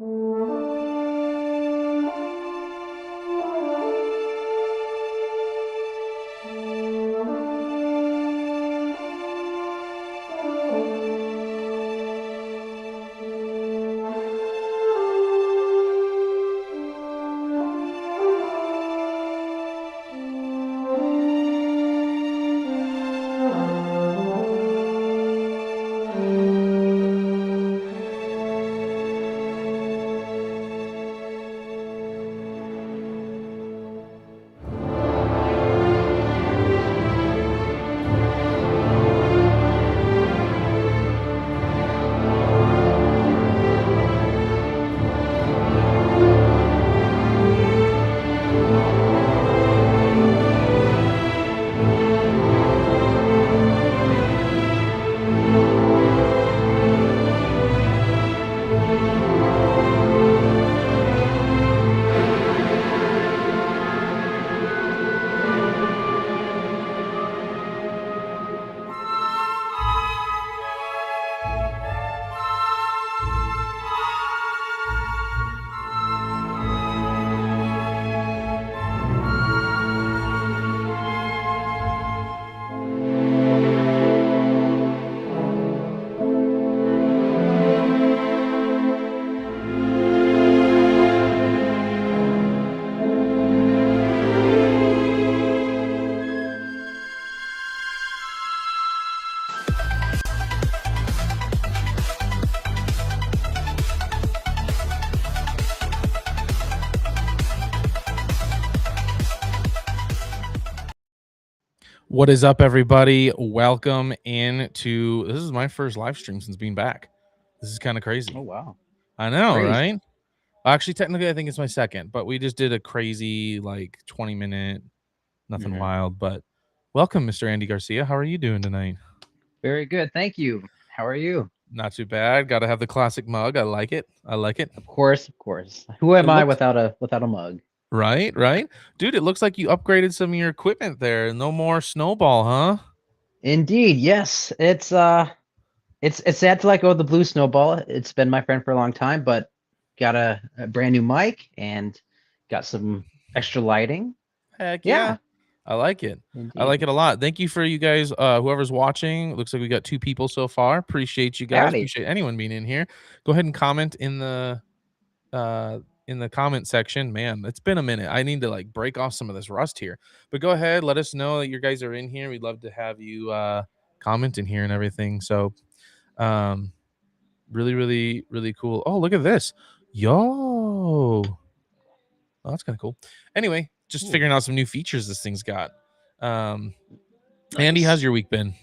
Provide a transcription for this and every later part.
What is up, everybody? Welcome in to this is my first live stream since being back. This is kind of crazy. Oh, wow. I know, Crazy. right? Actually, technically, I think it's my second, but we just did a crazy, like 20-minute, nothing wild. But welcome, Mr. Andy Garcia. How are you doing tonight? Very good. Thank you. How are you? Not too bad. Got to have the classic mug. I like it. I like it. Of course. Who am It I looks without a mug? right. Dude, it looks like you upgraded some of your equipment there. No more snowball, huh? Indeed, yes. It's sad to let go of the blue snowball. It's been my friend for a long time, but got a brand new mic and got some extra lighting. Heck Yeah, yeah. I like it. I like indeed. it a lot. Thank you for you guys, whoever's watching. Looks like we got 2 people so far. Appreciate you guys. Howdy. Appreciate anyone being in here. Go ahead and comment in the comment section. Man, it's been a minute. I need to like break off some of this rust here. But go ahead, let us know that you guys are in here. We'd love to have you comment in here and everything. So really cool. Oh, look at this. Yo. Oh, that's kind of cool. Anyway, just figuring out some new features this thing's got. Andy, Nice. how's your week been?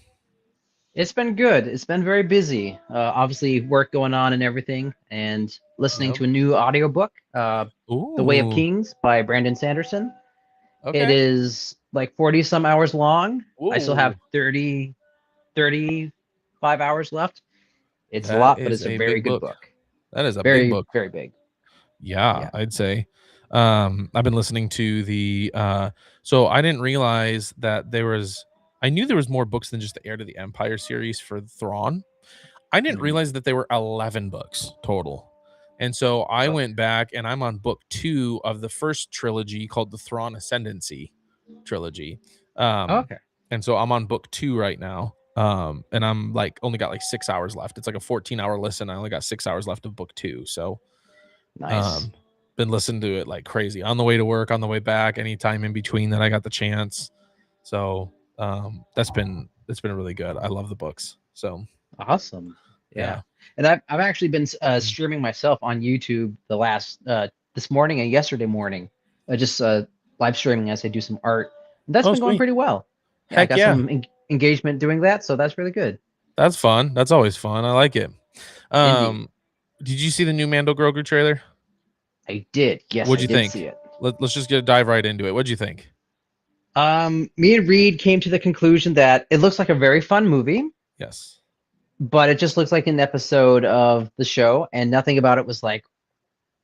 It's been good. It's been very busy. Obviously, work going on and everything, and listening Yep. to a new audiobook, The Way of Ooh. Kings by Brandon Sanderson. It Okay. is like 40 some hours long. I still have Ooh. 35 hours left. It's a That lot, but is it's a a very big good book. book. That is a big Very, book. very big. Yeah, Yeah. I'd say. I've been listening to the so I didn't realize that I knew there was more books than just the Heir to the Empire series for Thrawn. I didn't realize that there were 11 books total. And so I went back and I'm on book 2 of the first trilogy called the Thrawn Ascendancy trilogy. Okay. And so I'm on book 2 right now. And I'm like only got like 6 hours left. It's like a 14-hour listen. I only got 6 hours left of book 2. So Nice. been listening to it like crazy on the way to work, on the way back, anytime in between that I got the chance. So it's been really good. I love the books. So Awesome. yeah. Yeah. And I've actually been streaming myself on YouTube the last this morning and yesterday morning. Just live streaming as I do some art. And that's Oh, been going sweet. pretty well. Yeah, I Heck got yeah. some engagement doing that, so that's really good. That's fun. That's always fun. I like it. Indeed. Did you see the new Mando Grogu trailer? I did. Yes, What'd I you did think? see it. Let's just dive right into it. What'd you think? Me and Reed came to the conclusion that it looks like a very fun movie, Yes. but it just looks like an episode of the show, and nothing about it was like,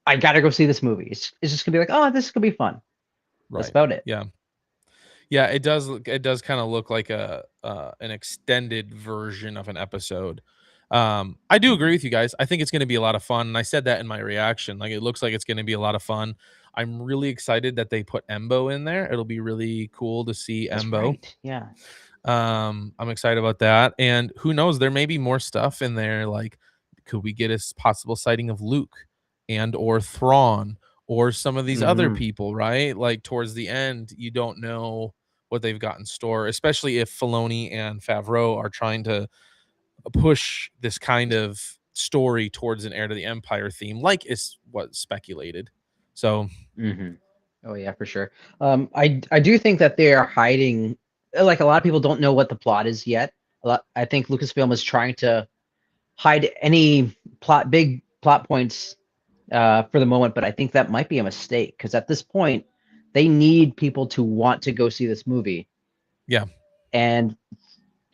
I gotta go see this movie. It's just gonna be like, oh, this could be fun. That's Right. about it. Yeah. Yeah, it does kind of look like an extended version of an episode. I do agree with you guys. I think it's going to be a lot of fun. And I said that in my reaction. Like, it looks like it's going to be a lot of fun. I'm really excited that they put Embo in there. It'll be really cool to see That's Embo. right. Yeah. I'm excited about that. And who knows, there may be more stuff in there. Like, could we get a possible sighting of Luke and or Thrawn or some of these other Hmm. people, right? Like towards the end, you don't know what they've got in store, especially if Filoni and Favreau are trying to push this kind of story towards an heir to the empire theme, like is what speculated. So Hmm. Oh yeah, for sure. I do think that they are hiding. Like a lot of people don't know what the plot is yet. I think Lucasfilm is trying to hide any big plot points for the moment, but I think that might be a mistake because at this point, they need people to want to go see this movie. yeah, And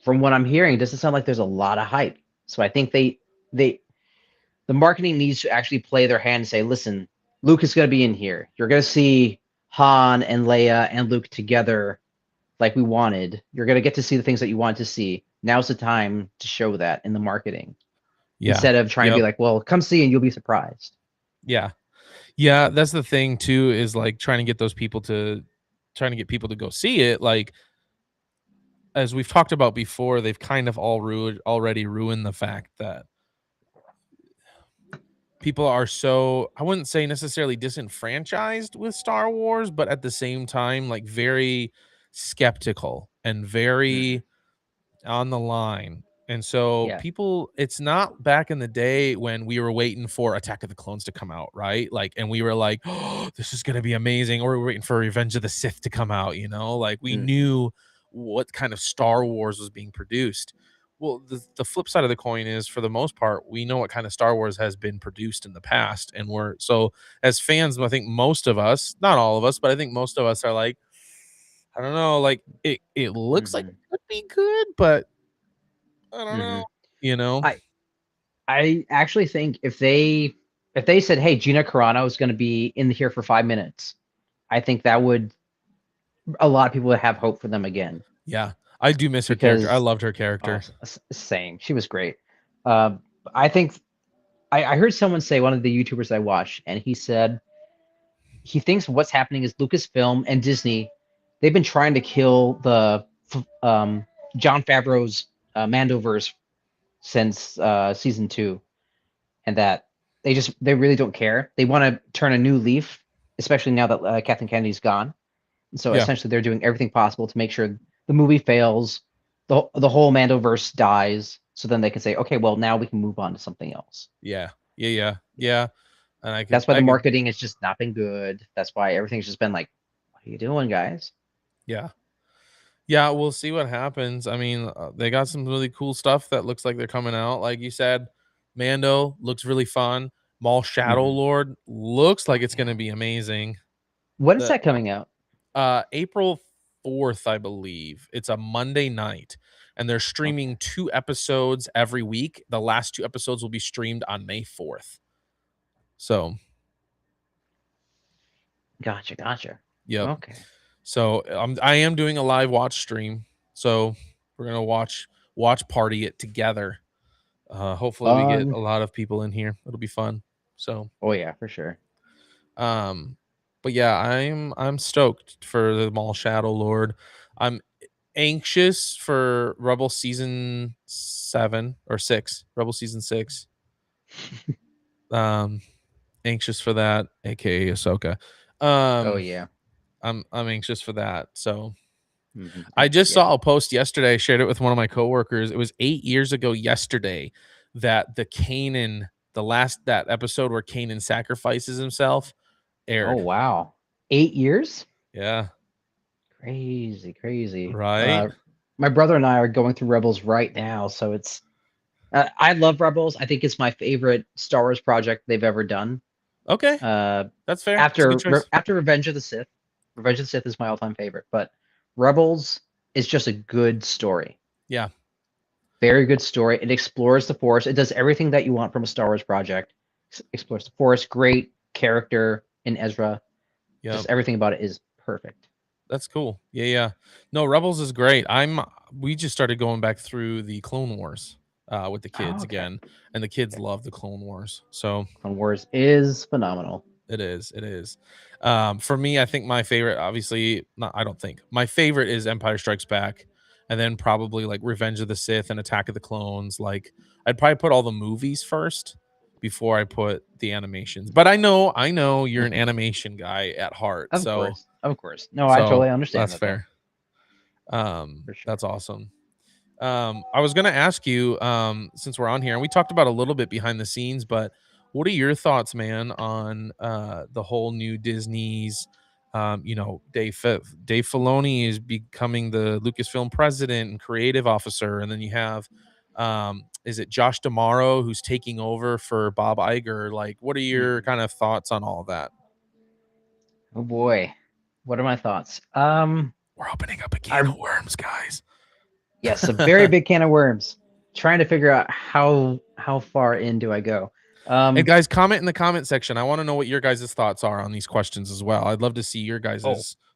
from what I'm hearing, it doesn't sound like there's a lot of hype. So I think they the marketing needs to actually play their hand and say, listen, Luke is going to be in here. You're going to see Han and Leia and Luke together like we wanted. You're going to get to see the things that you want to see. Now's the time to show that in the marketing yeah, instead of trying to be yep, like, well, come see and you'll be surprised. yeah, yeah. That's the thing too, is like trying to get people to go see it. Like, as we've talked about before, they've kind of already ruined the fact that people are so, I wouldn't say necessarily disenfranchised with Star Wars, but at the same time, like very skeptical and Mm-hmm. very on the line. And so Yeah. people, it's not back in the day when we were waiting for Attack of the Clones to come out, right? Like, and we were like, oh, this is going to be amazing. Or we were waiting for Revenge of the Sith to come out, like we Mm-hmm. knew what kind of Star Wars was being produced. Well, the flip side of the coin is, for the most part, we know what kind of Star Wars has been produced in the past. And we're so, as fans, I think most of us, not all of us, but I think most of us are like, I don't know, like it looks like Mm-hmm. it could be good, but I don't Mm-hmm. know, you know? I I actually think if they said, hey, Gina Carano is going to be in here for 5 minutes, I think that would a lot of people would have hope for them again Yeah. I do miss her character. I because loved her character. same, she was great. Uh, I think I heard someone say one of the YouTubers I watch, and he said he thinks what's happening is Lucasfilm and Disney, they've been trying to kill the John Favreau's Mandoverse since season 2, and that they really don't care. They want to turn a new leaf, especially now that Kathleen Kennedy's gone. And so Yeah. essentially, they're doing everything possible to make sure the movie fails, the whole Mandoverse dies, so then they can say, okay, well now we can move on to something else. Yeah. Yeah, yeah. Yeah. And That's why the I could marketing has just not been good. That's why everything's just been like, what are you doing, guys? yeah. Yeah, we'll see what happens. I mean, they got some really cool stuff that looks like they're coming out. Like you said, Mando looks really fun. Maul Shadow Hmm. Lord looks like it's going Yeah. to be amazing. When is The that coming out? April 4th, I believe. It's a Monday night, and they're Okay. streaming 2 episodes every week. The last 2 episodes will be streamed on May 4th. So, Gotcha. Gotcha. yep. Okay. So, I am doing a live watch stream. So, we're going to watch party it together. Hopefully we get a Fun. lot of people in here. It'll be fun. So, Oh yeah, for sure. um but yeah, I'm stoked for the Mall Shadow Lord. I'm anxious for Rebel season 7 or 6, Rebel season 6. Um, anxious for that, aka Ahsoka. Oh Um, yeah. I'm anxious for that. So Hmm. I just Yeah. saw a post yesterday. I shared it with one of my coworkers. It was 8 years ago yesterday that the last that episode where Kanan sacrifices himself Oh aired. wow. 8 years? Yeah, Crazy, crazy. right. My brother and I are going through Rebels right now, so it's. I love Rebels. I think it's my favorite Star Wars project they've ever done. Okay, Uh, that's fair. That's a good choice. after Revenge of the Sith, Revenge of the Sith is my all-time favorite, but Rebels is just a good story. Yeah. Very good story. It explores the Force. It does everything that you want from a Star Wars project. Explores the Force. Great character in Ezra. Yep. Just everything about it is perfect. That's cool. Yeah, yeah. No, Rebels is great. We just started going back through the Clone Wars. with the Oh, kids okay. again, and the kids Okay. love the Clone Wars. So Clone Wars is phenomenal. it is. It is. For me, I think my favorite, obviously, not. I don't think my favorite is Empire Strikes Back, and then probably like Revenge of the Sith and Attack of the Clones. Like I'd probably put all the movies first before I put the animations. But I know you're an Mhm. animation guy at heart, Of so course, of course. No, I totally understand that's that though, fair. for sure. That's awesome. I was gonna ask you, since we're on here, and we talked about a little bit behind the scenes, but what are your thoughts, man, on the whole new Disney's? Dave Filoni is becoming the Lucasfilm president and creative officer, and then you have, is it Josh D'Amaro who's taking over for Bob Iger? Like, what are your Mhm. kind of thoughts on all of that? Oh boy, what are my thoughts? We're opening up a can I of worms, guys. Yes, a very big can of worms. Trying to figure out how far in do I go? And Um, guys, comment in the comment section. I want to know what your guys' thoughts are on these questions as well. I'd love to see your oh, guys'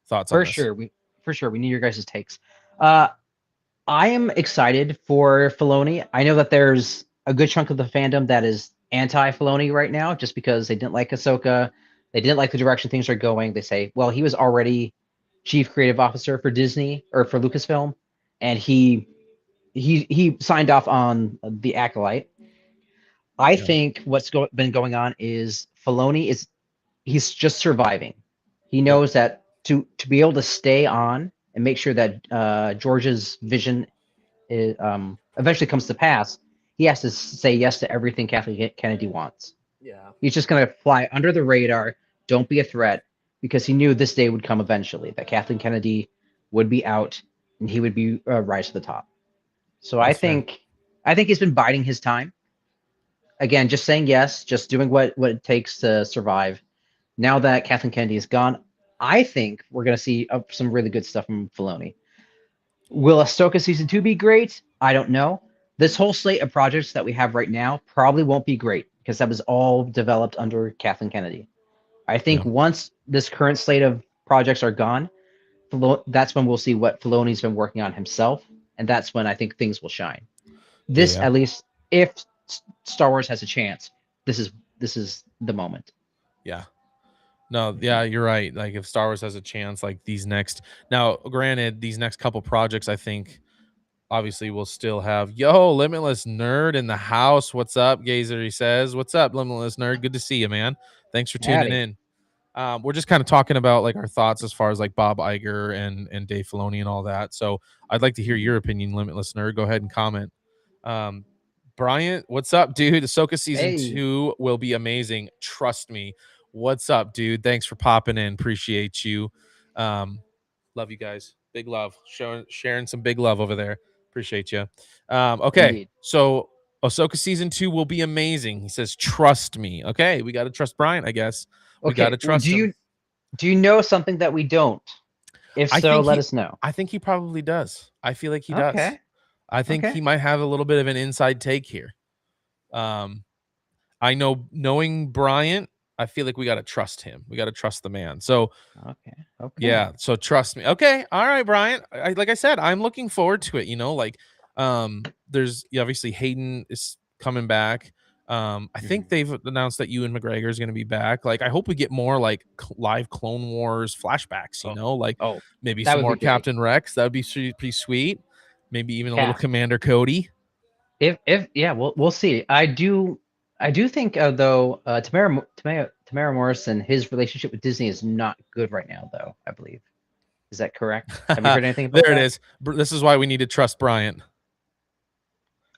thoughts on for this. sure, we need your guys' takes. Uh, I am excited for Filoni. I know that there's a good chunk of the fandom that is anti Filoni right now, just because they didn't like Ahsoka, they didn't like the direction things are going. They say, well, he was already chief creative officer for Disney or for Lucasfilm, and he signed off on the Acolyte. I Yeah. think been going on is Filoni is he's just surviving. He Yep. knows that to be able to stay on and make sure that George's vision eventually comes to pass, he has to say yes to everything Kathleen Kennedy wants. Yeah. He's just going to fly under the radar, don't be a threat, because he knew this day would come eventually, that Kathleen Kennedy would be out and he would be rise to the top. So That's fair. I think he's been biding his time. Again, just saying yes, just doing what it takes to survive. Now that Kathleen Kennedy is gone, I think we're going to see some really good stuff from Filoni. Will Ahsoka season 2 be great? I don't know. This whole slate of projects that we have right now probably won't be great because that was all developed under Kathleen Kennedy. I Yeah. think once this current slate of projects are gone, that's when we'll see what Filoni's been working on himself, and that's when I think things will shine. This, Yeah. at least, if Star Wars has a chance, this is this is the moment. Yeah. No, Mhm. yeah, you're right. Like if Star Wars has a chance, like these next now, granted, these next couple projects, I think obviously we'll still have Limitless Nerd in the house. What's up, Gazer? He says, what's up, Limitless Nerd? Good to see you, man. Thanks for tuning Howdy. in. We're just kind of talking about like our thoughts as far as like Bob Iger and Dave Filoni and all that. So I'd like to hear Mhm. your opinion, Limitless Nerd. Go ahead and comment. Um, Bryant, what's up, dude? Ahsoka season Hey, 2 will be amazing. Trust me. What's up, dude? Thanks for popping in. Appreciate you. Um, love you guys. Big love. Sharing some big love over there. Appreciate you. Okay, indeed. so Ahsoka season 2 will be amazing. He says, trust me. Okay, we got to trust Bryant, I guess. We got Okay, to trust him. do you know something that we don't? If I so, think let he us know. I think he probably does. I feel like he does. Okay. I think Okay. he might have a little bit of an inside take here. Um, I know knowing Bryant, I feel like we got to trust him. We got to trust the man. So Okay. Okay. yeah, so trust me. Okay, all right, Bryant. Like I said, I'm looking forward to it. Like, there's obviously Hayden is coming back. I think Mhm. they've announced that Ewan McGregor is going to be back. Like, I hope we get more like live Clone Wars flashbacks. Oh. Like Oh, maybe that some would be more great. Captain Rex. That would be pretty sweet. Maybe even a little Yeah. Commander Cody. If yeah, we'll see. I do think though Tamara Morrison, his relationship with Disney is not good right now though, I believe. Is that correct? Have you heard anything about There it that? is. This is why we need to trust Bryant.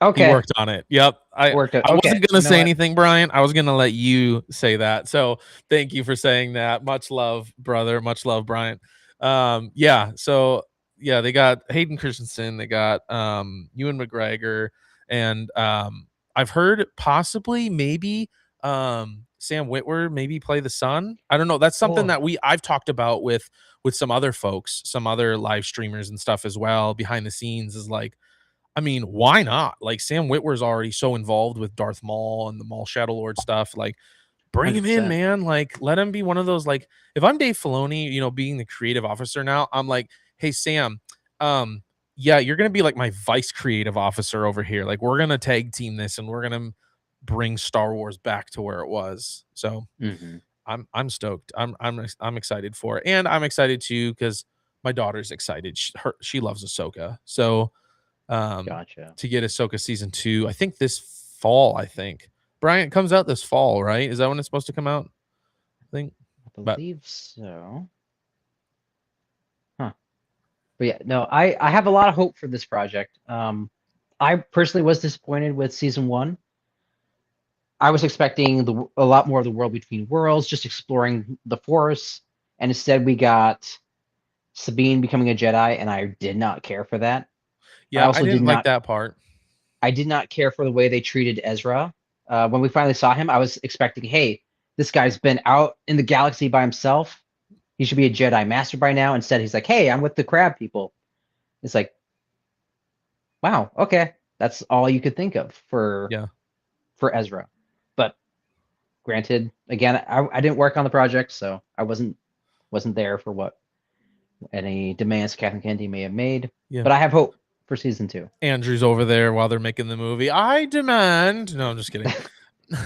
He Okay. worked on it. Yep. I Worked out. I Okay. wasn't gonna You know say what? anything, Brian. I was gonna let you say that. So thank you for saying that. Much love, brother. Much love, Brian. Yeah. So yeah, they got Hayden Christensen. They got Ewan McGregor, and I've heard possibly maybe Sam Witwer maybe play the son. I don't know. That's something Oh, that I've talked about with some other folks, some other live streamers and stuff as well behind the scenes. Is like, I mean, why not? Like Sam Witwer's already so involved with Darth Maul and the Maul Shadow Lord stuff. Like, bring him in, 100%. man. Like, let him be one of those. Like, if I'm Dave Filoni, being the creative officer now, I'm like, hey Sam, um, yeah, you're gonna be like my vice creative officer over here. Like we're gonna tag team this, and we're gonna bring Star Wars back to where it was. So Hmm. I'm stoked. I'm excited for it, and I'm excited too because my daughter's excited. She loves Ahsoka, so um, Gotcha. to get Ahsoka season 2, I think this fall. I think Brian, it comes out this fall, right? Is that when it's supposed to come out? I think, I but believe so. Huh. But yeah, no, I have a lot of hope for this project. I personally was disappointed with season one. I was expecting a lot more of the world between worlds, just exploring the Force, and instead we got Sabine becoming a Jedi, and I did not care for that. I yeah, I also did didn't like not that part. I did not care for the way they treated Ezra. When we finally saw him, I was expecting, hey, this guy's been out in the galaxy by himself. He should be a Jedi Master by now. Instead, he's like, hey, I'm with the crab people. It's like, wow, okay, that's all you could think of Yeah, for Ezra. But granted, again, I didn't work on the project, so I wasn't there for what any demands Kathleen Kennedy may have made. yeah. But I have hope for season two. Andrew's over there while they're making the movie. I demand. No, I'm just kidding.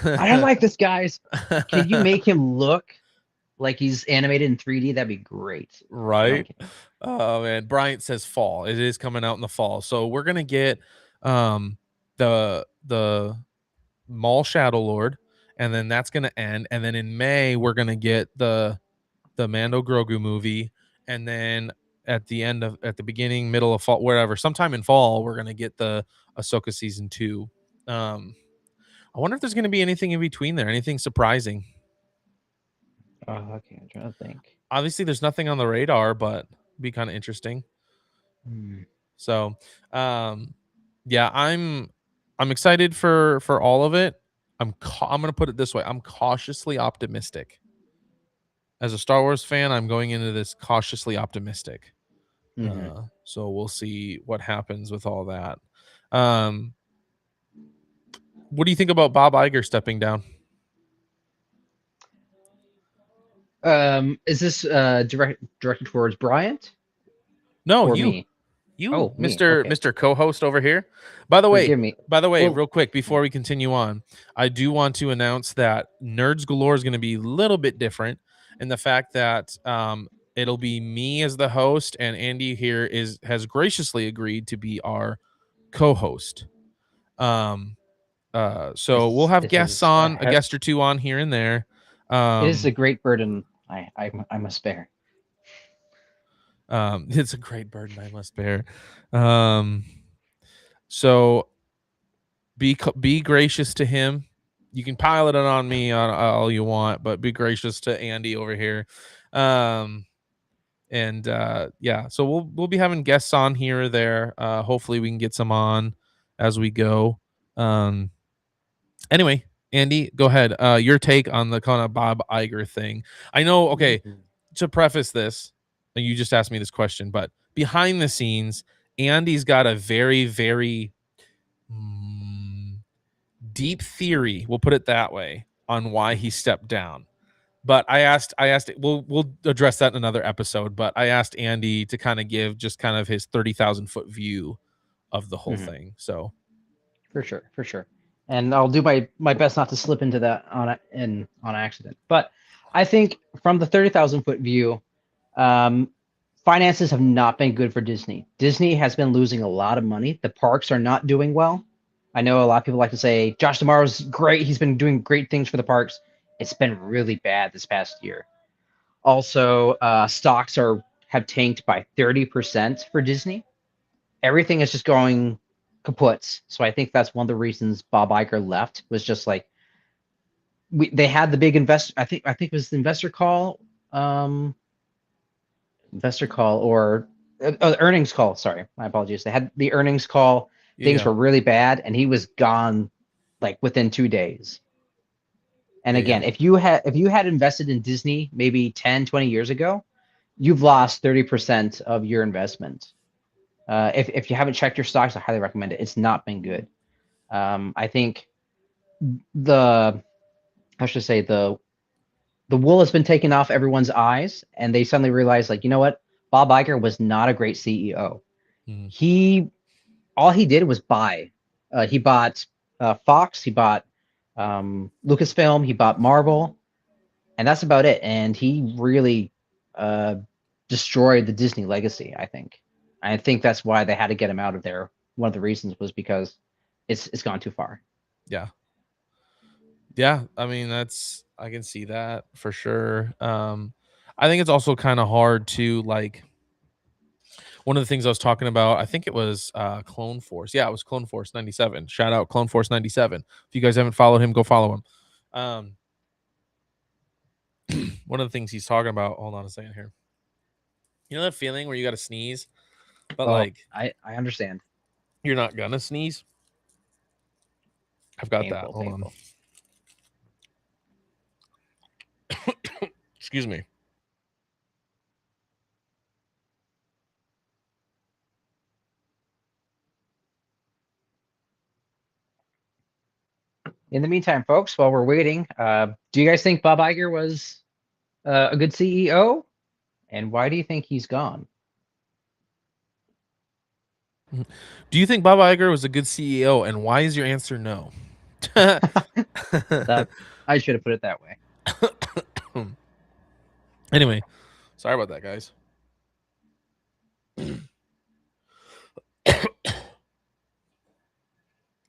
I don't like this, guys. Can you make him look like he's animated in 3D? That'd be great. But I'm Right? kidding. Oh man, Bryant says fall. It is coming out in the fall. So we're gonna get um the Maul Shadow Lord, and then that's gonna end. And then in May, we're gonna get the Mando Grogu movie, and then at the beginning, middle of fall, wherever, sometime in fall, we're gonna get the Ahsoka season 2. Um, I wonder if there's gonna be anything in between there, anything surprising. Oh, okay, I'm trying to think. Obviously, there's nothing on the radar, but it'd be kind of interesting. Hmm. So, um, yeah, I'm excited for all of it. I'm gonna put it this way: I'm cautiously optimistic. As a Star Wars fan, I'm going into this cautiously optimistic. Hmm. So we'll see what happens with all that. Um, what do you think about Bob Iger stepping down? Is this directed towards Bryant No, or you. me? You, Oh, me. Mr. Okay, Mr. Co-host over here. By the way, forgive me. Well, real quick yeah. before we continue on, I do want to announce that Nerds Galore is going to be a little bit different in the fact that it'll be me as the host, and Andy here has graciously agreed to be our co-host. Um, so we'll have This guests is on, a guest or two on here and there. it is a Um, great burden. I must bear. it's a great burden I must bear. Um, so be gracious to him. You can pilot it on me on all you want, but be gracious to Andy over here. Um, and yeah, so we'll be having guests on here or there. Hopefully we can get some on as we go. Um, anyway, Andy, go ahead. Your take on the kind of Bob Iger thing. I know. Okay, Mhm. to preface this, and you just asked me this question, but behind the scenes, Andy's got a very mm, deep theory, we'll put it that way, on why he stepped down. But I asked we'll address that in another episode, but I asked Andy to kind of give just kind of his 30,000-foot view of the whole Mhm. thing. So, For sure, for sure. And I'll do my best not to slip into that on accident. But I think from the 30,000 foot view, um, finances have not been good for Disney. Disney has been losing a lot of money. The parks are not doing well. I know a lot of people like to say Josh Tomorrow's great. He's been doing great things for the parks. It's been really bad this past year. Also, stocks are have tanked by 30% for Disney. Everything is just going kaput. So I think that's one of the reasons Bob Iger left was just like they had the big invest. I think it was the um, investor call or earnings call. Sorry, my apologies. They had the earnings call. Things yeah. were really bad, and he was gone like within 2 days. And Yeah, yeah. again, if you had invested in Disney maybe 10, 20 years ago, you've lost 30% of your investment. If you haven't checked your stocks, I highly recommend it. It's not been good. I think the I should say the wool has been taken off everyone's eyes, and they suddenly realize, like, you know what, Bob Iger was not a great CEO. Mm. He all he did was buy. He bought Fox, he bought Lucasfilm, he bought Marvel, and that's about it. And he really uh, destroyed the Disney legacy. I think that's why they had to get him out of there. One of the reasons was because it's gone too far. Yeah. Yeah, I mean, that's I can see that for sure. I think it's also kind of hard to like one of the things I was talking about, I think it was Clone Force. Yeah, it was Clone Force 97. Shout out Clone Force 97. If you guys haven't followed him, go follow him. Um, one of the things he's talking about, hold on a second here. You know that feeling where you got to sneeze, but Oh, like I understand. you're not gonna sneeze? I've got that. Painful, Hold on. painful. Excuse me. In the meantime, folks, while we're waiting, do you guys think Bob Iger was a good CEO? And why do you think he's gone? Do you think Bob Iger was a good CEO? And why is your answer no? That I should have put it that way. Anyway, sorry about that, guys.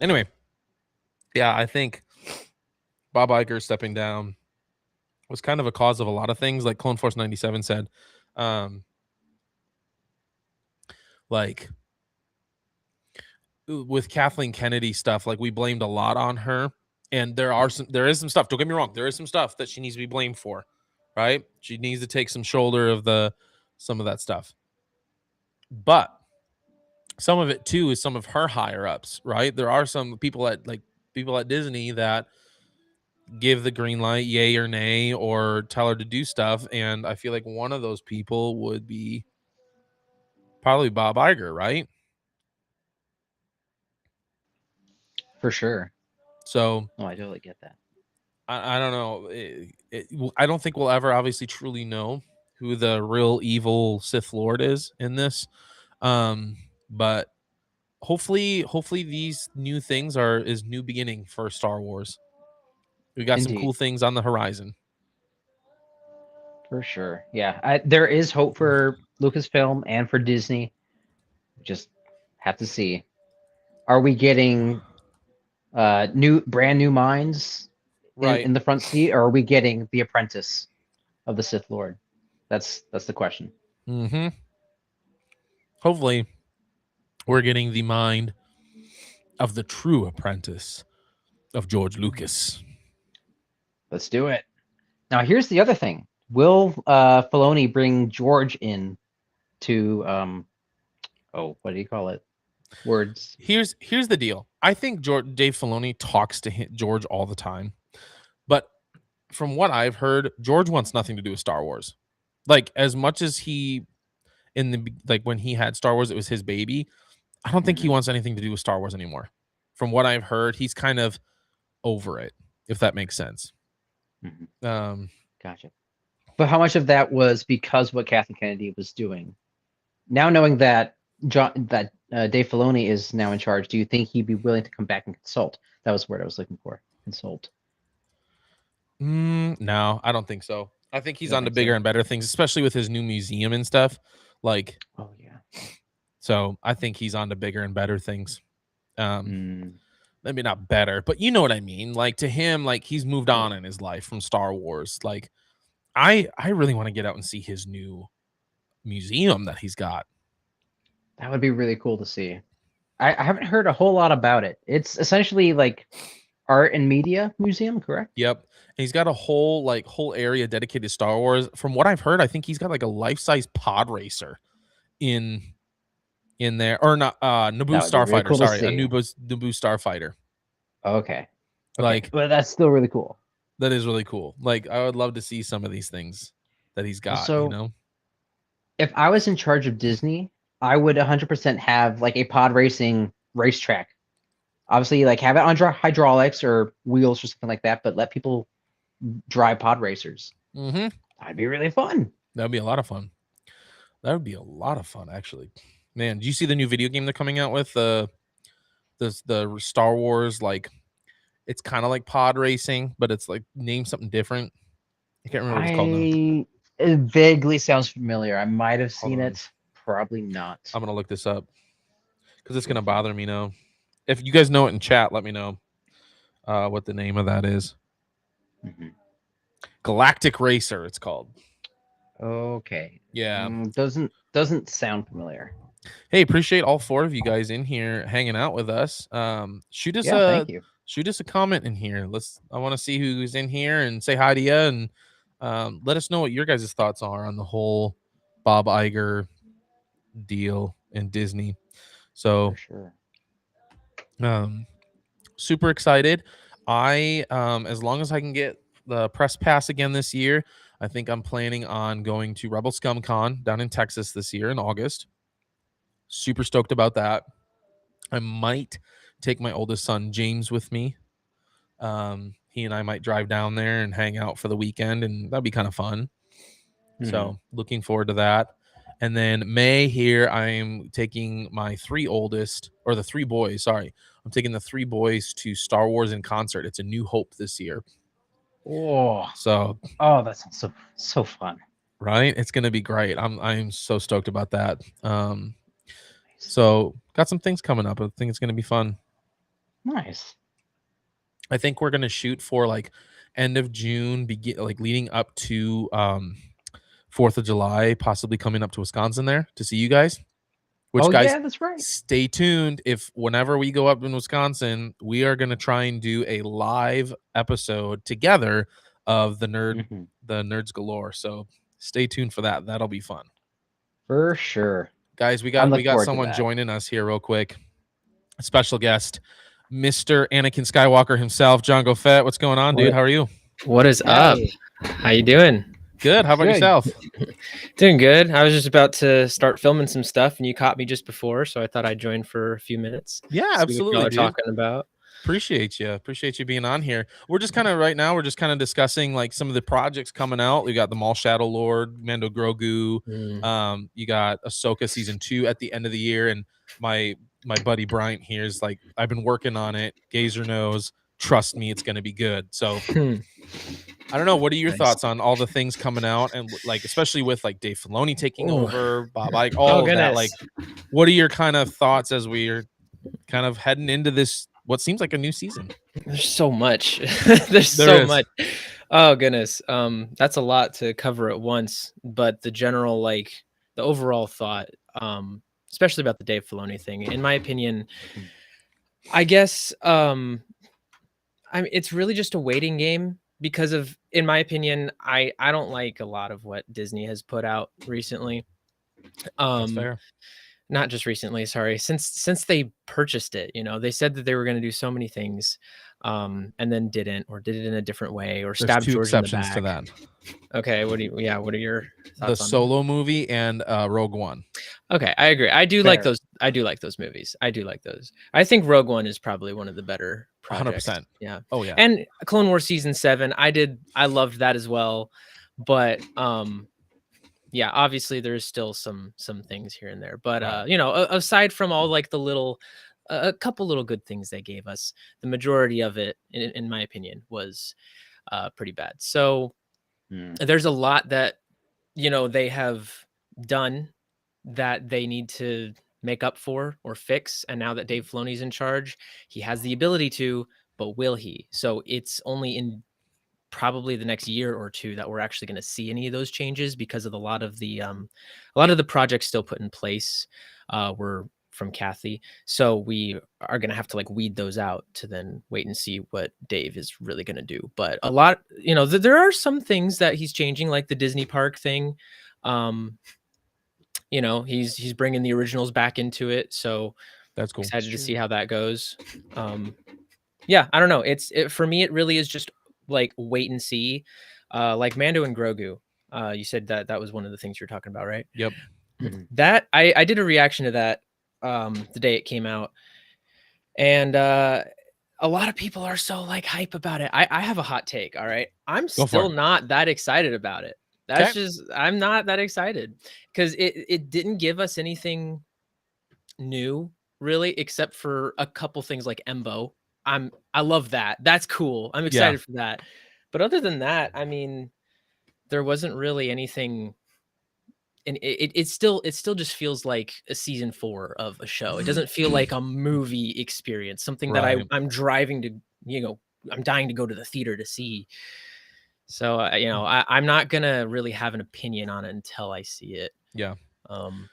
Anyway, yeah, I think Bob Iger stepping down was kind of a cause of a lot of things, like Clone Force 97 said. Um, like with Kathleen Kennedy stuff, like we blamed a lot on her. And there is some stuff, don't get me wrong, there is some stuff that she needs to be blamed for, right? She needs to take some shoulder of some of that stuff. But some of it too is some of her higher ups, right? There are some people at Disney that give the green light, yay or nay, or tell her to do stuff. And I feel like one of those people would be probably Bob Iger, right? For sure. So Oh, I totally get that. I don't know. I don't think we'll ever obviously truly know who the real evil Sith Lord is in this. But hopefully these new things is new beginning for Star Wars. We got some cool Indeed. things on the horizon. For sure. Yeah. There is hope for Lucasfilm and for Disney. Just have to see. Are we getting brand new minds Right. in the front seat, or are we getting the apprentice of the Sith Lord? That's the question. Mm-hmm. Hopefully we're getting the mind of the true apprentice of George Lucas. Let's do it. Now here's the other thing. Will Filoni bring George in to oh, what do you call it? Words. Here's the deal. I think Dave Filoni talks to George all the time, but from what I've heard, George wants nothing to do with Star Wars. Like as much as he in the like when he had Star Wars, it was his baby. I don't think he Mhm, wants anything to do with Star Wars anymore. From what I've heard, he's kind of over it, if that makes sense. mhm. Um, Gotcha. But how much of that was because what Kathleen Kennedy was doing? Now knowing that Dave Filoni is now in charge, do you think he'd be willing to come back and consult? That was the word I was looking for. Consult. no, I don't think so. I think You he's don't on to think bigger so? and better things, especially with his new museum and stuff. Like, Oh yeah. so I think he's on to bigger and better things. Um, Mm, maybe not better, but you know what I mean. Like to him, like he's moved on yeah. in his life from Star Wars. Like I really want to get out and see his new museum that he's got. That would be really cool to see. I haven't heard a whole lot about it. It's essentially like art and media museum, correct? Yep. And he's got a whole area dedicated to Star Wars. From what I've heard, I think he's got like a life-size pod racer in there or not Naboo That would be really Starfighter, cool to sorry, a see. Naboo Starfighter. Okay. Okay. Like But that's still really cool. that is really cool. Like I would love to see some of these things that he's Well, got, you so know. if I was in charge of Disney, I would 100% have like a pod racing racetrack. Obviously, like have it on hydraulics or wheels or something like that, but let people drive pod racers. Mhm. That'd be really fun. That'd be a lot of fun. That would be a lot of fun actually. Man, do you see the new video game they're coming out with? The Star Wars, like, it's kind of like pod racing, but it's like named something different. I can't remember what it's called now. It vaguely sounds familiar. I might have Hold seen on, it. Probably not. I'm gonna look this up because it's gonna bother me now. If you guys know it in chat, let me know what the name of that is. Mhm. Galactic Racer, it's called. Okay. Yeah. Doesn't sound familiar. Hey, appreciate all 4 of you guys in here hanging out with us. Yeah, thank you. Shoot us a comment in here. I want to see who's in here and say hi to you, and let us know what your guys' thoughts are on the whole Bob Iger deal in Disney. For So, sure. um, super excited. As long as I can get the press pass again this year, I think I'm planning on going to Rebel Scum Con down in Texas this year in August. Super stoked about that. I might take my oldest son James with me. He and I might drive down there and hang out for the weekend, and that'd be kind of fun. Mhm. So looking forward to that. And then May here, I'm taking my 3 oldest, or the 3 boys. Sorry, I'm taking the 3 boys to Star Wars in concert. It's a New Hope this year. Oh, So that sounds so fun. right, it's gonna be great. I'm so stoked about that. Nice. So got some things coming up. I think it's gonna be fun. Nice. I think we're gonna shoot for like end of June, begin like leading up to 4th of July, possibly coming up to Wisconsin there to see you guys. Which, Oh guys, yeah, that's right. stay tuned. If whenever we go up in Wisconsin, we are gonna try and do a live episode together of Mhm. the Nerds Galore. So stay tuned for that. That'll be fun. For sure. Guys, I'm we looking got forward to someone that. joining us here real quick. A special guest, Mr. Anakin Skywalker himself, John Goffett. What's going on, dude? What How are you? what is up? Hey, How you doing? Good. How about good. yourself? Doing good. I was just about to start filming some stuff and you caught me just before, so I thought I'd join for a few minutes. Yeah, See what y'all absolutely, are dude. talking about. Appreciate you. Appreciate you being on here. We're just kind of right now, we're just kind of discussing like some of the projects coming out. We got the Maul Shadow Lord, Mando Grogu. Mm. You got Ahsoka season 2 at the end of the year, and my buddy Bryant here is like, I've been working on it. Gazer knows. Trust me, it's gonna be good. So I don't know. What are your Nice. thoughts on all the things coming out, and like especially with like Dave Filoni taking Ooh. over, Bob Iger, Oh all of that? goodness. Like, what are your kind of thoughts as we're kind of heading into this what seems like a new season? There's so much. There's There so is. much. Oh goodness. That's a lot to cover at once, but the general the overall thought, especially about the Dave Filoni thing, in my opinion, I guess it's really just a waiting game because of, in my opinion, I don't like a lot of what Disney has put out recently. That's fair. Not just recently, sorry, since they purchased it, they said that they were going to do so many things, and then didn't, or did it in a different way, or There's stabbed 2 George in the exceptions to back. that. Okay, what are your The thoughts on that? Solo movie and Rogue One. Okay, I agree. I do like Fair. those. I do like those movies. I do like those. I think Rogue One is probably one of the better projects. 100%. Yeah. Oh yeah. And Clone Wars season 7, I loved that as well. But yeah, obviously there's still some things here and there. But Right. aside from all like the little a couple little good things they gave us, the majority of it, in my opinion, was pretty bad. So there's a lot that they have done that they need to make up for or fix. And now that Dave Filoni's in charge, he has the ability to, but will he? So it's only in probably the next year or two that we're actually going to see any of those changes, because of a lot of the projects still put in place were from Kathy. So we are going to have to like weed those out to then wait and see what Dave is really going to do. But a lot, there are some things that he's changing, like the Disney park thing. He's bringing the originals back into it, so That's cool. excited to see how that goes. Yeah, I don't know. For me, it really is just like wait and see. Like Mando and Grogu. You said that was one of the things you're talking about, right? Yep. That I did a reaction to that the day it came out, and a lot of people are so like hype about it. I have a hot take. All right, I'm Go for still it. not that excited about it. That's Okay. just, I'm not that excited because it didn't give us anything new, really, except for a couple things like Embo. I love that. That's cool. I'm excited for that. But other than that, I mean, there wasn't really anything. And it still just feels like a season 4 of a show. It doesn't feel like a movie experience, something that Right. I'm driving to, I'm dying to go to the theater to see. So, I'm not gonna really have an opinion on it until I see it. Yeah. Um,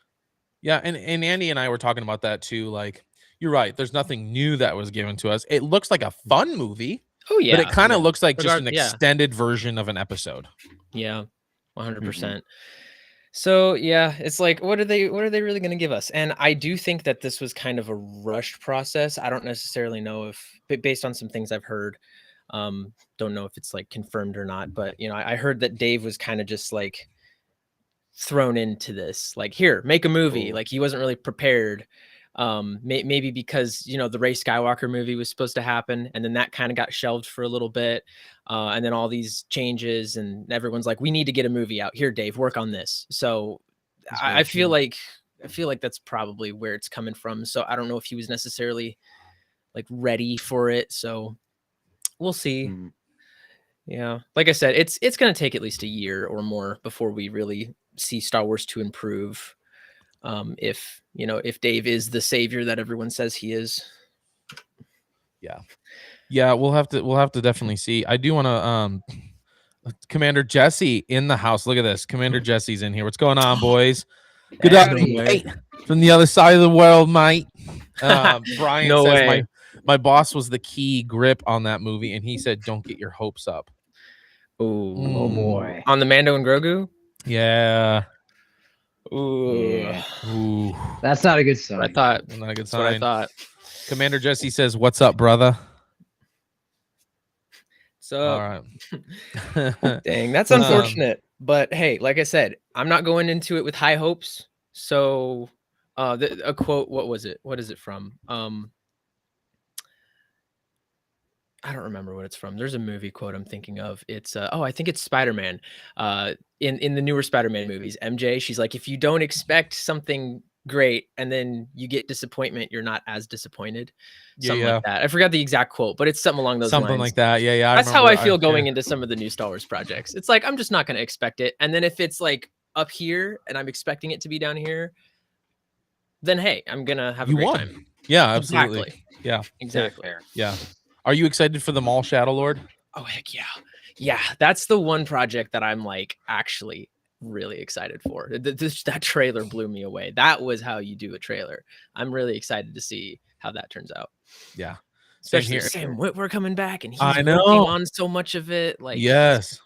Yeah, and Andy and I were talking about that too. Like, you're right. There's nothing new that was given to us. It looks like a fun movie, oh but it yeah, kind of yeah. looks like just an Yeah, extended version of an episode. yeah, 100%. So yeah, it's like, what are they really going to give us? And I do think that this was kind of a rushed process. I don't necessarily know if, based on some things I've heard, don't know if it's like confirmed or not, but I heard that Dave was kind of just like thrown into this, like, here, make a movie. Ooh. Like, he wasn't really prepared. Maybe because the Rey Skywalker movie was supposed to happen, and then that kind of got shelved for a little bit, and then all these changes, and everyone's like, we need to get a movie out here, Dave, work on this. So That's I very feel true. like that's probably where it's coming from. So I don't know if he was necessarily like ready for it, so we'll see. Yeah, like I said, it's going to take at least a year or more before we really see Star Wars to improve. If Dave is the savior that everyone says he is. Yeah, we'll have to definitely see. I do want to Commander Jesse in the house. Look at this. Commander Jesse's in here. What's going on, boys? Good Hey, up, buddy. mate. From the other side of the world, mate. Brian No says way. my boss was the key grip on that movie, and he said, "Don't get your hopes up." Ooh, Oh boy. on the Mando and Grogu. Yeah. Ooh, Yeah. Ooh. That's not a good what I sign. thought. Not a good That's what I sign. thought. Commander Jesse says, "What's up, brother?" So, All right. dang, that's unfortunate. But hey, like I said, I'm not going into it with high hopes. So, a quote. What was it? What is it from? I don't remember what it's from. There's a movie quote I'm thinking of. It's I think it's Spider-Man. In the newer Spider-Man movies, MJ, she's like, if you don't expect something great and then you get disappointment, you're not as disappointed. Something Yeah. like that. I forgot the exact quote, but it's something along those Something lines. like that. Yeah. That's how I feel yeah. going into some of the new Star Wars projects. It's like, I'm just not going to expect it. And then if it's like up here and I'm expecting it to be down here, then hey, I'm going to have a You great won. time. Yeah, absolutely. Exactly. Yeah. Exactly. Fair. Yeah. Are you excited for the Mall Shadow Lord? Oh, heck yeah. Yeah, that's the one project that I'm like actually really excited for. That trailer blew me away. That was how you do a trailer. I'm really excited to see how that turns out. Yeah. Especially here. Sam Witwer coming back and he's I working know. on so much of it. Like, Yes.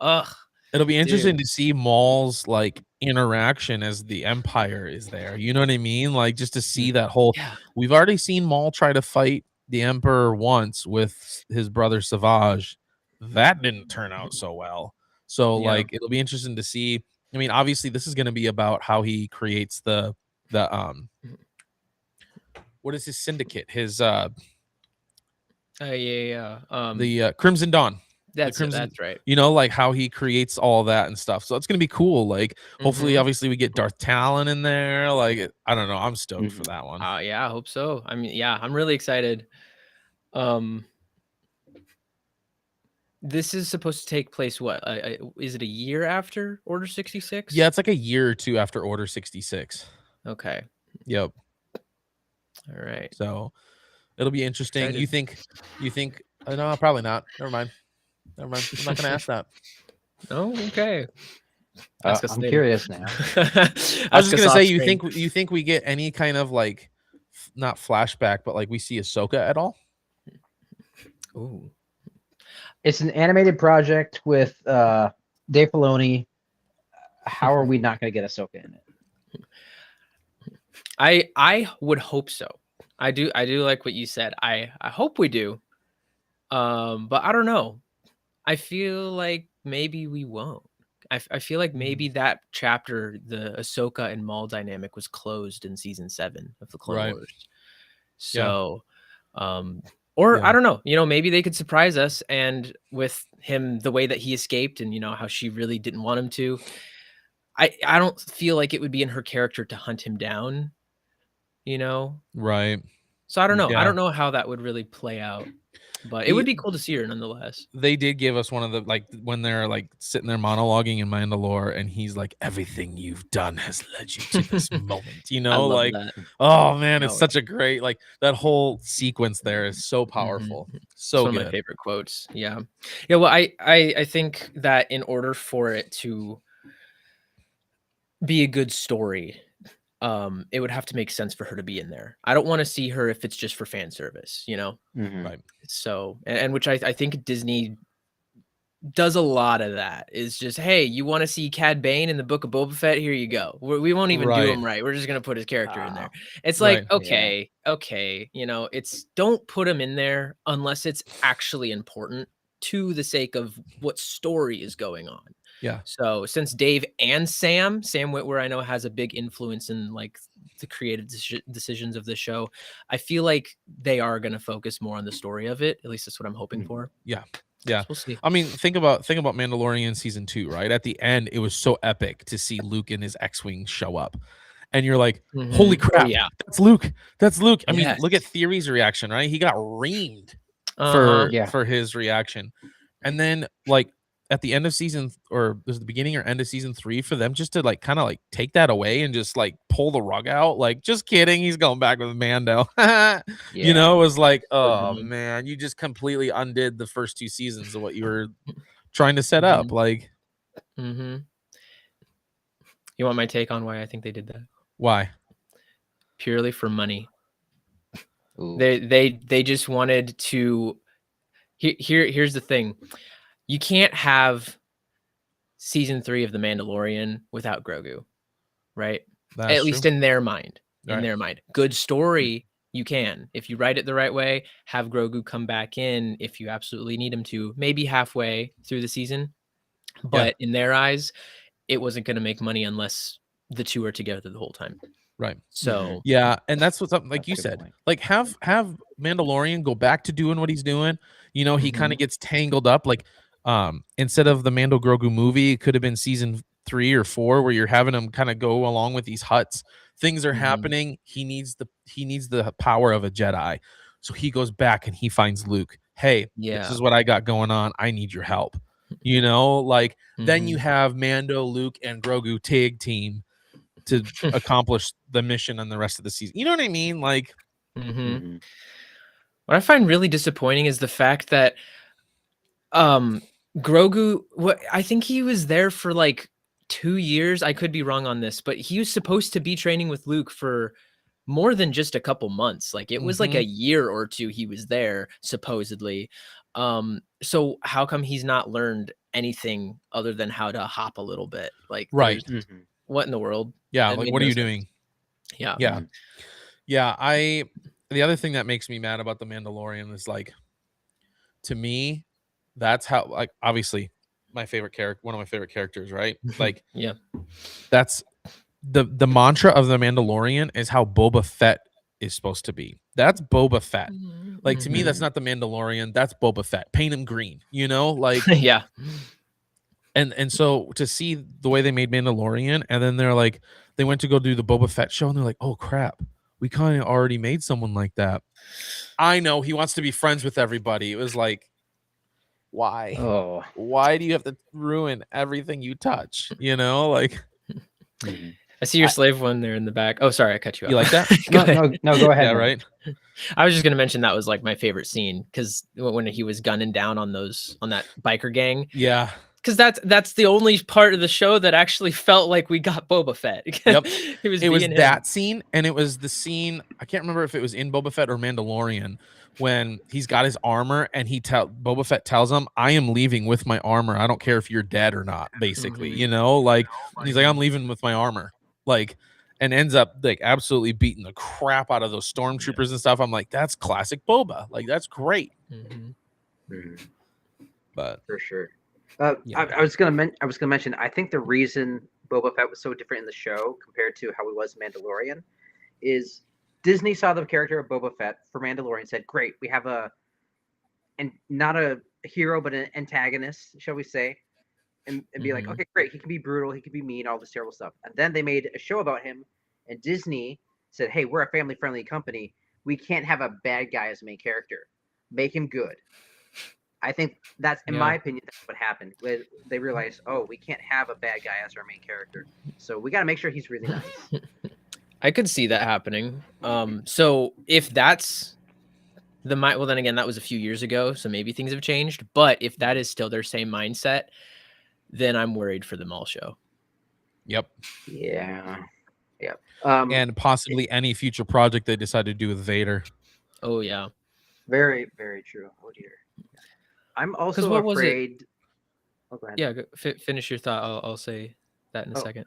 ugh. It'll be interesting dude. to see Maul's like interaction as the Empire is there. You know what I mean? Like just to see that whole. Yeah. We've already seen Maul try to fight the Emperor once with his brother Savage. That didn't turn out so well. So Yeah. like it'll be interesting to see. I mean, obviously this is going to be about how he creates the what is his syndicate? His Yeah. the Crimson Dawn. That's Crimson, that's right. you know, like how he creates all that and stuff. So it's gonna be cool. Like, hopefully, Mhm. obviously, we get Darth Talon in there. Like, I don't know. I'm stoked for that one. Yeah, I hope so. I mean, yeah, I'm really excited. This is supposed to take place what? Is it a year after Order 66? Yeah, it's like a year or two after Order 66. Okay. Yep. All right. So it'll be interesting. Excited. You think? No, probably not. Never mind. I'm not gonna ask that. Oh, okay. Ask us I'm later. curious now. I was just gonna say, you think we get any kind of like, not flashback, but like we see Ahsoka at all? Ooh. It's an animated project with Dave Filoni. How are we not going to get Ahsoka in it? I would hope so. I do like what you said. I hope we do. But I don't know. I feel like maybe we won't. I feel like maybe that chapter, the Ahsoka and Maul dynamic, was closed in season 7 of the Clone Wars. So, or I don't know. Maybe they could surprise us, and with him, the way that he escaped, and how she really didn't want him to. I don't feel like it would be in her character to hunt him down. you know? Right. So I don't know. I Yeah. don't know how that would really play out, but it would be cool to see her nonetheless. They did give us one of the, like, when they're like sitting there monologuing in Mandalore, and he's like, everything you've done has led you to this moment, you I know, love like, that. oh man, it's No. such a great, like, that whole sequence there is so powerful. It's So one of my good. favorite quotes. Yeah. Yeah. Well, I think that in order for it to be a good story, it would have to make sense for her to be in there. I don't want to see her if it's just for fan service, you know? Right. So, and which I think Disney does a lot of that, is just, hey, you want to see Cad Bane in the Book of Boba Fett? Here you go. We won't even do Right. him right. We're just going to put his character in there. Oh, It's Right. like, okay, you know, it's, don't put him in there unless it's actually important to the sake of what story is going on. Yeah. So since Dave and Sam Witwer, I know, has a big influence in like the creative decisions of the show, I feel like they are going to focus more on the story of it. At least that's what I'm hoping for. Yeah. Yeah. So we'll see. I mean, think about Mandalorian season 2, right? At the end, it was so epic to see Luke and his X-Wing show up. And you're like, holy Oh, crap, yeah. that's Luke. That's Luke. I mean, Yes. look at Theory's reaction, right? He got reamed Yeah. for his reaction. And then, like, at the end of season, or was the beginning or end of season 3, for them just to like kind of like take that away and just like pull the rug out, like, just kidding, he's going back with Mando. You know, it was like, oh Mhm. man, you just completely undid the first 2 seasons of what you were trying to set up. Like, You want my take on why I think they did that? why? Purely for money. Ooh. They just wanted to. Here's the thing. You can't have season 3 of The Mandalorian without Grogu, right? That's At least true. in their mind. In Right. their mind. Good story, you can. If you write it the right way, have Grogu come back in if you absolutely need him to, maybe halfway through the season. But in their eyes, it wasn't going to make money unless the two are together the whole time. Right. So Yeah, and that's what's up. Like That's you a good said, point. like have Mandalorian go back to doing what he's doing. You know, he kind Mhm. of gets tangled up. Like, instead of the Mando Grogu movie, it could have been season 3 or 4, where you're having him kind of go along with these huts. Things are happening. He needs the power of a Jedi, so he goes back and he finds Luke. Hey, this is what I got going on. I need your help. You know, like, then you have Mando, Luke, and Grogu tag team to accomplish the mission and the rest of the season. You know what I mean? Like, What I find really disappointing is the fact that Grogu, what I think he was there for like 2 years. I could be wrong on this, but he was supposed to be training with Luke for more than just a couple months. Like it was like a year or 2 he was there supposedly. So how come he's not learned anything other than how to hop a little bit? Like right. there's what in the world? Yeah, That like, made what are no you sense. doing? Yeah. Yeah. Yeah, the other thing that makes me mad about The Mandalorian is, like, to me, that's how, like, obviously my favorite character, one of my favorite characters, right? Like, Yeah. that's the mantra of The Mandalorian is how Boba Fett is supposed to be. That's Boba Fett. Like, to me, that's not The Mandalorian, that's Boba Fett. Paint him green, you know? Like, Yeah. and so to see the way they made Mandalorian, and then they're like, they went to go do the Boba Fett show, and they're like, oh crap, we kind of already made someone like that. I know he wants to be friends with everybody. It was like, why? Oh. Why do you have to ruin everything you touch? You know, like, I see your slave one there in the back. Oh, sorry, I cut you off. you like that? Go ahead. No, go ahead. Yeah, man. right. I was just gonna mention that was like my favorite scene because when he was gunning down on that biker gang, Yeah. because that's the only part of the show that actually felt like we got Boba Fett. Yep. It was It was being him. that scene, and it was the scene, I can't remember if it was in Boba Fett or Mandalorian, when he's got his armor and Boba Fett tells him, I am leaving with my armor. I don't care if you're dead or not, basically. You know, like, he's like, I'm leaving with my armor. Like, and ends up like absolutely beating the crap out of those stormtroopers and stuff. I'm like, that's classic Boba. Like, that's great. But For sure. yeah. I was gonna mention. I think the reason Boba Fett was so different in the show compared to how he was in Mandalorian is Disney saw the character of Boba Fett for Mandalorian and said, "Great, we have and not a hero but an antagonist, shall we say?" And be like, "Okay, great, he can be brutal, he can be mean, all this terrible stuff." And then they made a show about him, and Disney said, "Hey, we're a family-friendly company. We can't have a bad guy as a main character. Make him good." I think that's, in my opinion, that's what happened. They realized, oh, we can't have a bad guy as our main character, so we got to make sure he's really nice. I could see that happening. So if that's well, then again, that was a few years ago, so maybe things have changed. But if that is still their same mindset, then I'm worried for the Mall show. Yep. Yeah. Yep. And possibly any future project they decide to do with Vader. Oh yeah. Very, very true. Oh dear. I'm also afraid. Oh, go ahead. Yeah, finish your thought. I'll say that in a second.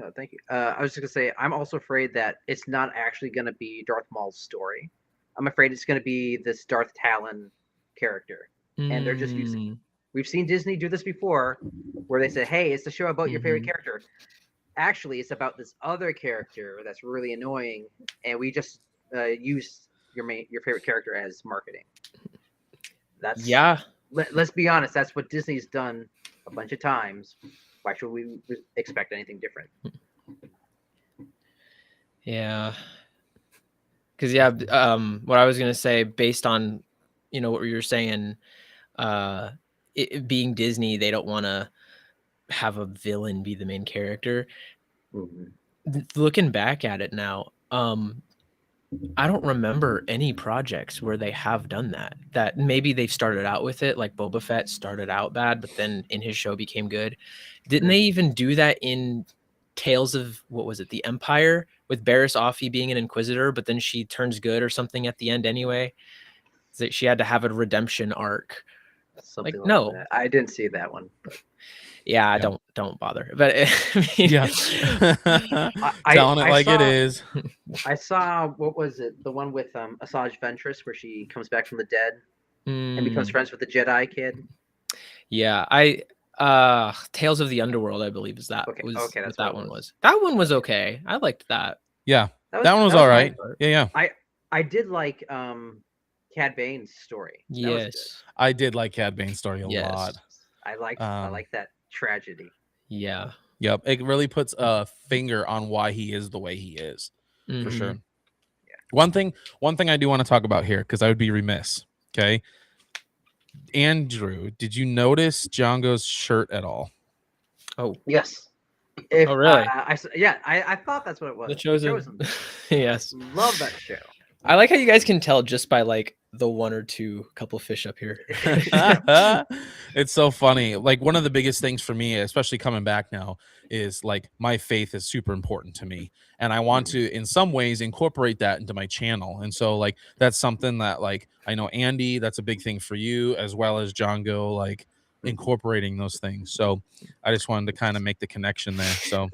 Oh, thank you. I was just gonna say, I'm also afraid that it's not actually gonna be Darth Maul's story. I'm afraid it's gonna be this Darth Talon character, and they're just using. We've seen Disney do this before, where they say, "Hey, it's the show about your favorite character." Actually, it's about this other character that's really annoying, and we just use your favorite character as marketing. That's Let's be honest. That's what Disney's done a bunch of times. Why should we expect anything different? Yeah. Because what I was gonna say, based on what you were saying, it being Disney, they don't want to have a villain be the main character. Looking back at it now, I don't remember any projects where they have done that. That maybe they've started out with it, like Boba Fett started out bad, but then in his show became good. Didn't they even do that in Tales of, what was it, the Empire, with Barriss Offee being an Inquisitor, but then she turns good or something at the end anyway? That she had to have a redemption arc. Something like no, that. I didn't see that one. But... Yeah, don't bother. But I mean, telling it like it is. I saw, what was it? The one with Asajj Ventress, where she comes back from the dead and becomes friends with the Jedi kid. Yeah, Tales of the Underworld, I believe, is that. Okay, that's that one was. That one was okay. I liked that. Yeah, that one was all right. Yeah. I did like Cad Bane's story. Yes, I did like Cad Bane's story a lot. I like that tragedy. Yeah. Yep. It really puts a finger on why he is the way he is, for sure. Yeah. One thing I do want to talk about here, because I would be remiss. Okay. Andrew, did you notice Django's shirt at all? Oh, yes. Oh, really? I thought that's what it was. The Chosen. Yes. Love that show. I like how you guys can tell just by like the one or two couple fish up here. It's so funny. Like, one of the biggest things for me, especially coming back now, is like my faith is super important to me, and I want to in some ways incorporate that into my channel. And so like that's something that, like, I know Andy, that's a big thing for you, as well as Django, like incorporating those things. So I just wanted to kind of make the connection there. So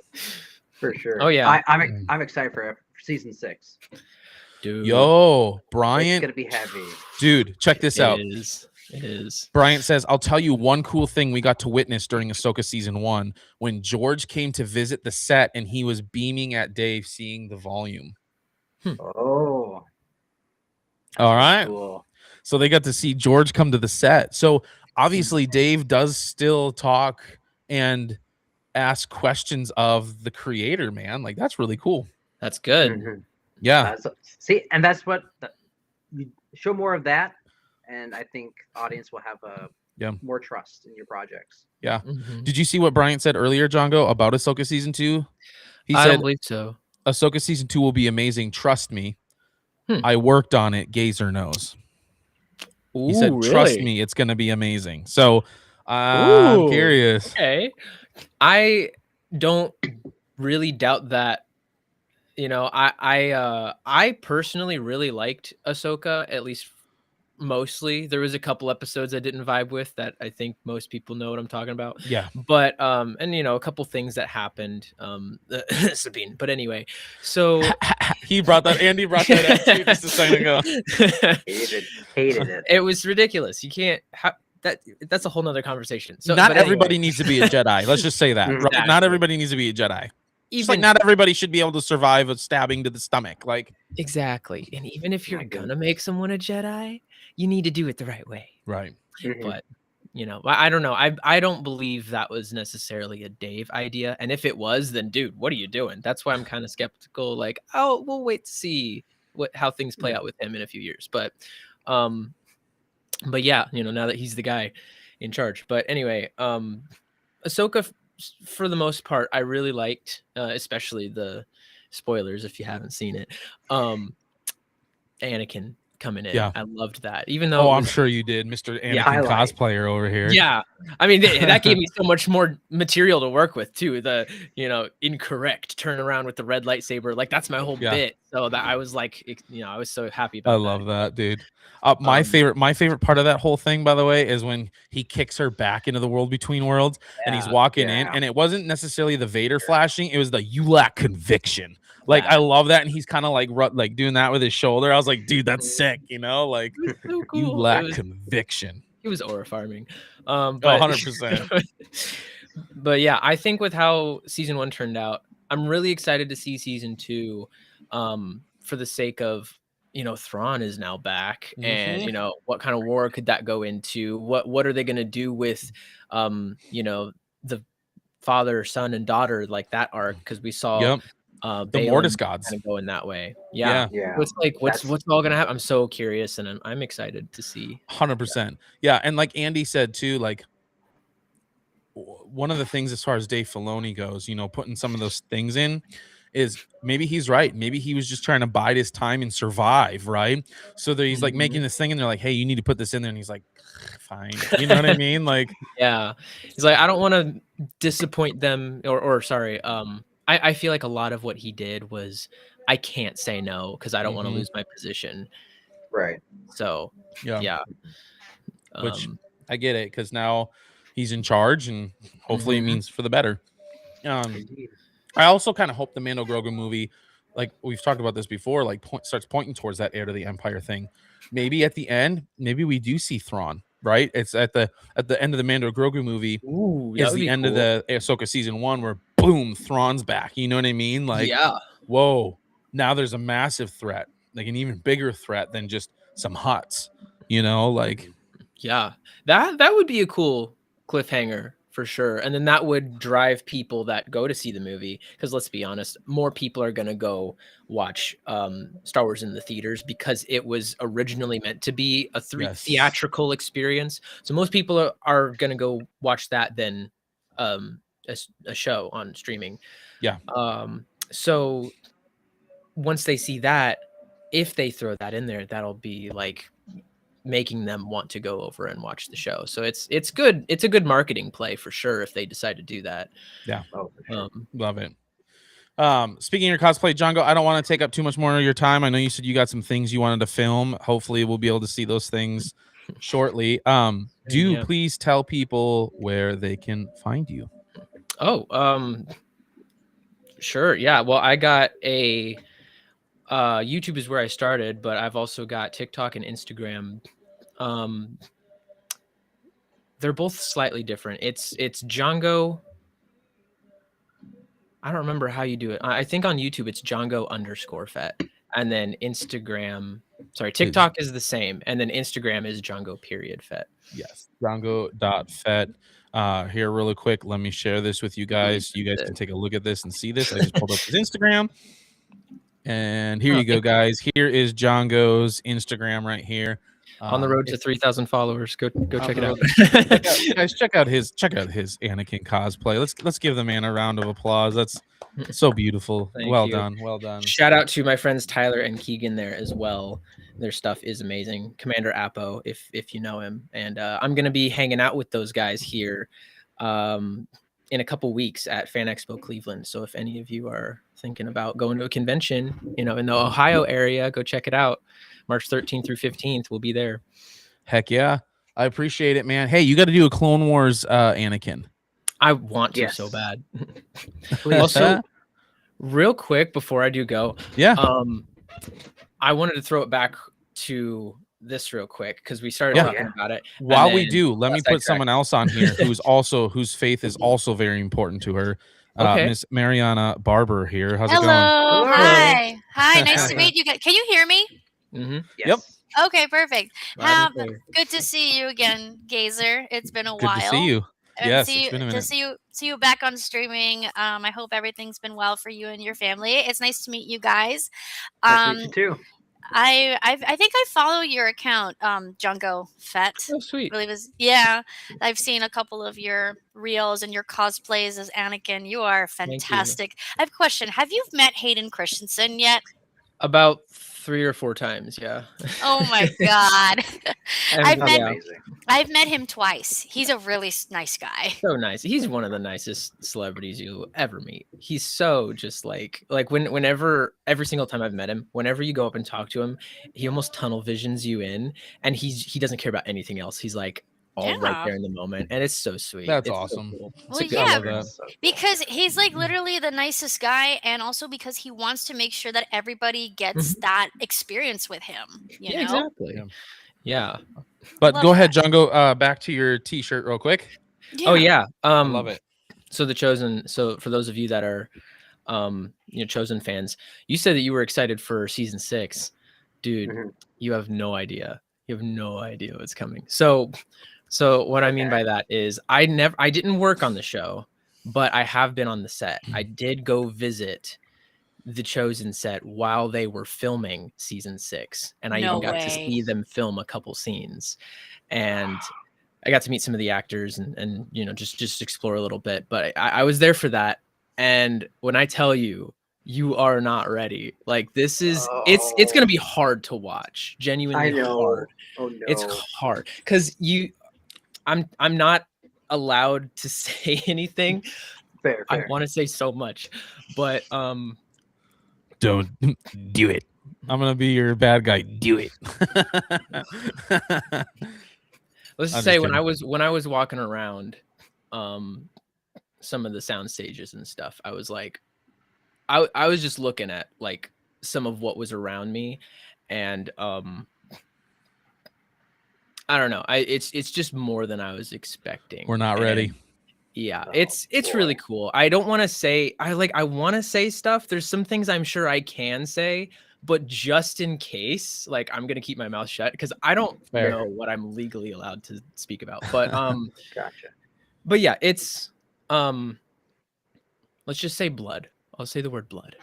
for sure. Oh yeah, I'm excited for season 6. Dude. Yo, Bryant, it's gonna be heavy. Dude, check this out. It is. Bryant says, I'll tell you one cool thing we got to witness during Ahsoka season 1, when George came to visit the set and he was beaming at Dave seeing the volume. Oh. All right. Cool. So they got to see George come to the set. So obviously Dave does still talk and ask questions of the creator, man. Like, that's really cool. That's good. Mm-hmm. Yeah. See, and that's what you show more of that, and I think audience will have more trust in your projects. Yeah. Mm-hmm. Did you see what Bryant said earlier, Django, about Ahsoka season 2? He I said, don't believe so. Ahsoka season 2 will be amazing. Trust me. I worked on it. Gazer knows. Ooh, he said, trust me, it's going to be amazing. So I'm curious. Okay. I don't really doubt that. You know, I personally really liked Ahsoka, at least mostly. There was a couple episodes I didn't vibe with that I think most people know what I'm talking about. Yeah. But and a couple things that happened. Sabine. But anyway, so Andy brought that up just a second ago. Hated it. It was ridiculous. You can't that's a whole nother conversation. So not everybody needs to be a Jedi. Let's just say that. Exactly. Right? Not everybody needs to be a Jedi. Just like not everybody should be able to survive a stabbing to the stomach. Like, exactly. And even if you're gonna make someone a Jedi, you need to do it the right way. Right. But you know, I don't know. I don't believe that was necessarily a Dave idea. And if it was, then dude, what are you doing? That's why I'm kind of skeptical. Like, oh, we'll wait to see how things play out with him in a few years. But yeah, you know, now that he's the guy in charge. But anyway, Ahsoka, for the most part, I really liked, especially the spoilers if you haven't seen it. Anakin coming in. Yeah. I loved that. Even though I'm sure you did, Mr. Anakin cosplayer over here. Yeah. I mean, that gave me so much more material to work with too. The, you know, incorrect turn around with the red lightsaber. Like that's my whole bit. So that I was like, you know, I was so happy about that. I love that, dude. My favorite part of that whole thing, by the way, is when he kicks her back into the world between worlds and he's walking in, and it wasn't necessarily the Vader flashing, it was the "you lack conviction." Like I love that, and he's kind of like doing that with his shoulder. I was like, dude, that's sick, you know, like so cool. You lack conviction. It was aura farming. 100%. But yeah, I think with how season 1 turned out, I'm really excited to see season 2, for the sake of, you know, Thrawn is now back, and you know, what kind of war could that go into? What are they going to do with, you know, the father, son, and daughter, like that arc? Because we saw the Mortis gods kind of going that way. Yeah. It's like what's all gonna happen? I'm so curious, and I'm excited to see. 100%. Yeah, and like Andy said too, like one of the things as far as Dave Filoni goes, you know, putting some of those things in is maybe he's right. Maybe he was just trying to bide his time and survive, right? So that he's like making this thing, and they're like, "Hey, you need to put this in there," and he's like, "Fine," you know what I mean? Like, yeah, he's like, I don't want to disappoint them, or sorry, I feel like a lot of what he did was, I can't say no because I don't want to lose my position. Right. So yeah. Which I get it, because now he's in charge, and hopefully it means for the better. I also kind of hope the Mando Grogu movie, like we've talked about this before, like starts pointing towards that heir to the Empire thing. Maybe at the end, maybe we do see Thrawn, right? It's at the end of the Mando Grogu movie. Ooh, is the end of the Ahsoka season 1 where boom, Thrawn's back. You know what I mean? Like, whoa, now there's a massive threat, like an even bigger threat than just some Hutts. You know, like, yeah, that would be a cool cliffhanger for sure. And then that would drive people that go to see the movie, because let's be honest, more people are going to go watch Star Wars in the theaters because it was originally meant to be a theatrical experience. So most people are going to go watch that than a show on streaming. So once they see that, if they throw that in there, that'll be like making them want to go over and watch the show. So it's good. It's a good marketing play for sure if they decide to do that. Yeah. Love it. Speaking of your cosplay, Django, I don't want to take up too much more of your time. I know you said you got some things you wanted to film. Hopefully we'll be able to see those things shortly. Please tell people where they can find you. Sure. Yeah. Well, I got a YouTube is where I started, but I've also got TikTok and Instagram. They're both slightly different. It's Django. I don't remember how you do it. I think on YouTube it's Django_Fett, and then TikTok is the same, and then Instagram is Django.Fett. Yes, Django.Fett. Here, really quick, let me share this with you guys. You guys can take a look at this and see this. I just pulled up his Instagram. And here you go, guys. Here is Django's Instagram right here. On the road to 3,000 followers. Go check it out. Guys, check out his Anakin cosplay. Let's give the man a round of applause. That's so beautiful. Well done. Shout out to my friends Tyler and Keegan there as well. Their stuff is amazing. Commander Apo, if you know him. And I'm gonna be hanging out with those guys here in a couple weeks at Fan Expo Cleveland. So if any of you are thinking about going to a convention, you know, in the Ohio area, go check it out. March 13th through 15th, we'll be there. Heck yeah. I appreciate it, man. Hey, you got to do a Clone Wars Anakin. I want to so bad. Also, real quick before I do go, I wanted to throw it back to this real quick because we started talking about it. While we do, let me put someone else on here whose faith is also very important to her. Miss Mariana Barber here. How's it going? Hello. Hi. Nice to meet you guys. Can you hear me? Mm-hmm. Yep. Okay, perfect. Loud and clear. Good to see you again, Gazer. It's been a Good to see while. you. And Yes, it's been a minute. see you back on streaming. I hope everything's been well for you and your family. It's nice to meet you guys. Nice to meet Um, you too. I think I follow your account, Jungo Fett. Oh, sweet. Really was yeah. I've seen a couple of your reels and your cosplays as Anakin. You are Thank you. fantastic. I have a question. Have you met Hayden Christensen yet? About 3 or 4 times, yeah. Oh my god. I've And, met yeah, Amazing. I've met him twice. He's a really nice guy. so nice. He's one of the nicest celebrities you'll ever meet. He's so just like whenever every single time I've met him, whenever you go up and talk to him, he almost tunnel visions you in, and he doesn't care about anything else. He's like all right Yeah. there in the moment, and it's so sweet. That's It's so awesome. cool. It's Well, a good yeah, I love friend. that. So cool. because he's like literally the nicest guy, and also because he wants to make sure that everybody gets that experience with him. You Yeah, know? exactly. Yeah. Yeah. But Love go ahead, that. Jungo. Back to your T-shirt real quick. Oh yeah. I love it. So the Chosen. So for those of you that are, Chosen fans, you said that you were excited for season 6, dude. Mhm. You have no idea. You have no idea what's coming. So what I mean by that is I didn't work on the show, but I have been on the set. I did go visit the Chosen set while they were filming season 6, and I No even got to way. see them film a couple scenes, and I got to meet some of the actors and just explore a little bit. But I was there for that, and when I tell you, you are not ready. Like this is it's gonna be hard to watch. Genuinely I know. hard. Oh no. It's hard because I'm not allowed to say anything. Fair. I want to say so much, but Don't do it. I'm gonna be your bad guy. Do it. let's I'm just say just when I was walking around some of the sound stages and stuff, I was like I was just looking at like some of what was around me, and I don't know. It's just more than I was expecting. We're not And ready. yeah, Oh, it's really boy. cool. I don't want to say I want to say stuff. There's some things I'm sure I can say, but just in case, like I'm gonna keep my mouth shut because I don't Fair. know what I'm legally allowed to speak about. But Gotcha. but yeah, it's let's just say blood. I'll say the word blood.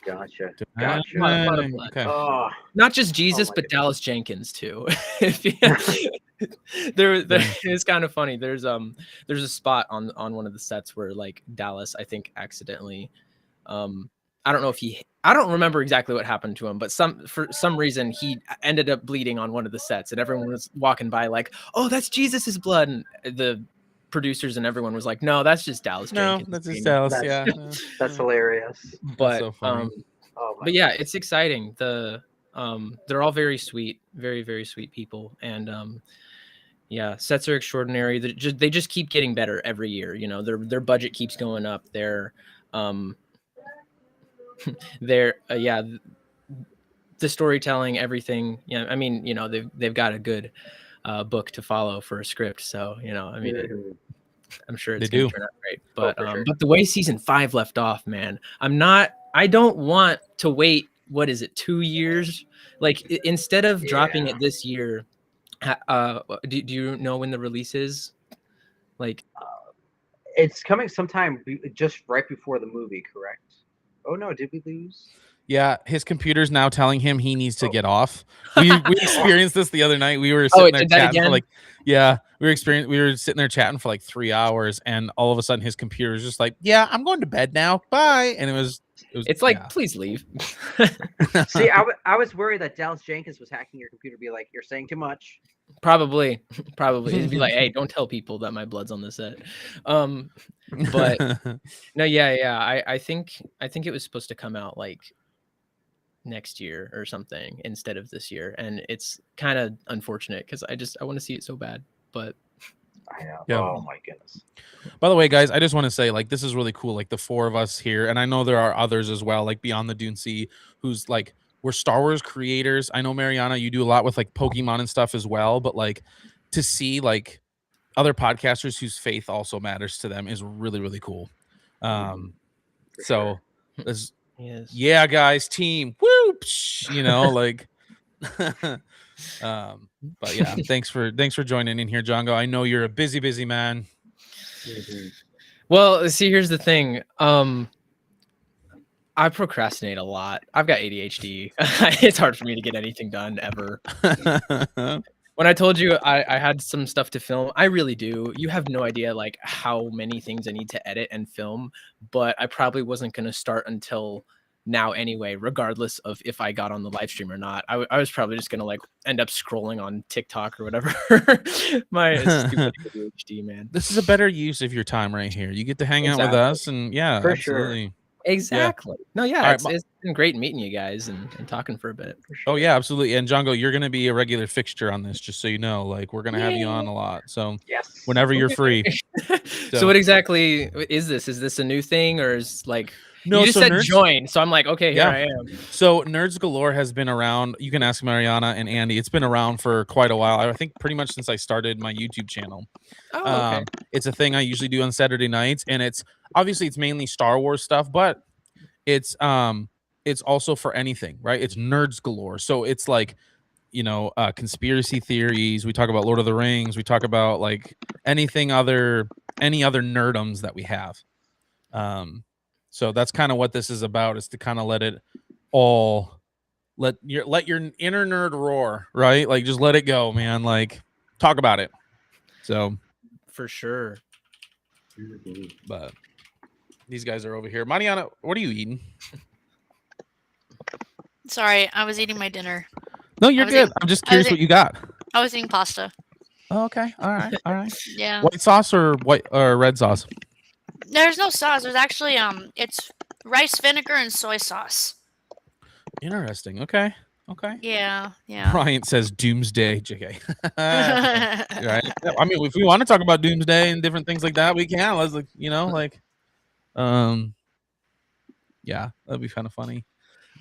Gotcha. A lot of blood. Okay. Oh, Not just Jesus, my but goodness. Dallas Jenkins too. there it's kind of funny. There's a spot on one of the sets where like Dallas, I think, accidentally, I don't know if I don't remember exactly what happened to him, but for some reason he ended up bleeding on one of the sets, and everyone was walking by like, "Oh, that's Jesus's blood," and the producers and everyone was like, "No, that's just Dallas No, Jenkins." that's just being-" Dallas. That's- Yeah. No, That's no. hilarious. But so funny. Oh my but yeah, it's exciting. They're all very sweet, very, very sweet people, and yeah, sets are extraordinary. They just keep getting better every year. You know, their budget keeps going up. They're yeah, the storytelling, everything. Yeah, I mean, you know, they've got a good book to follow for a script, so you know, I mean, Mhm. I'm sure They it's going do. to turn out great. But for sure. but the way season 5 left off, man, I don't want to wait. What is it? 2 years? Like instead of dropping Yeah. it this year, do you know when the release is? Like It's coming sometime just right before the movie, correct? Oh no, did we lose? Yeah, his computer's now telling him he needs to Oh. get off. We experienced this the other night. We were Oh, sitting it there did that chatting for again? like we were sitting there chatting for like 3 hours, and all of a sudden his computer was just like, "Yeah, I'm going to bed now. Bye." And it was It's like, yeah. please leave. See, I was worried that Dallas Jenkins was hacking your computer, be like, "You're saying too much." Probably. It'd be like, hey, don't tell people that my blood's on the set. But no, yeah. I think it was supposed to come out like next year or something instead of this year, and it's kind of unfortunate because I want to see it so bad. But I know. Yeah. Oh my goodness. By the way, guys, I just want to say, like, this is really cool. Like, the 4 of us here, and I know there are others as well, like Beyond the Dune Sea, who's like, we're Star Wars creators. I know, Mariana, you do a lot with like Pokemon and stuff as well, but like to see like other podcasters whose faith also matters to them is really, really cool. For So sure. this, yes. yeah, guys, team, whoop, you know, like But yeah, thanks for joining in here, Django. I know you're a busy man. Well, see, here's the thing. I procrastinate a lot. I've got ADHD. It's hard for me to get anything done ever. When I told you I had some stuff to film, I really do. You have no idea like how many things I need to edit and film, but I probably wasn't going to start until now anyway, regardless of if I got on the live stream or not. I was probably just going to like end up scrolling on TikTok or whatever. My stupid ADHD, man. This is a better use of your time right here. You get to hang out with us, and yeah, For absolutely. sure. Exactly. Yeah. No, yeah, All it's been great meeting you guys and talking for a bit. For sure. Oh yeah, absolutely. And Django, you're gonna be a regular fixture on this, just so you know. Like we're gonna have you on a lot. So Yes. whenever you're free. So what exactly is this? Is this a new thing, or is like No, you just so said Nerds, join? So I'm like, okay, here Yeah. I am. So Nerds Galore has been around. You can ask Mariana and Andy. It's been around for quite a while. I think pretty much since I started my YouTube channel. Oh, okay. It's a thing I usually do on Saturday nights, and it's mainly Star Wars stuff, but it's also for anything, right? It's Nerds Galore. So it's like, you know, conspiracy theories. We talk about Lord of the Rings. We talk about like any other nerdums that we have. So that's kind of what this is about, is to kind of let your inner nerd roar, right? Like just let it go, man. Like talk about it. So for sure. But these guys are over here. Mariana, what are you eating? Sorry, I was eating my dinner. No, you're good. I'm just curious what you got. I was eating pasta. Oh, okay. All right. Yeah. White sauce or red sauce? There's no sauce. There's actually it's rice vinegar and soy sauce. Interesting. Okay. Yeah. Bryant says Doomsday. JK. Right. I mean, if we want to talk about Doomsday and different things like that, we can. Let's yeah, that'd be kind of funny.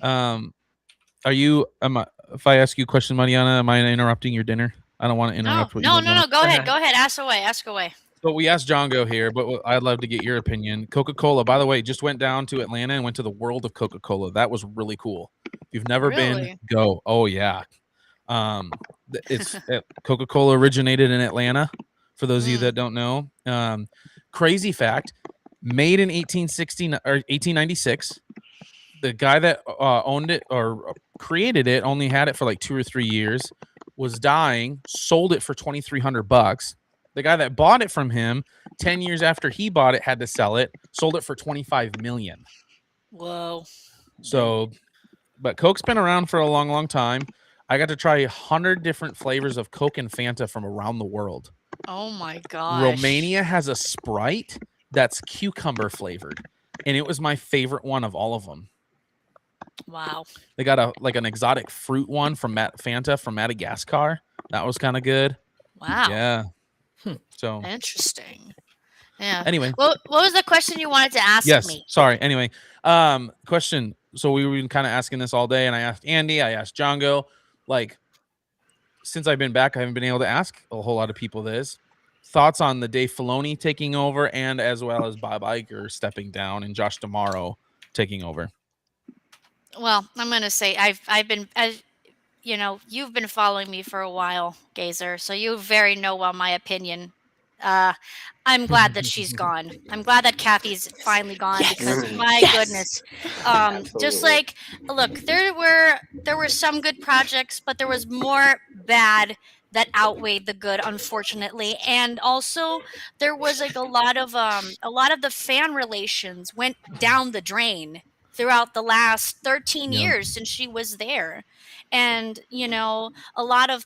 If I ask you a question, Mariana, am I interrupting your dinner? I don't want to interrupt. No. Go ahead. Ask away. So we asked Django here, but I'd love to get your opinion. Coca-Cola, by the way, just went down to Atlanta and went to the World of Coca-Cola. That was really cool. If you've never been, go. Oh yeah. It's Coca-Cola originated in Atlanta. For those of you that don't know, crazy fact: made in 1860 or 1896. The guy that owned it or created it only had it for like 2 or 3 years. Was dying, sold it for $2,300. The guy that bought it from him 10 years after he bought it had to sell it, sold it for $25 million. Whoa. So, but Coke's been around for a long time. I got to try 100 different flavors of Coke and Fanta from around the world. Oh my gosh. Romania has a Sprite that's cucumber flavored, and it was my favorite one of all of them. Wow. They got an exotic fruit one from Fanta from Madagascar. That was kind of good. Wow. Yeah. So interesting. Yeah. Anyway, what was the question you wanted to ask me? Sorry. Anyway, question. So we were kind of asking this all day, and I asked Andy, I asked Django. Like, since I've been back, I haven't been able to ask a whole lot of people this. Thoughts on the Dave Filoni taking over, and as well as Bob Iger stepping down and Josh D'Amaro taking over. Well, I'm gonna say I've been, as you know, you've been following me for a while, Gazer, so you very know well my opinion. I'm glad that she's gone. I'm glad that Kathy's finally gone because my goodness, just like look, there were some good projects, but there was more bad that outweighed the good, unfortunately, and also there was like a lot of the fan relations went down the drain throughout the last 13 years since she was there. And, you know,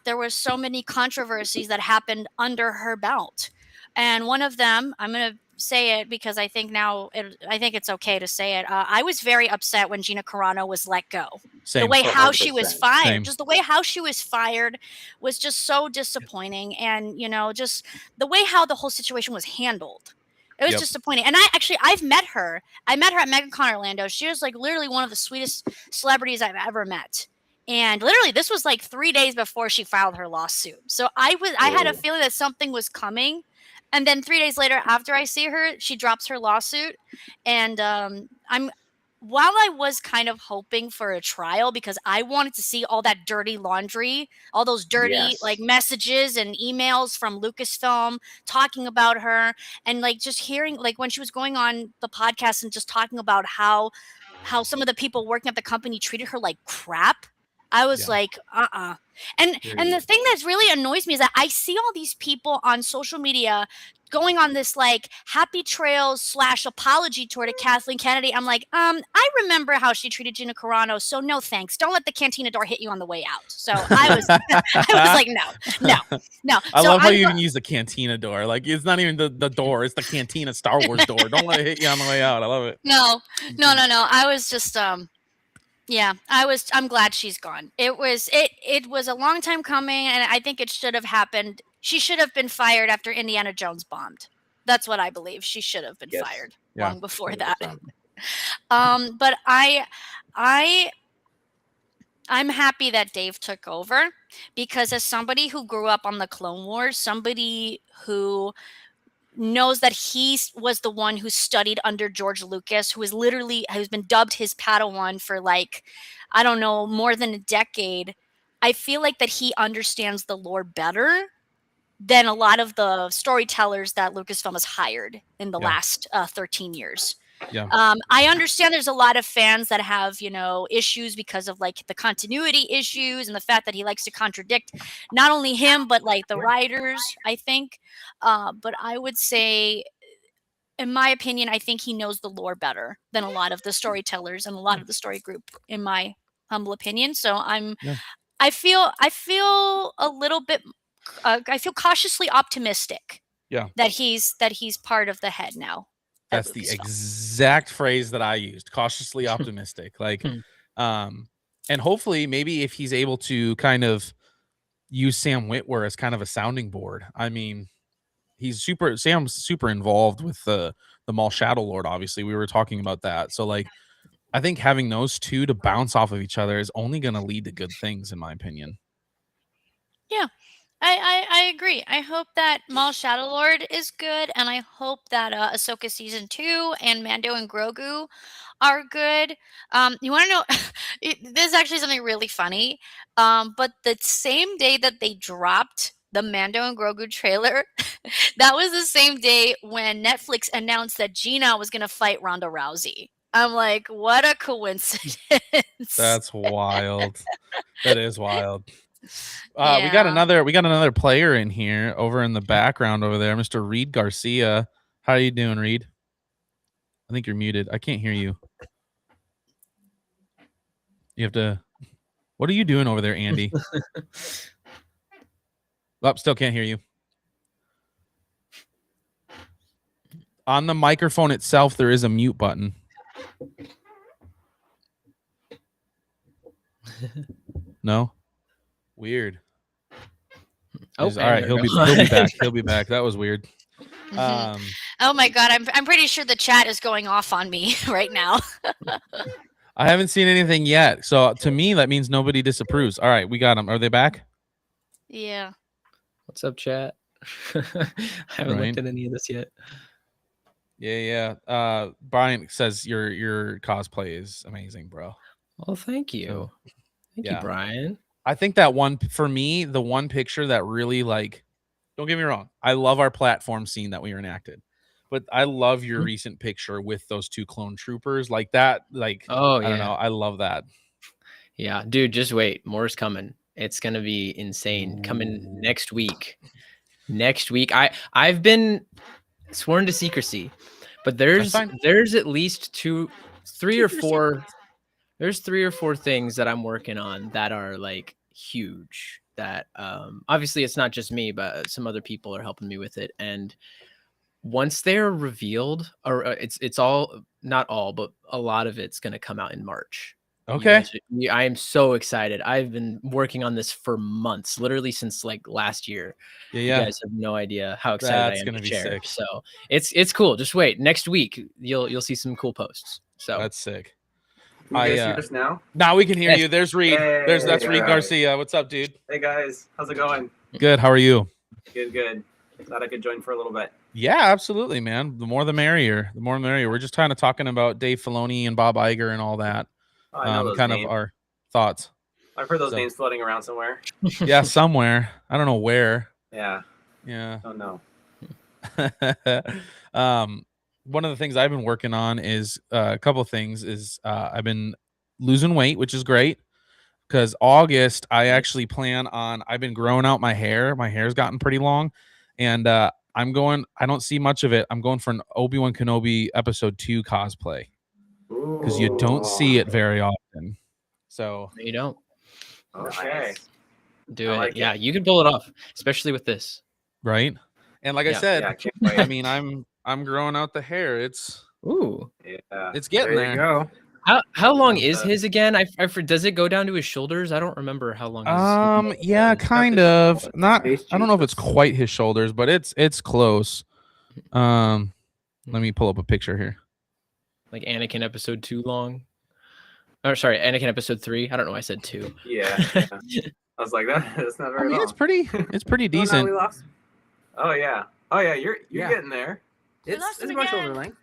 there were so many controversies that happened under her belt. And one of them, I'm going to say it because I think I think it's okay to say it. I was very upset when Gina Carano was let go. Same. The way how she was fired, Same. just the way how she was fired was just so disappointing. And, you know, just the way how the whole situation was handled. It was disappointing. And I've met her. I met her at MegaCon Orlando. She was like literally one of the sweetest celebrities I've ever met. And literally this was like 3 days before she filed her lawsuit. So I had a feeling that something was coming. And then 3 days later, after I see her, she drops her lawsuit. And while I was kind of hoping for a trial because I wanted to see all that dirty laundry, all those dirty like messages and emails from Lucasfilm talking about her, and like just hearing like when she was going on the podcast and just talking about how some of the people working at the company treated her like crap. I was like, And the thing that's really annoys me is that I see all these people on social media going on this like happy trails / apology tour to Kathleen Kennedy. I'm like, I remember how she treated Gina Carano, so no thanks. Don't let the cantina door hit you on the way out. So I was like, no. I So love how you even use the cantina door. Like it's not even the door, it's the cantina Star Wars door. Don't let it hit you on the way out. I love it. No. I was just yeah, I'm glad she's gone. It was a long time coming, and I think it should have happened. She should have been fired after Indiana Jones bombed. That's what I believe. She should have been fired long before 100%. That. But I'm happy that Dave took over because as somebody who grew up on the Clone Wars, somebody who knows that he was the one who studied under George Lucas, who's been dubbed his Padawan for like, I don't know, more than a decade. I feel like that he understands the lore better than a lot of the storytellers that Lucasfilm has hired in the last 13 years. Yeah. I understand there's a lot of fans that have, issues because of like the continuity issues and the fact that he likes to contradict not only him, but like the writers, I think. But I would say, in my opinion, I think he knows the lore better than a lot of the storytellers and a lot of the story group, in my humble opinion. So I feel a little bit, I feel cautiously optimistic. Yeah. That he's part of the head now. That's the exact phrase that I used. Cautiously optimistic. Like, and hopefully maybe if he's able to kind of use Sam Witwer as kind of a sounding board. I mean, Sam's super involved with the Maul Shadow Lord. Obviously, we were talking about that. So like, I think having those two to bounce off of each other is only going to lead to good things, in my opinion. Yeah. I agree. I hope that Maul Shadow Lord is good, and I hope that Ahsoka season 2 and Mando and Grogu are good. You want to know? This is actually something really funny. But the same day that they dropped the Mando and Grogu trailer, that was the same day when Netflix announced that Gina was going to fight Ronda Rousey. I'm like, what a coincidence! That's wild. That is wild. We got another player in here over in the background over there, Mr. Reed Garcia. How are you doing, Reed? I think you're muted. I can't hear you. You have to. What are you doing over there, Andy? Still can't hear you. On the microphone itself, there is a mute button. No? Weird. Oh, all right. He'll be back. He'll be back. That was weird. Oh my God. I'm pretty sure the chat is going off on me right now. I haven't seen anything yet. So to me, that means nobody disapproves. All right. We got them. Are they back? Yeah. What's up, chat? I haven't looked at any of this yet. Yeah. Brian says your cosplay is amazing, bro. Well, thank you. Thank you, Brian. I think that one, for me, the one picture that really, like, don't get me wrong, I love our platform scene that we enacted, but I love your recent picture with those two clone troopers like that. Like, I don't know. I love that. Yeah, dude, just wait. More's coming. It's going to be insane. Coming next week. I've been sworn to secrecy, but there's at least three or four things that I'm working on that are like huge, that obviously it's not just me, but some other people are helping me with it. And once they're revealed, or it's all, not all, but a lot of it's going to come out in March. Okay. I am so excited. I've been working on this for months, literally since like last year. Yeah. You guys have no idea how excited I am to share. Sick. So it's cool. Just wait. Next week you'll see some cool posts. So that's sick. Can you guys hear us now? Now we can hear you. There's Reed. That's Reed Garcia. What's up, dude? Hey guys, how's it going? Good. How are you? Good. Thought I could join for a little bit. Yeah, absolutely, man. The more the merrier. The more the merrier. We're just kind of talking about Dave Filoni and Bob Iger and all that. Oh, I know those kind names. of our thoughts. I've heard those names floating around somewhere. Yeah, somewhere. I don't know where. Yeah. Yeah. Oh no. One of the things I've been working on is a couple of things. Is I've been losing weight, which is great. Because August, I actually plan on. I've been growing out my hair. My hair's gotten pretty long, and I'm going. I don't see much of it. I'm going for an Obi-Wan Kenobi Episode 2 cosplay because you don't see it very often. So You don't. Okay. Do I it. like Yeah, it. you can pull it off, especially with this. right, and like I Yeah. said, Yeah, I can't wait. I mean, I'm growing out the hair. It's Yeah. getting There you go. How long is his again? Does it go down to his shoulders? I don't remember how long. Yeah, kind of. Not. I don't know if it's quite his shoulders, but it's close. Let me pull up a picture here. Like Anakin Episode 2 long. Or sorry, Anakin Episode 3. I don't know why I said 2. Yeah. I was like, that's not very long. It's pretty decent. Oh yeah. You're getting there. lost It's him my again. shoulder length.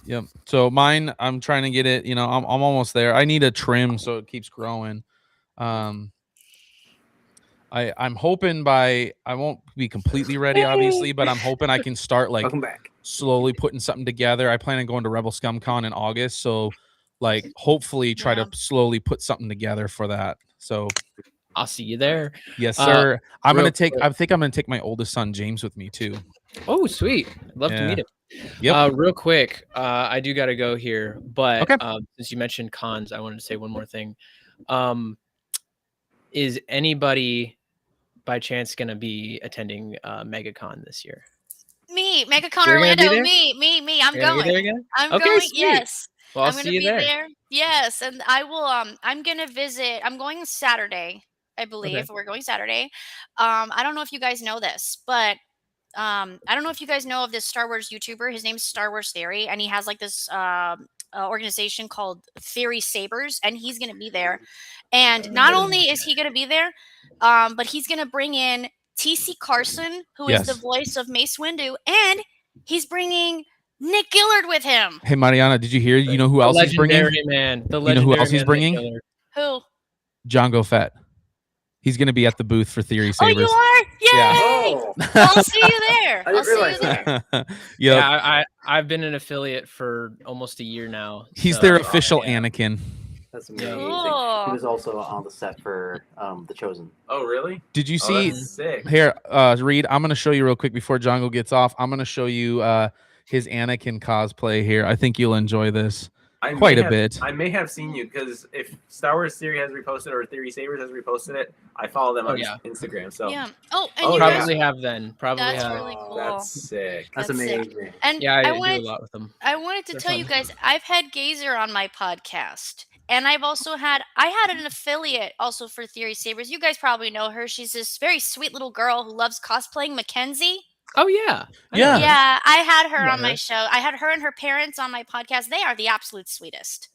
Yep. So mine, I'm trying to get it. I'm almost there. I need a trim so it keeps growing. I'm hoping I won't be completely ready, obviously, but I'm hoping I can start like Welcome back. slowly putting something together. I plan on going to Rebel Scum Con in August, so like hopefully try to slowly put something together for that. So I'll see you there. yes, sir. I think I'm gonna take my oldest son James with me too. Oh, sweet. I'd love to meet him. Yep. Real quick, I do got to go here, but Okay. since you mentioned cons, I wanted to say one more thing. Is anybody by chance going to be attending MegaCon this year? Me, MegaCon You're gonna be Orlando. there? Me. I'm You're gonna be there going. again? I'm Okay, going. sweet. Yes. Well, I'll I'm gonna see you be there. Yes, and I will. I'm gonna visit. I'm going Saturday, I believe. Okay. We're going Saturday. I don't know if you guys know this, but I don't know if you guys know of this Star Wars YouTuber. His name's Star Wars Theory, and he has like this organization called Theory Sabers, and he's gonna be there. And not only is he gonna be there, but he's gonna bring in T.C. Carson, who is the Yes. voice of Mace Windu, and he's bringing Nick Gillard with him. Hey, Mariana, did you hear? You know who else he's bringing? Legendary man. The You know who legendary else he's man, Nick bringing? Gillard. Who? Jango Fett. He's going to be at the booth for Theory Oh, Sabers. you are? Yay! Yeah. Oh. Well, I'll see you there. I didn't I'll see you realize there. that. Yep. Yeah, I've been an affiliate for almost a year now. He's so- their official yeah. Anakin. That's amazing. Cool. He was also on the set for The Chosen. Oh really? Did you Oh, see? that's sick. Here, Reed, I'm going to show you real quick before Jango gets off. I'm going to show you his Anakin cosplay here. I think you'll enjoy this quite a bit. I may have seen you because if Star Wars Theory has reposted or Theory Sabers has reposted it, I follow them on Instagram. So Yeah. Oh, and Oh, you yeah. guys. Probably have then. Probably That's have. really cool. that's sick. That's That's sick. amazing. And Yeah, I do wanted, a lot with them. I wanted to They're tell you fun. guys, I've had Gazer on my podcast, and I had an affiliate also for Theory Sabers. You guys probably know her. She's this very sweet little girl who loves cosplaying, Mackenzie. Oh yeah. I know Yeah. her. Yeah, I had her know on my her. show. I had her and her parents on my podcast. They are the absolute sweetest.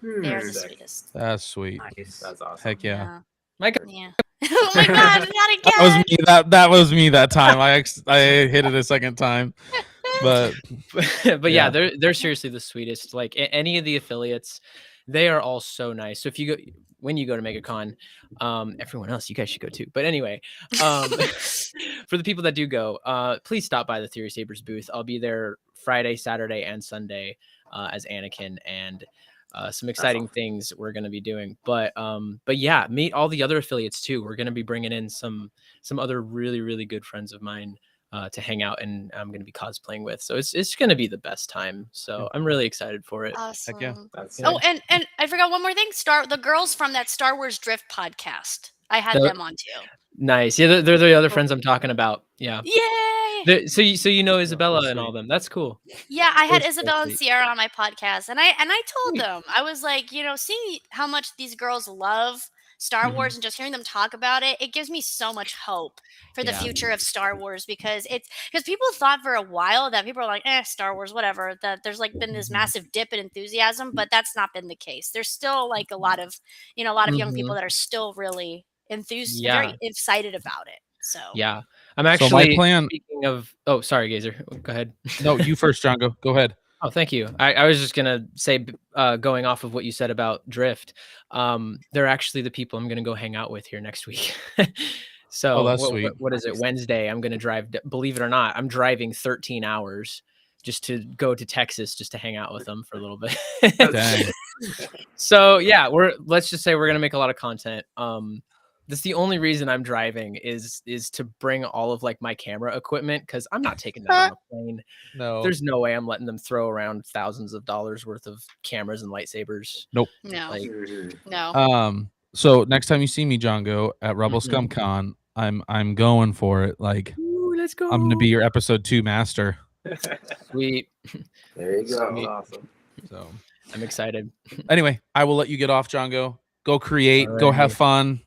They are the Sick. sweetest. That's sweet. Nice. That's awesome. Heck yeah. My God. Yeah. Oh my god, not again. That was me. That was me that time. I hit it a second time. But But Yeah. yeah, they're seriously the sweetest. Like any of the affiliates, they are all so nice. So if you go when you go to MegaCon, everyone else, you guys should go too. But anyway, for the people that do go, please stop by the Theory Sabers booth. I'll be there Friday, Saturday, and Sunday as Anakin, and some exciting things we're going to be doing. But yeah, meet all the other affiliates too. We're going to be bringing in some other really, really good friends of mine to hang out, and I'm going to be cosplaying with. So it's going to be the best time. So I'm really excited for it. Awesome. yeah. That's Yeah. Oh, and I forgot one more thing. The girls from that Star Wars Drift podcast. I had The- them on too. Nice. Yeah, they're the other friends I'm talking about. Yeah. Yay! So you know Isabella and all them. That's cool. Yeah, I had Those so Isabel and sweet. Sierra on my podcast, and I told Sweet. them, I was like, seeing how much these girls love Star Mhm. Wars and just hearing them talk about it, it gives me so much hope for the Yeah. future of Star Wars, because people thought for a while that people are like, Star Wars, whatever, that there's like been this massive dip in enthusiasm, but that's not been the case. There's still like a lot of young people that are still really enthused, Yeah. very excited about it. So Yeah. I'm So actually my plan. speaking of. Oh, sorry, Gazer. Go ahead. No, you first, John. Go ahead. Oh, thank you. I was just gonna say, going off of what you said about Drift, they're actually the people I'm gonna go hang out with here next week. So that's sweet. what is it? Wednesday, I'm gonna drive. Believe it or not, I'm driving 13 hours just to go to Texas just to hang out with them for a little bit. Dang. So yeah, let's just say we're gonna make a lot of content. That's the only reason I'm driving is to bring all of like my camera equipment because I'm not taking that on a plane. No. There's no way I'm letting them throw around thousands of dollars worth of cameras and lightsabers. Nope. No. Like, No. So next time you see me, Django, at Rebel Mhm. Scum Con, I'm going for it. Like, ooh, let's go. I'm gonna be your episode 2 master. Sweet. There you go. Sweet. Awesome. So I'm excited. anyway, I will let you get off, Django. Go create. Go have Alrighty. fun.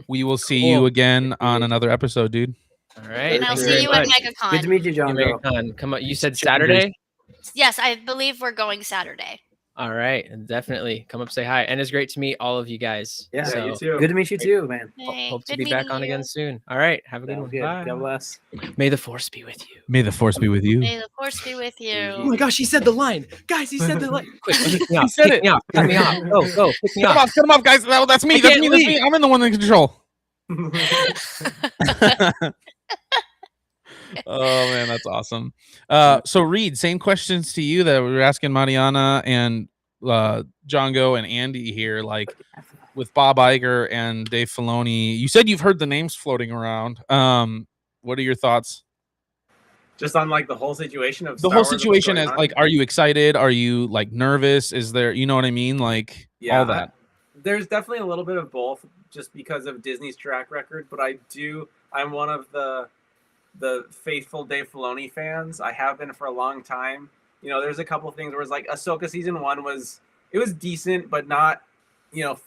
We will see Cool. you again on another episode, dude. All right. And I'll thank see you very at much. MegaCon. Good to meet you, Yeah, John. MegaCon. Come on. You said Super Saturday? Yes, I believe we're going Saturday. All right. Definitely come up, say hi. And it's great to meet all of you guys. Yeah, So, you too. Good to meet you too, man. Hey, hope to good be back meeting on you. again soon. All right. Have a good Sounds one. good. Bye. God bless. May the force be with you. May the force be with you. May the force be with Oh you. my gosh, he said the line. Guys, he said the line. Quick, pick me He up. said Pick it. me up. Pick me up. Go, go. Pick me Cut him up. off, cut him off, guys. That's me. I That's can't me. That's me. leave. I'm in the one in control. Oh man, that's awesome. So Reed, same questions to you that we were asking Mariana and Django and Andy here, like with Bob Iger and Dave Filoni. You said you've heard the names floating around. What are your thoughts? Just on like the whole situation of The Star whole Wars and what's situation going is on? like, are you excited? Are you like nervous? Is there, you know what I mean? Like Yeah, all that. There's definitely a little bit of both, just because of Disney's track record. But I'm one of the faithful Dave Filoni fans. I have been for a long time. You know, there's a couple things where it's like Ahsoka season 1 was decent, but not,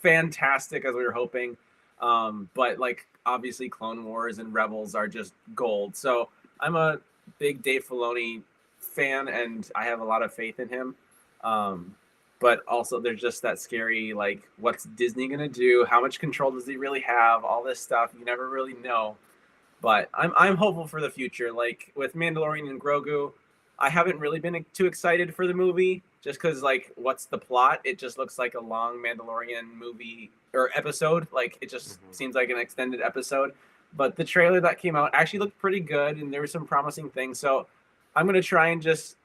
fantastic as we were hoping. But like obviously Clone Wars and Rebels are just gold. So I'm a big Dave Filoni fan, and I have a lot of faith in him. But also there's just that scary, like, what's Disney gonna do? How much control does he really have? All this stuff, you never really know. But I'm hopeful for the future. Like with Mandalorian and Grogu, I haven't really been too excited for the movie, just because, like, what's the plot? It just looks like a long Mandalorian movie or episode. Like, it just seems like an extended episode. But the trailer that came out actually looked pretty good, and there were some promising things. So I'm gonna try and just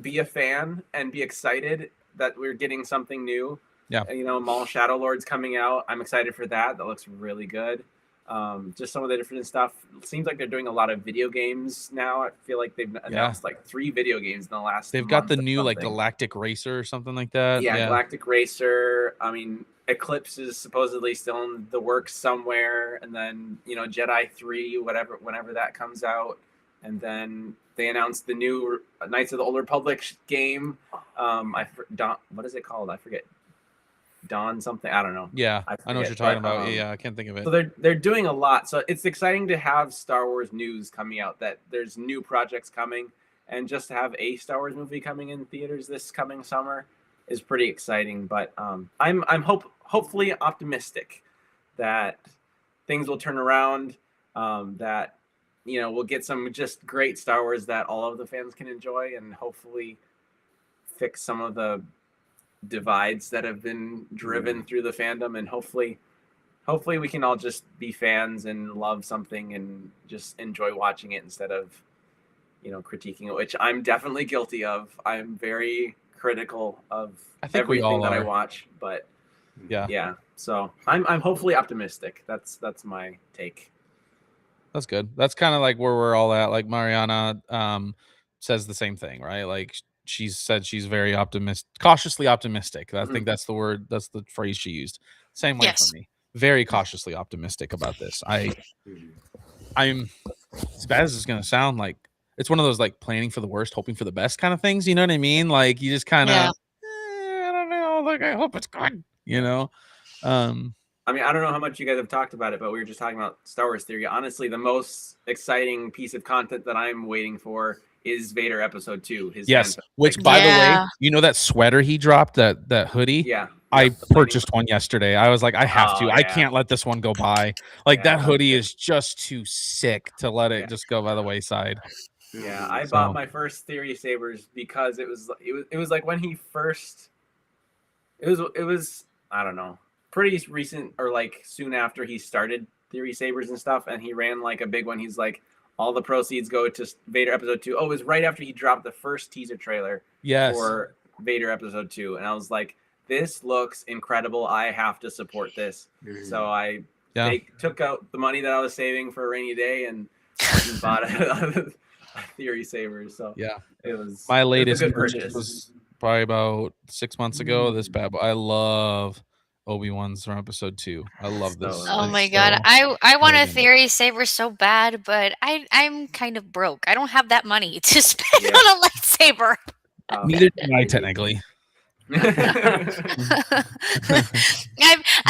be a fan and be excited that we're getting something new. Yeah. Maul Shadow Lord's coming out. I'm excited for that. That looks really good. Just some of the different stuff. It seems like they're doing a lot of video games now. I feel like they've announced like 3 video games in the last. They've got the month or new like something. Galactic Racer or something like that. Yeah, Galactic Racer. I mean, Eclipse is supposedly still in the works somewhere, and then Jedi 3, whenever that comes out, and then they announced the new Knights of the Old Republic game. What is it called? I forget. Dawn something. I don't know. Yeah, I know what you're talking about. Yeah, I can't think of it. So they're doing a lot. So it's exciting to have Star Wars news coming out, that there's new projects coming, and just to have a Star Wars movie coming in theaters this coming summer is pretty exciting. But I'm hopefully optimistic that things will turn around. That we'll get some just great Star Wars that all of the fans can enjoy, and hopefully fix some of the divides that have been driven through the fandom, and hopefully we can all just be fans and love something and just enjoy watching it instead of critiquing it, which I'm definitely guilty of. I'm very critical of everything that I watch, but yeah, so I'm hopefully optimistic. That's my take. That's good. That's kind of like where we're all at. Like Mariana says the same thing, right? Like she said she's very cautiously optimistic. I think that's the word, that's the phrase she used. Same way for me. Very cautiously optimistic about this. I'm, as bad as it's gonna sound, like it's one of those like planning for the worst, hoping for the best kind of things. You know what I mean? Like you just kind of, I don't know. Like I hope it's good. I mean, I don't know how much you guys have talked about it, but we were just talking about Star Wars Theory. Honestly, the most exciting piece of content that I'm waiting for is Vader Episode 2. Which, by the way, that sweater he dropped, that hoodie. Yeah, I Yep, the lightning purchased one yesterday. I was like, I have to. Oh, I yeah. can't let this one go by. Like Yeah, that that's hoodie good. is just too sick to let it Yeah. just go by the wayside. Yeah, I So- bought my first Theory Sabers because it was like when he first it was I don't know, pretty recent or like soon after he started Theory Sabers and stuff, and he ran like a big one. He's like, all the proceeds go to Vader Episode 2. Oh, it was right after he dropped the first teaser trailer Yes. for Vader Episode 2, and I was like, this looks incredible. I have to support this. So I took out the money that I was saving for a rainy day and bought a Theory Sabers. So yeah, it was my latest a good purchase was probably about 6 months ago. This bad boy. I love Obi-Wan's from Episode 2. I love this. So Oh nice. my god, So I want a elegant. Theory Saber so bad, but I'm kind of broke. I don't have that money to spend Yeah. on a lightsaber. Neither do I technically.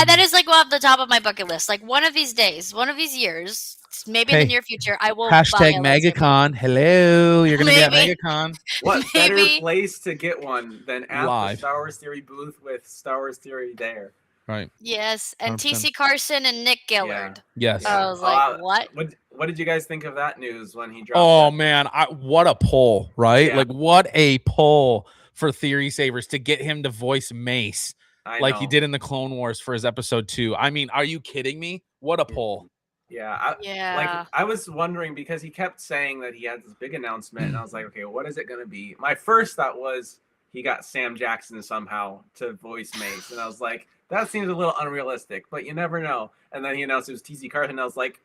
That is like off the top of my bucket list. Like one of these days, one of these years, maybe in Hey, the near future, I will buy Hashtag a lightsaber. MegaCon. Hello, you're gonna be at Maybe. MegaCon. What better Maybe. place to get one than at Live. the Star Wars Theory booth with Star Wars Theory there? Right. Yes, and 100%. T.C. Carson and Nick Gillard. Yes. I was like, what? What did you guys think of that news when he dropped? Oh that? man, what a pull, right? Yeah. Like what a pull for Theory Sabers to get him to voice Mace like he know. did in the Clone Wars for his Episode 2. I mean, are you kidding me? What a pull. Yeah, Yeah. Like I was wondering because he kept saying that he had this big announcement, and I was like, okay, what is it going to be? My first thought was he got Sam Jackson somehow to voice Mace, and I was like, that seems a little unrealistic, but you never know. And then he announced it was T.C. Carson, and I was like,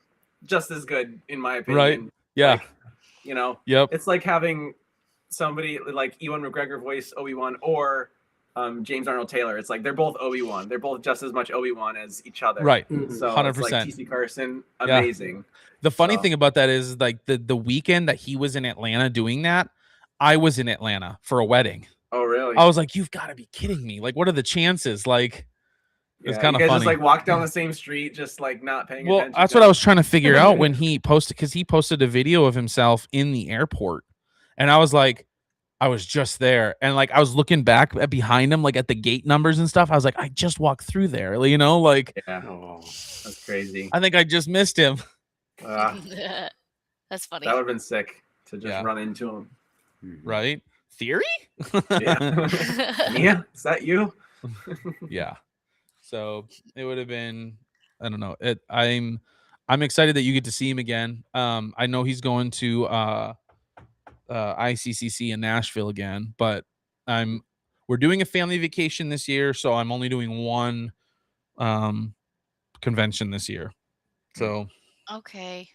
just as good in my opinion. Right. Yeah. Like, you know. Yep. It's like having somebody like Ewan McGregor voice Obi-Wan or James Arnold Taylor. It's like they're both Obi-Wan. They're both just as much Obi-Wan as each other. Right. So 100%. it's like T.C. Carson, amazing. The funny thing about that is like the weekend that he was in Atlanta doing that, I was in Atlanta for a wedding. Oh, really? I was like, you've got to be kidding me. Like, what are the chances? Like, it's kind of you guys funny. just like walk down the same street, just like not paying Well, attention. that's what I was trying to figure out when he posted, because he posted a video of himself in the airport. And I was like, I was just there. And like, I was looking back behind him, like at the gate numbers and stuff. I was like, I just walked through there, you know, like, yeah, that's crazy. I think I just missed him. That's funny. That would have been sick to just Yeah. run into him. Right? Theory? Yeah. Yeah, is that you? Yeah. So it would have been, I don't know. I'm excited that you get to see him again. I know he's going to ICCC in Nashville again, but we're doing a family vacation this year, so I'm only doing one convention this year. So Okay.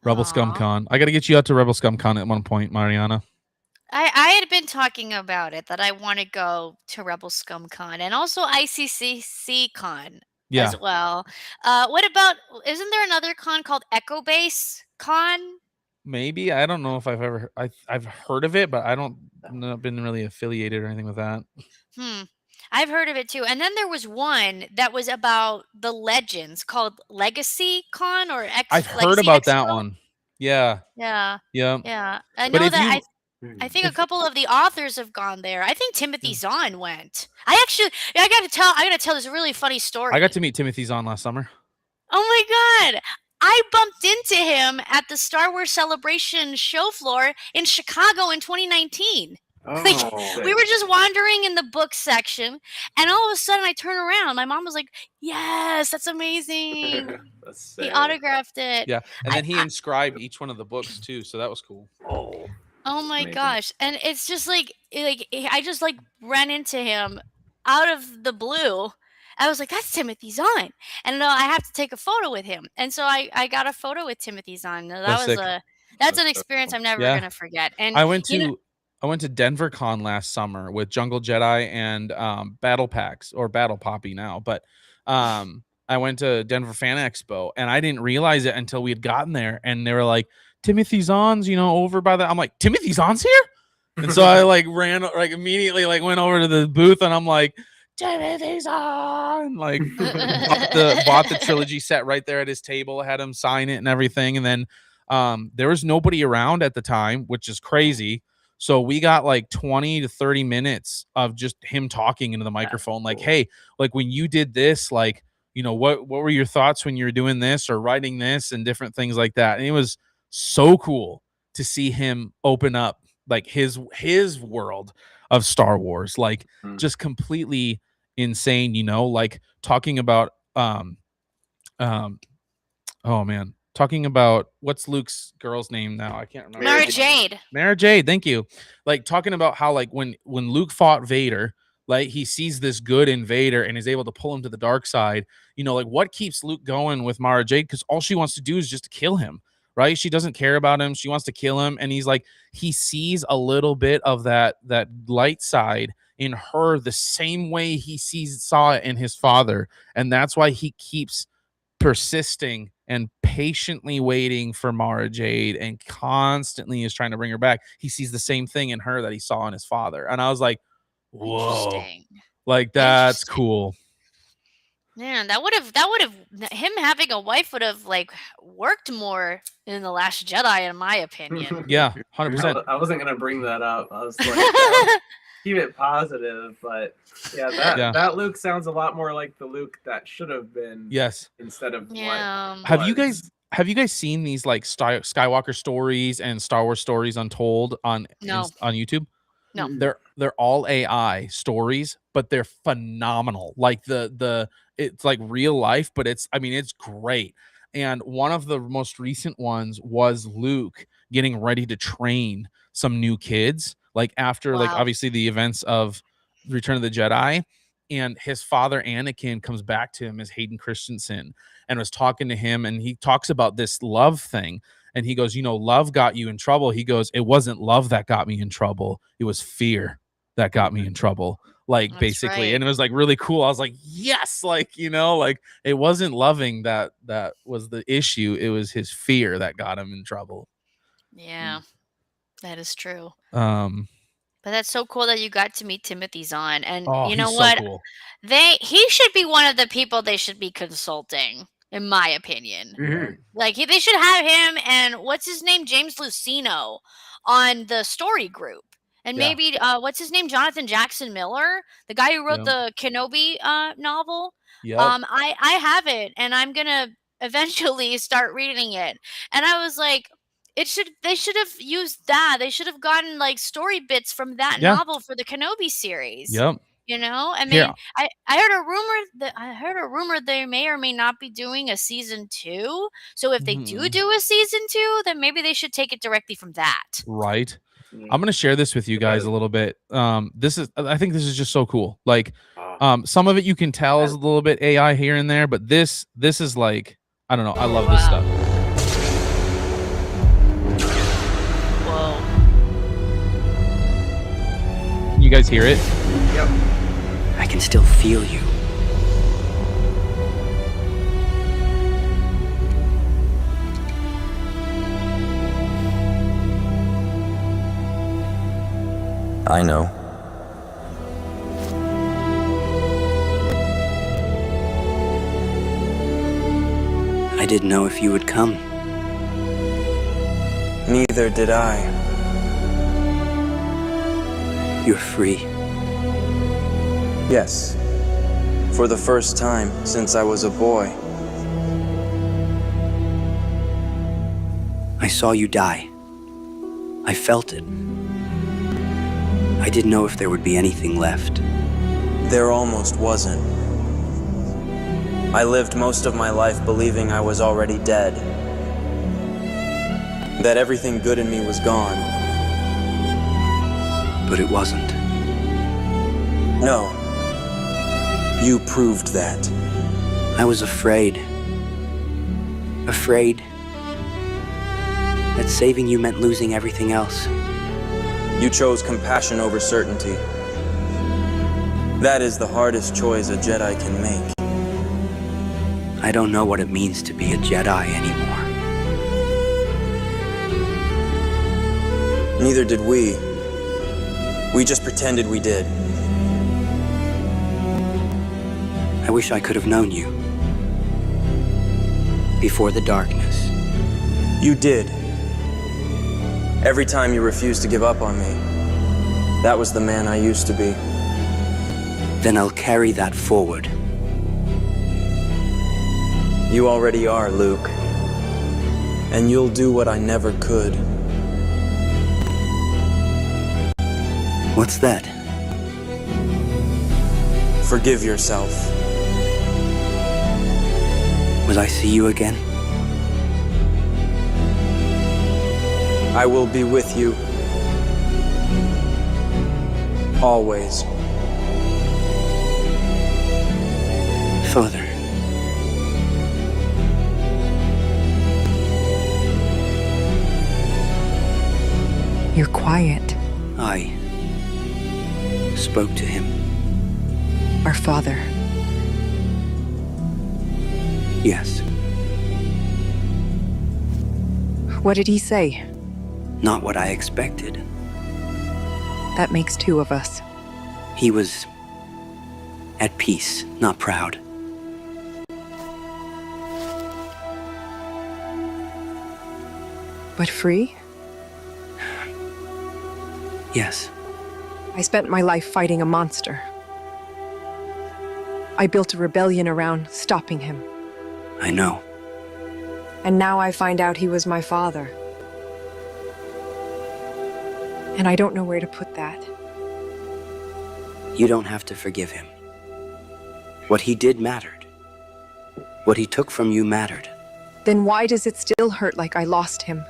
Rebel Scum Con. I got to get you out to Rebel Scum Con at one point, Mariana. I had been talking about it, that I want to go to Rebel Scum Con and also ICCC Con Yeah. as well. What about, isn't there another con called Echo Base Con? Maybe. I don't know if I've heard of it, but I've not been really affiliated or anything with that. I've heard of it too. And then there was one that was about the legends called Legacy Con or I've heard Legacy about Expo. that one. Yeah. Yeah. Yeah. Yeah. I But know if that you- I think a couple of the authors have gone there. I think Timothy Zahn went. I gotta tell this really funny story. I got to meet Timothy Zahn last summer. Oh my god. I bumped into him at the Star Wars Celebration show floor in Chicago in 2019. We were just wandering in the book section, and all of a sudden I turn around. My mom was like, "Yes, that's amazing." That's He sick. autographed it. Yeah. And then he inscribed each one of the books too, so that was cool. Oh my Amazing. gosh. And it's just like I just like ran into him out of the blue. I was like, that's Timothy Zahn. And I have to take a photo with him. And so I got a photo with Timothy Zahn. That's sick. That's an experience I'm never Yeah. gonna forget. And I went to Denver Con last summer with Jungle Jedi and Battle Packs, or Battle Poppy now, but I went to Denver Fan Expo and I didn't realize it until we had gotten there, and they were like, Timothy Zahn's, over by that. I'm like, Timothy Zahn's here? And so I like ran, like immediately like went over to the booth and I'm like, Timothy Zahn, like bought the trilogy set right there at his table, had him sign it and everything. And then there was nobody around at the time, which is crazy. So we got like 20 to 30 minutes of just him talking into the microphone, like, cool. hey, like when you did this, like, you know, what were your thoughts when you were doing this or writing this and different things like that. And it was so cool to see him open up like his world of Star Wars, like just completely insane, you know, like talking about oh man, talking about what's Luke's girl's name now? I can't remember. Mara Jade. Mara Jade, thank you. Like talking about how like when Luke fought Vader, like he sees this good in Vader and is able to pull him to the dark side. You know, like what keeps Luke going with Mara Jade? Because all she wants to do is just to kill him, right? She doesn't care about him. She wants to kill him, and he's like he sees a little bit of that light side in her, the same way he saw it in his father, and that's why he keeps persisting and patiently waiting for Mara Jade and constantly is trying to bring her back. He sees the same thing in her that he saw in his father. And I was like, whoa, Interesting. like that's Interesting. cool. Man, that would have him having a wife would have like worked more in The Last Jedi, in my opinion. Yeah, 100%. I wasn't gonna bring that up. I was like, keep it positive, but yeah, that Luke sounds a lot more like the Luke that should have been. Yes. Instead of Yeah. what Have you was. guys seen these like Skywalker stories and Star Wars stories untold on No. on YouTube? No. They're all AI stories, but they're phenomenal. Like the it's like real life, but it's great. And one of the most recent ones was Luke getting ready to train some new kids, like after like Wow. obviously the events of Return of the Jedi. And his father Anakin comes back to him as Hayden Christensen and was talking to him, and he talks about this love thing. And he goes, you know, love got you in trouble. He goes, it wasn't love that got me in trouble. It was fear that got me in trouble. Like, That's basically. right. And it was like really cool. I was like, yes, like, you know, like it wasn't loving that was the issue. It was his fear that got him in trouble. Yeah, that is true. But that's so cool that you got to meet Timothy Zahn. And you know he's what? so cool. He should be one of the people they should be consulting, in my opinion. Mm-hmm. Like they should have him and what's his name, James Luceno, on the story group, and maybe what's his name, Jonathan Jackson Miller, the guy who wrote the Kenobi novel. I have it, and I'm gonna eventually start reading it. And I was like, they should have used that. They should have gotten like story bits from that novel for the Kenobi series. Yep. You know, I mean, I heard a rumor they may or may not be doing a season 2. So if they do a season 2, then maybe they should take it directly from that. Right. I'm going to share this with you guys a little bit. I think this is just so cool. Like, some of it you can tell is a little bit AI here and there, but this is like, I don't know. I love this stuff. Whoa. Can you guys hear it? Yep. I can still feel you. I know. I didn't know if you would come. Neither did I. You're free. Yes. For the first time since I was a boy. I saw you die. I felt it. I didn't know if there would be anything left. There almost wasn't. I lived most of my life believing I was already dead. That everything good in me was gone. But it wasn't. No. You proved that. I was afraid. Afraid that saving you meant losing everything else. You chose compassion over certainty. That is the hardest choice a Jedi can make. I don't know what it means to be a Jedi anymore. Neither did we. We just pretended we did. I wish I could have known you. Before the darkness. You did. Every time you refused to give up on me, that was the man I used to be. Then I'll carry that forward. You already are, Luke. And you'll do what I never could. What's that? Forgive yourself. Will I see you again? I will be with you. Always. Father. You're quiet. I spoke to him. Our father. Yes. What did he say? Not what I expected. That makes two of us. He was at peace, not proud. But free? Yes. I spent my life fighting a monster. I built a rebellion around stopping him. I know. And now I find out he was my father. And I don't know where to put that. You don't have to forgive him. What he did mattered. What he took from you mattered. Then why does it still hurt like I lost him?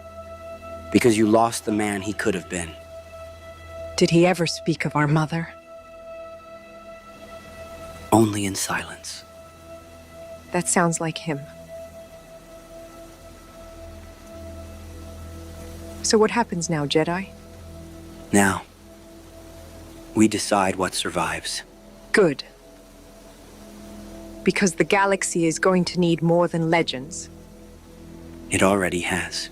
Because you lost the man he could have been. Did he ever speak of our mother? Only in silence. That sounds like him. So what happens now, Jedi? Now, we decide what survives. Good. Because the galaxy is going to need more than legends. It already has.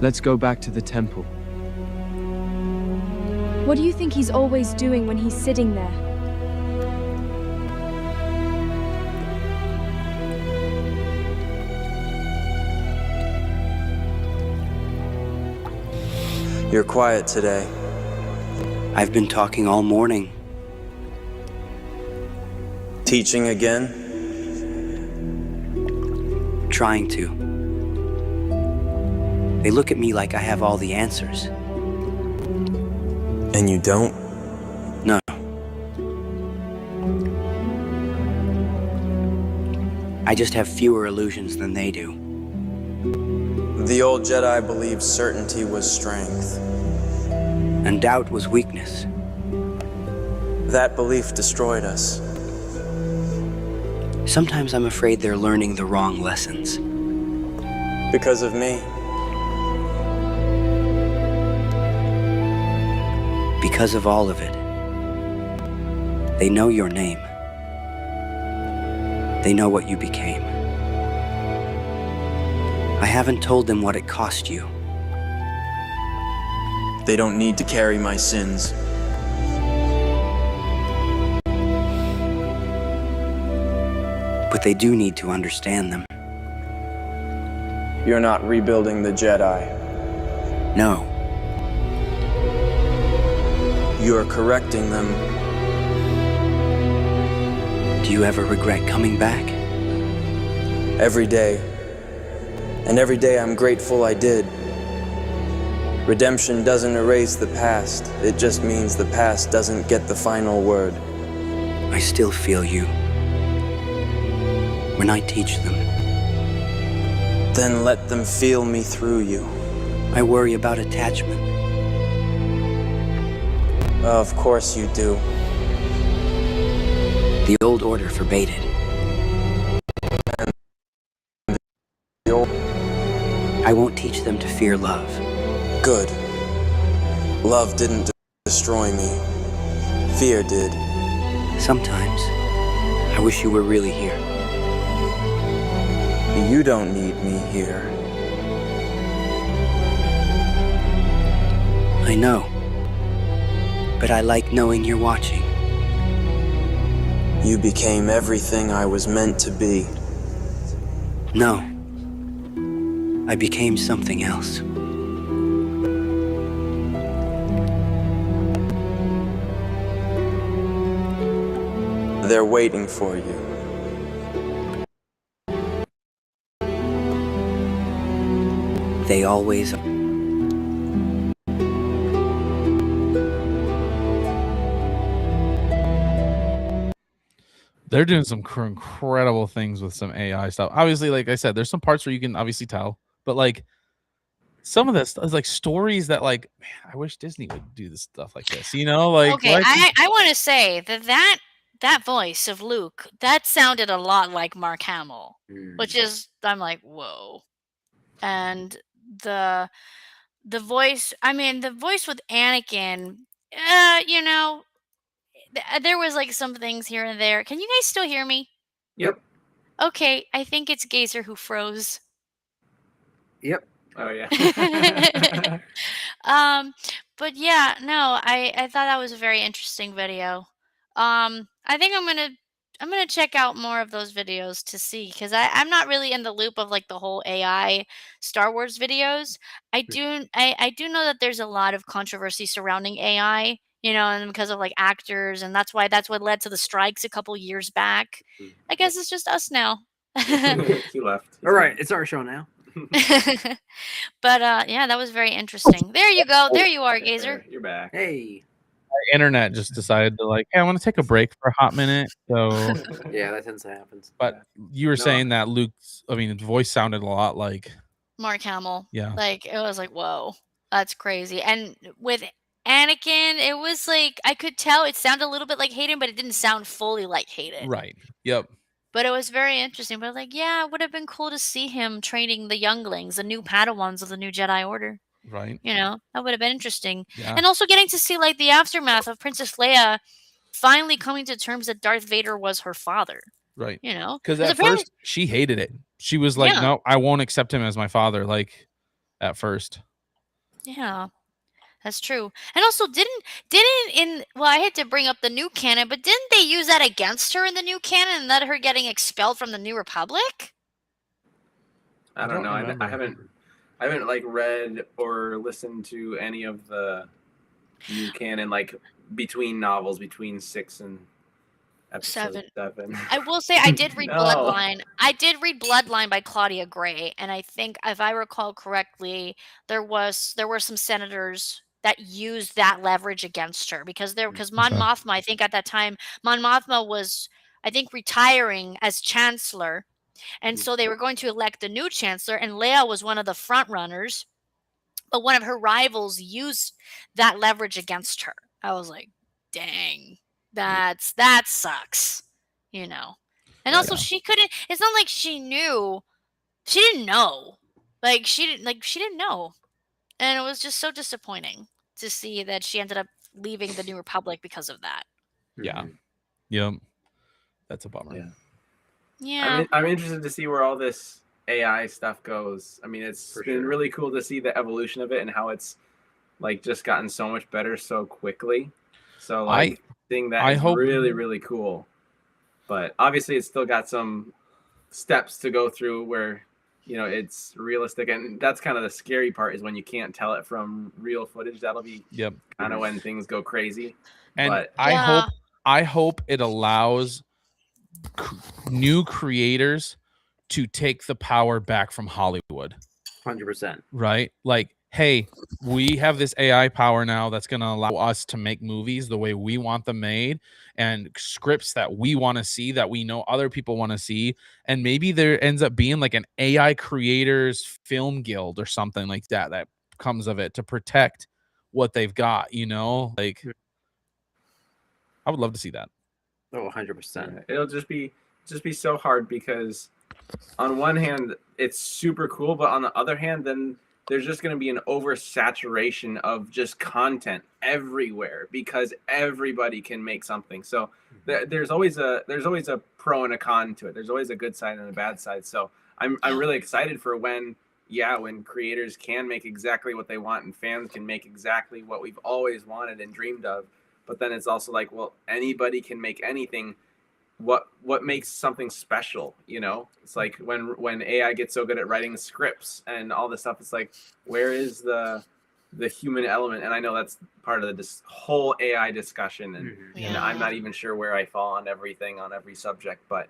Let's go back to the temple. What do you think he's always doing when he's sitting there? You're quiet today. I've been talking all morning. Teaching again? Trying to. They look at me like I have all the answers. And you don't? No. I just have fewer illusions than they do. The old Jedi believed certainty was strength. And doubt was weakness. That belief destroyed us. Sometimes I'm afraid they're learning the wrong lessons. Because of me. Because of all of it. They know your name. They know what you became. I haven't told them what it cost you. They don't need to carry my sins. But they do need to understand them. You're not rebuilding the Jedi. No. You're correcting them. Do you ever regret coming back? Every day. And every day I'm grateful I did. Redemption doesn't erase the past. It just means the past doesn't get the final word. I still feel you. When I teach them. Then let them feel me through you. I worry about attachment. Of course you do. The old order forbade it. I won't teach them to fear love. Good. Love didn't destroy me. Fear did. Sometimes, I I wish you were really here. You don't need me here. I know. But I like knowing you're watching. You became everything I was meant to be. No. I became something else. They're waiting for you. They always are. They're doing some incredible things with some AI stuff. Obviously, like I said, there's some parts where you can obviously tell, but like some of this is like stories that like, man, I wish Disney would do this stuff like this. You know, like Okay, I want to say that voice of Luke, that sounded a lot like Mark Hamill, which is, I'm like, whoa. And the voice, I mean, the voice with Anakin, you know, there was like some things here and there. Can you guys still hear me? Yep. Okay, I think it's Gazer who froze. Yep. Oh yeah. But yeah, no, I thought that was a very interesting video. I think I'm gonna check out more of those videos to see, because I'm not really in the loop of like the whole AI Star Wars videos. I do know that there's a lot of controversy surrounding AI, you know, and because of like actors, and that's what led to the strikes a couple years back. I guess it's just us now. He left. All right, it's our show now. But yeah, that was very interesting. There you go. There you are, Gazer. You're back. Hey. the internet just decided to like, hey, I want to take a break for a hot minute. So Yeah, that tends to happen. but you were saying that Luke's, I mean, his voice sounded a lot like Mark Hamill. Yeah. Like, it was like, whoa, that's crazy. And with Anakin, it was like, I could tell it sounded a little bit like Hayden, but it didn't sound fully like Hayden. Right. Yep. But it was very interesting. But like, yeah, it would have been cool to see him training the younglings, the new Padawans of the new Jedi Order. Right. You know, that would have been interesting. Yeah. And also getting to see like the aftermath of Princess Leia finally coming to terms that Darth Vader was her father. Right. You know, because at apparently- first she hated it. She was like, Yeah. no, I won't accept him as my father. Like at first. Yeah, that's true. And also, well, I had to bring up the new canon, but didn't they use that against her in the new canon and let her getting expelled from the New Republic? I don't know. remember. I haven't like read or listened to any of the new canon, like between novels, between 6 and episode 7. I will say I did read No. Bloodline. I did read Bloodline by Claudia Gray, and I think, if I recall correctly, there were some senators that used that leverage against her because Mon Okay. Mothma, I think at that time, Mon Mothma was, I think, retiring as chancellor, and so they were going to elect a new chancellor, and Leia was one of the front runners, but one of her rivals used that leverage against her. I was like, dang. That sucks, you know. And also, she couldn't. It's not like she knew. She didn't know. She didn't know, and it was just so disappointing to see that she ended up leaving the New Republic because of that. Yeah. Yep. That's a bummer. Yeah. Yeah. I'm interested to see where all this AI stuff goes. I mean, it's been really cool to see the evolution of it and how it's like just gotten so much better so quickly. So like seeing that is really, really cool. But obviously it's still got some steps to go through where, you know, it's realistic. And that's kind of the scary part, is when you can't tell it from real footage. That'll be kind of when things go crazy. And but I hope it allows new creators to take the power back from Hollywood. 100%. Right? Like, hey, we have this AI power now that's going to allow us to make movies the way we want them made, and scripts that we want to see, that we know other people want to see. And maybe there ends up being like an AI creators film guild or something like that comes of it to protect what they've got, you know? Like, I would love to see that. Oh, 100%. It'll just be so hard, because on one hand it's super cool, but on the other hand, then there's just going to be an oversaturation of just content everywhere because everybody can make something. So there's always a pro and a con to it. There's always a good side and a bad side. So I'm really excited for when creators can make exactly what they want and fans can make exactly what we've always wanted and dreamed of. But then it's also like, well, anybody can make anything. What makes something special? It's like when AI gets so good at writing scripts and all this stuff. It's like, where is the human element? And I know that's part of this whole AI discussion, and I'm not even sure where I fall on everything on every subject, but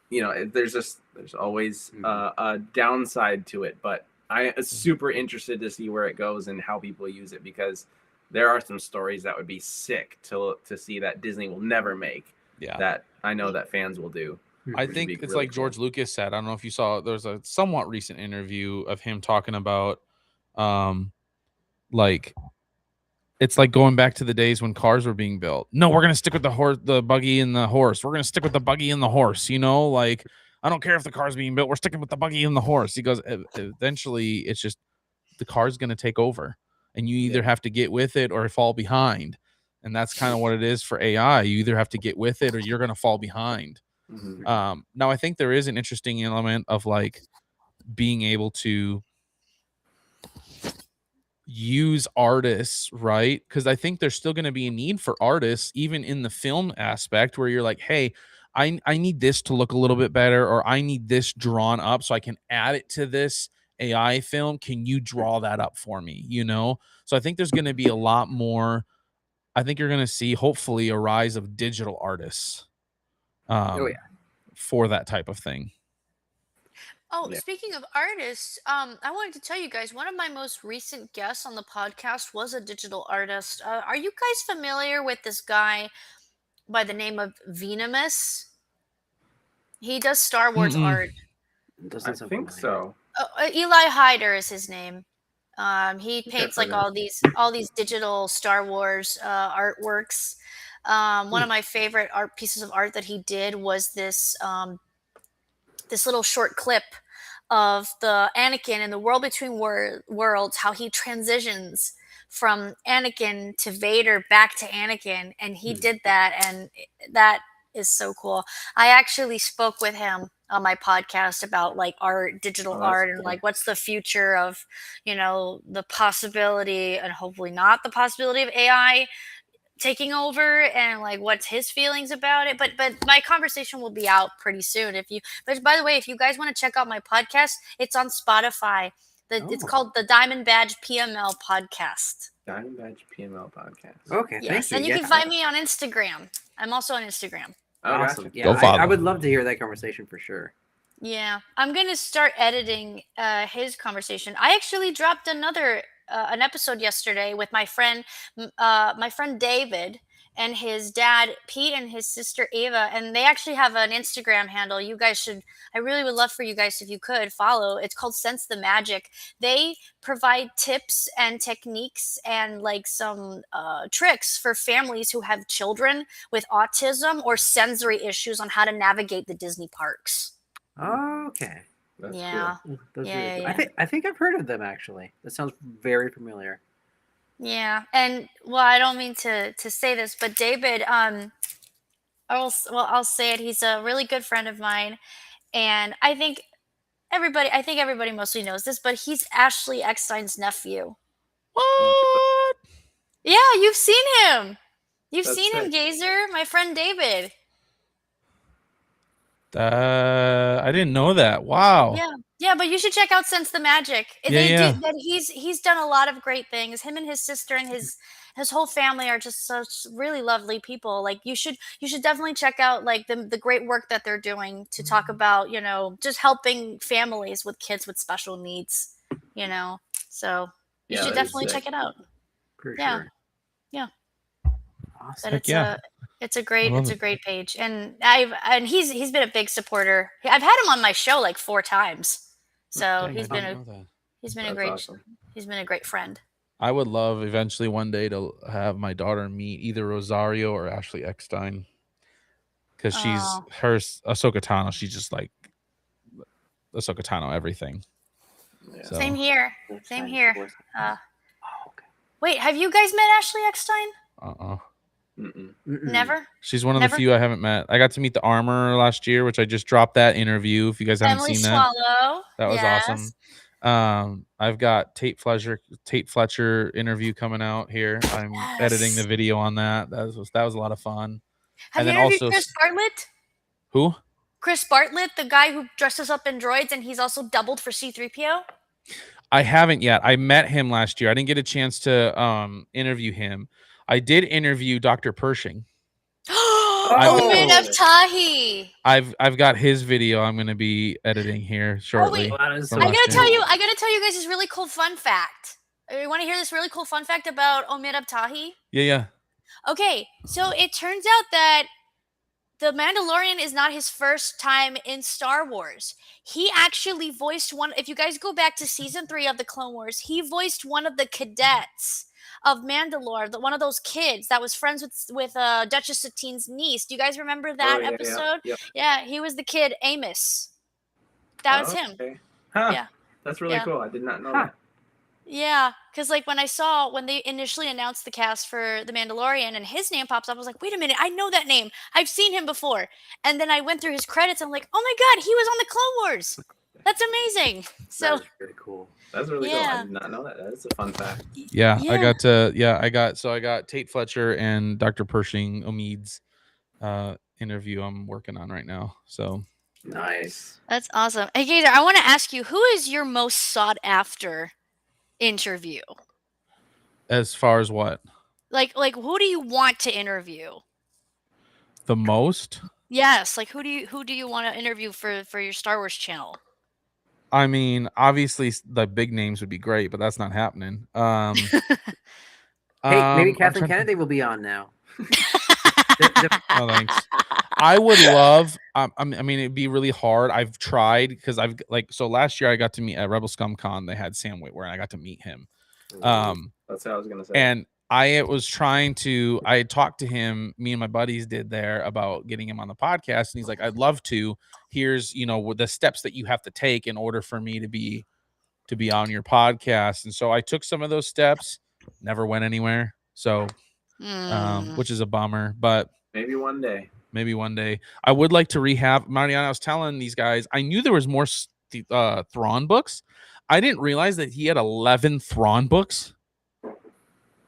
there's always a downside to it. But I am super interested to see where it goes and how people use it, because there are some stories that would be sick to see that Disney will never make. Yeah, that I know that fans will do. I think it's really like George Lucas said. I don't know if you saw. There's a somewhat recent interview of him talking about, like, it's like going back to the days when cars were being built. No, we're gonna stick with the buggy and the horse. We're gonna stick with the buggy and the horse. Like, I don't care if the car's being built. We're sticking with the buggy and the horse. He goes, eventually, it's just the car's gonna take over, and you either have to get with it or fall behind. And that's kind of what it is for AI. You either have to get with it or you're going to fall behind. Now, I think there is an interesting element of like being able to use artists, right? Because I think there's still going to be a need for artists, even in the film aspect, where you're like, hey, I need this to look a little bit better, or I need this drawn up so I can add it to this AI film. Can you draw that up for me? So I think there's going to be a lot more. I think you're going to see, hopefully, a rise of digital artists for that type of thing. Speaking of artists, I wanted to tell you guys, one of my most recent guests on the podcast was a digital artist. Are you guys familiar with this guy by the name of Venomous? He does Star Wars art. I think so. Eli Hyder is his name. He paints like all these digital Star Wars artworks. One of my favorite art pieces of art that he did was this little short clip of the Anakin in the World Between Worlds, how he transitions from Anakin to Vader back to Anakin, and he did that, and that is so cool. I actually spoke with him on my podcast about like art, digital art, and like what's the future of, the possibility and hopefully not the possibility of AI taking over, and like what's his feelings about it. But my conversation will be out pretty soon. But by the way, if you guys want to check out my podcast, it's on Spotify. It's called the Diamond Badge PML Podcast. Diamond Badge PML Podcast. Okay, yes, thank you. And you can find me on Instagram. I'm also on Instagram. Awesome. Gotcha. Yeah, Go follow. I would love to hear that conversation for sure. Yeah, I'm gonna start editing his conversation. I actually dropped an episode yesterday with my friend David and his dad Pete and his sister Ava, and they actually have an Instagram handle. You guys should. I really would love for you guys, if you could, follow. It's called Sense the Magic. They provide tips and techniques and like some tricks for families who have children with autism or sensory issues on how to navigate the Disney parks. Okay. That's Yeah. cool. That's Yeah, really yeah, cool. yeah. I think I've heard of them actually. That sounds very familiar. Yeah, and well, I don't mean to say this, but David, I'll say it. He's a really good friend of mine, and I think everybody mostly knows this, but he's Ashley Eckstein's nephew. What? Yeah, you've seen him. You've That's seen him, sick. Gazer, my friend David. I didn't know that. Wow. Yeah, but you should check out Sense the Magic. Yeah. That he's done a lot of great things. Him and his sister and his whole family are just such really lovely people. Like you should definitely check out like the great work that they're doing to talk about, just helping families with kids with special needs, So you should definitely check it out. For Yeah. sure. Yeah. Awesome. But it's a great love it. great page, and he's been a big supporter. I've had him on my show like 4 times, so Dang, he's I been didn't know that. he's been That's a great awesome. he's been a great friend. I would love eventually one day to have my daughter meet either Rosario or Ashley Eckstein, because she's Oh. her Ahsoka Tano. She's just like Ahsoka Tano everything. Yeah. So, Same here. That's Same fine. here. Oh, okay. Wait, have you guys met Ashley Eckstein? Never. She's one of Never? the few I haven't met. I got to meet the Armor last year, which I just dropped that interview. If you guys haven't Emily seen that, Swallow. that was awesome. I've got Tate Fletcher interview coming out here. I'm editing the video on that. That was a lot of fun. Have And you then interviewed also Chris Bartlett? who? Chris Bartlett, the guy who dresses up in droids and he's also doubled for C-3PO? I haven't yet. I met him last year. I didn't get a chance to interview him. I did interview Dr. Pershing. Omid of Tahi. I've got his video I'm going to be editing here shortly. I gotta tell you guys this really cool fun fact. You want to hear this really cool fun fact about Omid of Tahi? Yeah. Okay, so it turns out that The Mandalorian is not his first time in Star Wars. He actually voiced one. If you guys go back to season 3 of the Clone Wars, he voiced one of the cadets of Mandalore, one of those kids that was friends with Duchess Satine's niece. Do you guys remember that episode? Yeah, he was the kid Amos. That was him. Huh. Yeah, that's really cool. I did not know that. Yeah, because like when they initially announced the cast for The Mandalorian and his name pops up, I was like, wait a minute, I know that name. I've seen him before. And then I went through his credits and I'm like, oh my God, he was on the Clone Wars. That's amazing. So that's really cool. That's really cool. I did not know that. That's a fun fact. Yeah. I got Tate Fletcher and Dr. Pershing Omid's interview I'm working on right now. So nice. That's awesome. Hey Gator, I want to ask you, who is your most sought after interview? As far as what? Like who do you want to interview? The most? Yes, like who do you want to interview for your Star Wars channel? I mean, obviously the big names would be great, but that's not happening. Hey, maybe Kathleen Kennedy will be on now. Oh, thanks. I would love. I mean, it'd be really hard. I've tried because so last year I got to meet at Rebel Scum Con. They had Sam Witwer, and I got to meet him. That's what I was gonna say. And I had talked to him. Me and my buddies did there about getting him on the podcast, and he's like, "I'd love to. Here's the steps that you have to take in order for me to be on your podcast." And so I took some of those steps. Never went anywhere. So, which is a bummer, but maybe one day. I would like to rehab. Mariana, I was telling these guys, I knew there was more Thrawn books. I didn't realize that he had 11 Thrawn books.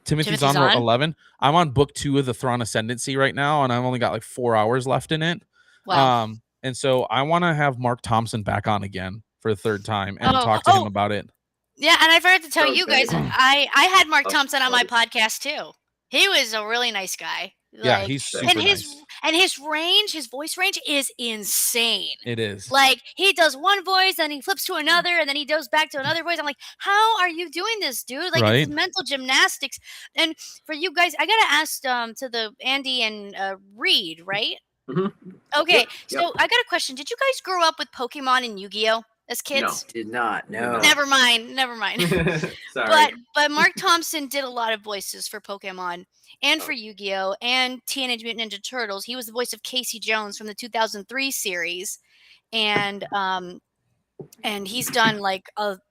Timothy Zahn wrote 11. I'm on book 2 of the Thrawn Ascendancy right now, and I've only got like 4 hours left in it. Wow. And so I want to have Mark Thompson back on again for a third time and talk to him about it. Yeah, and I forgot to tell you guys, I had Mark Thompson on my podcast too. He was a really nice guy. Yeah, he's super nice. And his voice range is insane. It is. Like he does one voice, then he flips to another, and then he goes back to another voice. I'm like, how are you doing this, dude? Like it's mental gymnastics. And for you guys, I gotta ask to the Andy and Reed, right? Mm-hmm. Okay, so I got a question. Did you guys grow up with Pokemon and Yu-Gi-Oh as kids? No, did not. No. Never mind. Sorry. But Mark Thompson did a lot of voices for Pokemon and for Yu-Gi-Oh and Teenage Mutant Ninja Turtles. He was the voice of Casey Jones from the 2003 series, and he's done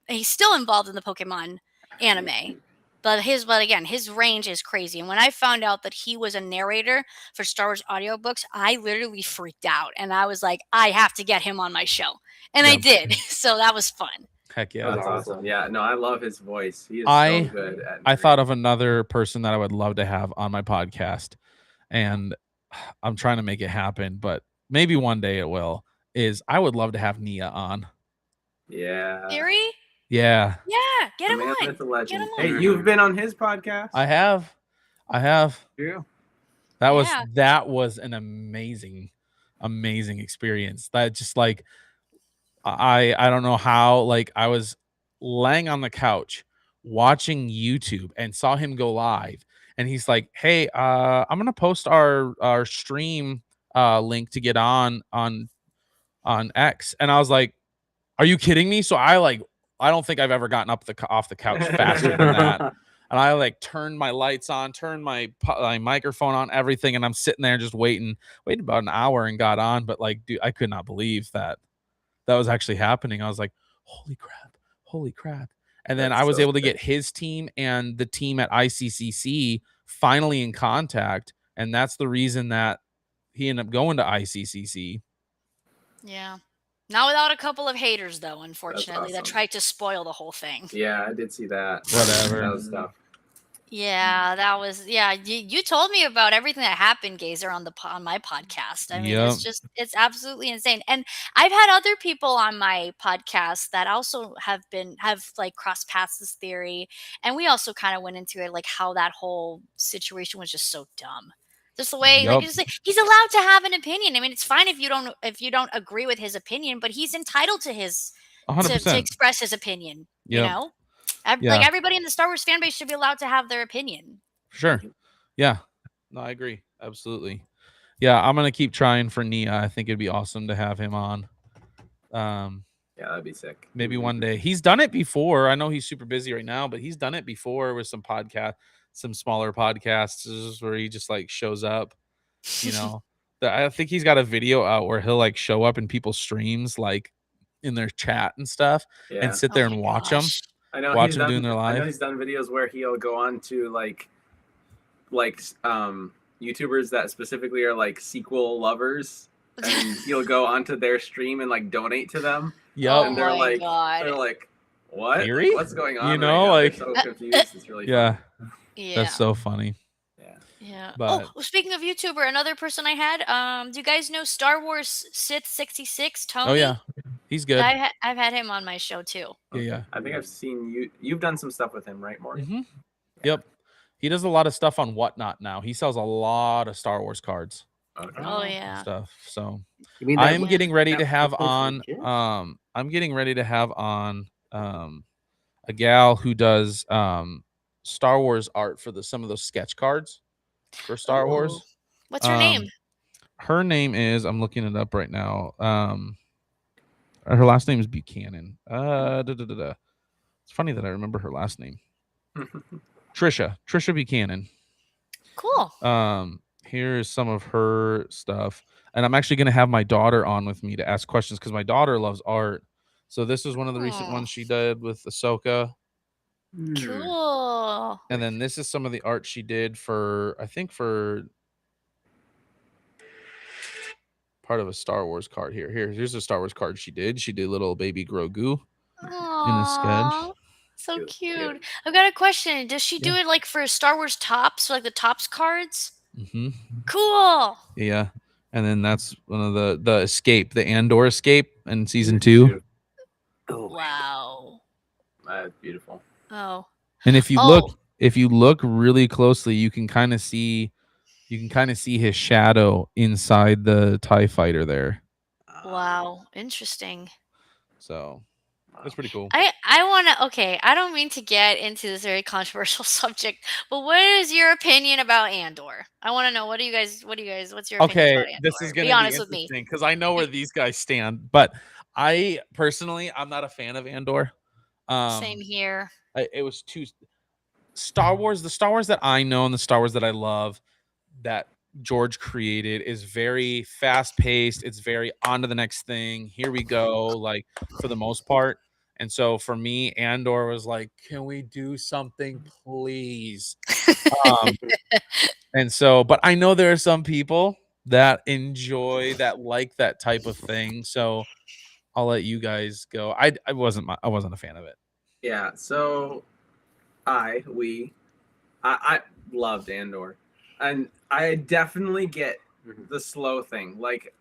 he's still involved in the Pokemon anime. But again, his range is crazy. And when I found out that he was a narrator for Star Wars audiobooks, I literally freaked out. And I was like, I have to get him on my show. And I did. So that was fun. Heck yeah. That's awesome. Yeah, no, I love his voice. He is so good at I thought of another person that I would love to have on my podcast. And I'm trying to make it happen, but maybe one day it will. I would love to have Nia on. Yeah. Theory? Yeah. Yeah, get him on. That's a legend. Hey, you've been on his podcast? I have. Yeah. That was an amazing experience. That just like I don't know how, like I was laying on the couch watching YouTube and saw him go live, and he's like, "Hey, I'm gonna post our stream link to get on X," and I was like, "Are you kidding me?" So I don't think I've ever gotten off the couch faster than that. And I like turned my lights on, turned my microphone on, everything. And I'm sitting there just waited about an hour and got on. But like, dude, I could not believe that was actually happening. I was like, holy crap. And then I was able to get his team and the team at ICCC finally in contact and that's the reason that he ended up going to ICCC. Yeah. Not without a couple of haters, though, unfortunately, that awesome. tried to spoil the whole thing. Yeah, I did see that. Whatever. That was tough. Yeah, that was you told me about everything that happened, Gazer, on my podcast. I mean, Yep. it's absolutely insane. And I've had other people on my podcast that also have like crossed paths this theory, and we also kind of went into it, like how that whole situation was just so dumb. Just the way, like, Yep. just like, he's allowed to have an opinion. I mean, it's fine if you don't agree with his opinion, but he's entitled to his to 100%. express his opinion. You Yep. know, Yeah. like everybody in the Star Wars fan base should be allowed to have their opinion. Sure. Yeah. No, I agree. Absolutely. Yeah, I'm gonna keep trying for Nia. I think it'd be awesome to have him on. Yeah, that'd be sick. Maybe one day. He's done it before. I know he's super busy right now, but he's done it before with some smaller podcasts where he just like shows up. You know, I think he's got a video out where he'll like show up in people's streams, like in their chat and stuff, Yeah. and sit there and watch them. I know Watch them doing their I know live. he's done videos where he'll go on to like YouTubers that specifically are like sequel lovers, and he'll go onto their stream and like donate to them. Yeah, and they're like, what? Theory? What's going on? You know, right now? like They're so confused. It's really yeah, fun. Yeah. that's so funny. Yeah. But well, speaking of YouTuber, another person I had, do you guys know Star Wars Sith 66 Tony? Oh yeah, he's good. I've had him on my show too. Yeah. I think I've seen you. You've done some stuff with him, right, Morgan? Mm-hmm. Yep. He does a lot of stuff on Whatnot now. He sells a lot of Star Wars cards. Okay. Oh yeah. Stuff. So You mean that I'm getting ready to have place for on kids? I'm getting ready to have on a gal who does Star Wars art for some of those sketch cards for Star Wars. What's her name? Her name is, I'm looking it up right now. Her last name is Buchanan. It's funny that I remember her last name. Trisha Buchanan. Cool. Here's some of her stuff, and I'm actually going to have my daughter on with me to ask questions because my daughter loves art. So this is one of the recent ones she did with Ahsoka. Cool. And then this is some of the art she did for, I think, for part of a Star Wars card here. Here's a Star Wars card she did. She did little baby Grogu in a sketch. So cute. I've got a question. Does she do it like for Star Wars tops, like the tops cards? Mm-hmm. Cool. Yeah. And then that's one of the escape, the Andor escape in season 2. Wow. That's beautiful. Oh. And if you look really closely, you can kind of see his shadow inside the TIE fighter there. Wow. Interesting. So that's pretty cool. I want to. Okay, I don't mean to get into this very controversial subject, but what is your opinion about Andor? I want to know. What's your opinion about Andor? This is going Be to be honest with me. interesting because I know where these guys stand, but I personally, I'm not a fan of Andor. Same here. It was too Star Wars. The Star Wars that I know and the Star Wars that I love that George created is very fast paced. It's very on to the next thing. Here we go. Like for the most part. And so for me, Andor was like, can we do something, please? And so, but I know there are some people that like that type of thing. So I'll let you guys go. I wasn't a fan of it. Yeah. So I loved Andor, and I definitely get the slow thing. Like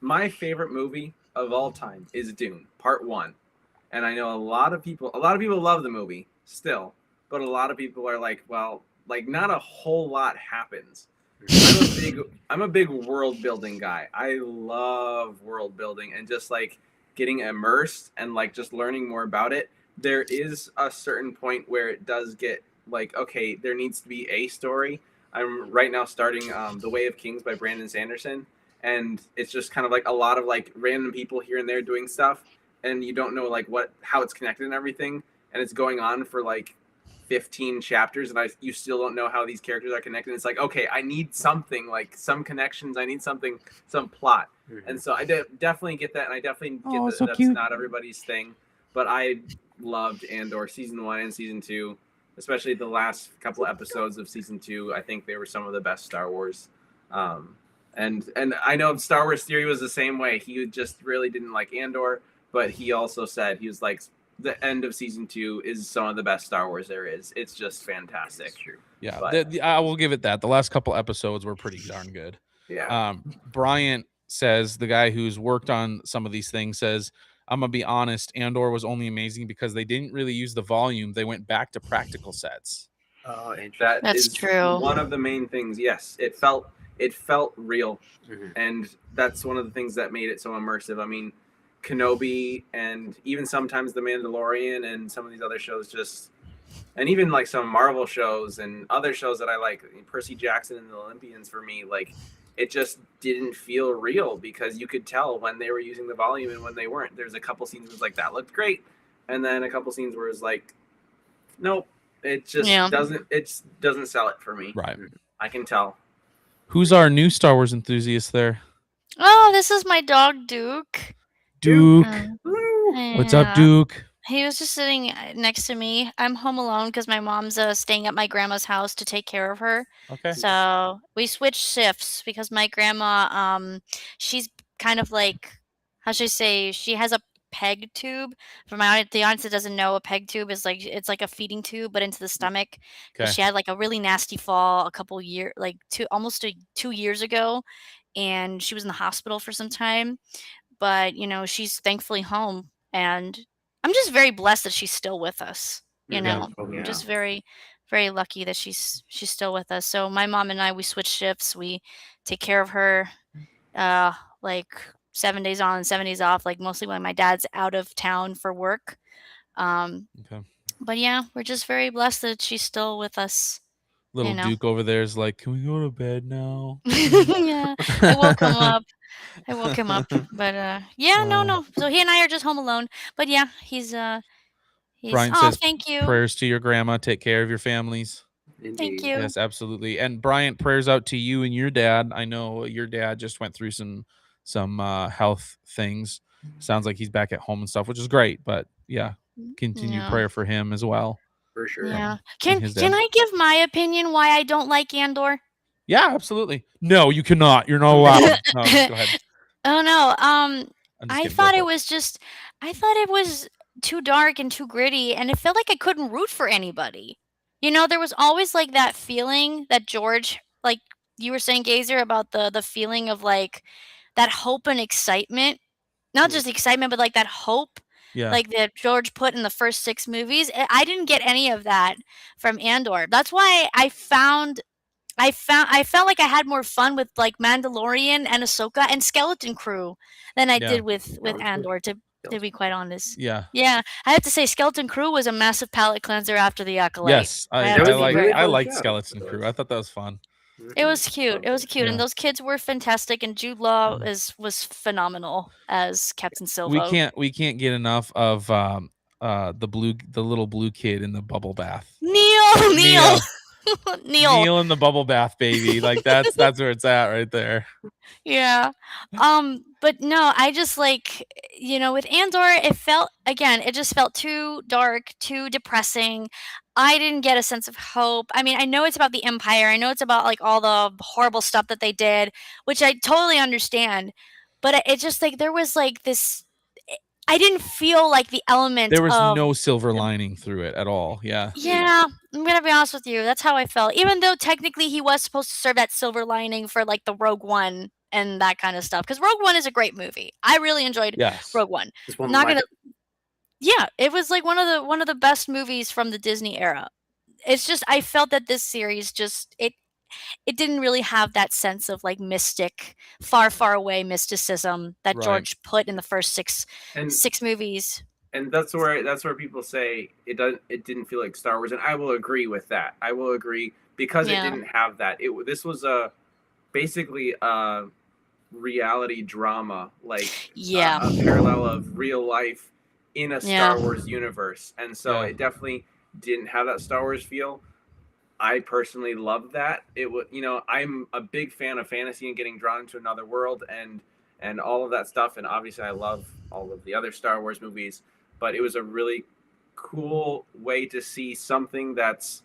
my favorite movie of all time is Dune Part 1. And I know a lot of people love the movie still, but a lot of people are like, well, like not a whole lot happens. I'm a big world building guy. I love world building and just like getting immersed and like just learning more about it. There is a certain point where it does get like, okay, there needs to be a story. I'm right now starting The Way of Kings by Brandon Sanderson, and it's just kind of like a lot of like random people here and there doing stuff. And you don't know like how it's connected and everything, and it's going on for like 15 chapters, and you still don't know how these characters are connected. It's like, okay, I need something, like some connections. I need some plot. And so I definitely get that, and I definitely get that that's cute. not everybody's thing. But I loved Andor season 1 and season 2, especially the last couple of episodes of season 2. I think they were some of the best Star Wars And I know Star Wars Theory was the same way. He just really didn't like Andor, but he also said he was like, the end of season 2 is some of the best Star Wars there is. It's just fantastic. True. Yeah, But, I will give it that. The last couple episodes were pretty darn good. yeah. Bryant says, the guy who's worked on some of these things says, I'm gonna be honest, Andor was only amazing because they didn't really use the volume. They went back to practical sets. Oh, that That's is true. one of the main things. Yes, it felt real, and that's one of the things that made it so immersive. I mean, Kenobi and even sometimes The Mandalorian and some of these other shows just, and even like some Marvel shows and other shows that I like, Percy Jackson and the Olympians, for me, like, it just didn't feel real because you could tell when they were using the volume and when they weren't. There's a couple scenes where it was like, that looked great, and then a couple scenes where it was like, nope, it just doesn't sell it for me. Right. I can tell. Who's our new Star Wars enthusiast there? Oh, this is my dog, Duke. Duke. What's up, Yeah. Duke? He was just sitting next to me. I'm home alone because my mom's staying at my grandma's house to take care of her. Okay. So we switched shifts because my grandma, she's kind of like, how should I say, she has a peg tube. For the audience that doesn't know, a peg tube is like, it's like a feeding tube, but into the stomach. Okay. She had like a really nasty fall a couple years, like almost 2 years ago, and she was in the hospital for some time. But she's thankfully home, and I'm just very blessed that she's still with us. I'm just very, very lucky that she's still with us. So my mom and I, we switch shifts. We take care of her, like 7 days on, 7 days off. Like mostly when my dad's out of town for work. Okay. But yeah, we're just very blessed that she's still with us. Little Duke over there is like, can we go to bed now? Yeah, I woke him up. But no. So he and I are just home alone. But yeah, he's Brian oh, says, thank you. prayers to your grandma. Take care of your families. Thank you. Yes, absolutely. And Bryant, prayers out to you and your dad. I know your dad just went through some health things. Sounds like he's back at home and stuff, which is great. But yeah, continue prayer for him as well. For sure. Yeah. Can I give my opinion why I don't like Andor? Yeah, absolutely. No, you cannot. You're not allowed. No, just go ahead. Oh no. I thought it was too dark and too gritty, and it felt like I couldn't root for anybody. There was always like that feeling that George, like you were saying, Gazer, about the feeling of like that hope and excitement. Not just excitement, but like that hope, like that George put in the first 6 movies. I didn't get any of that from Andor. That's why I felt like I had more fun with like Mandalorian and Ahsoka and Skeleton Crew than I did with Andor, to be quite honest. Yeah. I have to say Skeleton Crew was a massive palate cleanser after the Acolyte. Yes, I liked Skeleton Crew. I thought that was fun. It was cute. And those kids were fantastic, and Jude Law was phenomenal as Captain Silva. We can't get enough of the little blue kid in the bubble bath. Neil. Neil in the bubble bath, baby. Like that's where it's at right there. Yeah. But no, I just like, with Andor, it just felt too dark, too depressing. I didn't get a sense of hope. I mean, I know it's about the Empire. I know it's about like all the horrible stuff that they did, which I totally understand. But it just like there was like this. I didn't feel like the element. There was no silver lining through it at all. Yeah. Yeah, I'm gonna be honest with you. That's how I felt. Even though technically he was supposed to serve that silver lining for like the Rogue One and that kind of stuff. Because Rogue One is a great movie. I really enjoyed Rogue One. Yeah, it was like one of the best movies from the Disney era. It's just I felt that this series just it didn't really have that sense of like mystic, far, far away mysticism that George put in the first six movies. And that's where people say it didn't feel like Star Wars, and I will agree with that. I will agree because it didn't have that. This was basically a reality drama, like a parallel of real life in a Star Wars universe, and so it definitely didn't have that Star Wars feel. I personally loved that. It was, I'm a big fan of fantasy and getting drawn into another world and all of that stuff. And obviously I love all of the other Star Wars movies, but it was a really cool way to see something that's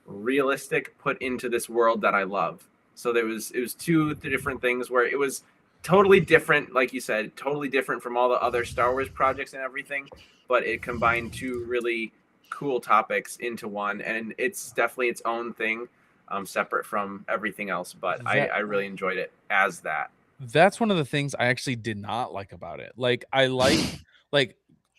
realistic put into this world that I love. So it was two different things where it was totally different, like you said, totally different from all the other Star Wars projects and everything, but it combined two really cool topics into one, and it's definitely its own thing, separate from everything else. But I really enjoyed it as that. That's one of the things I actually did not like about it. Like I like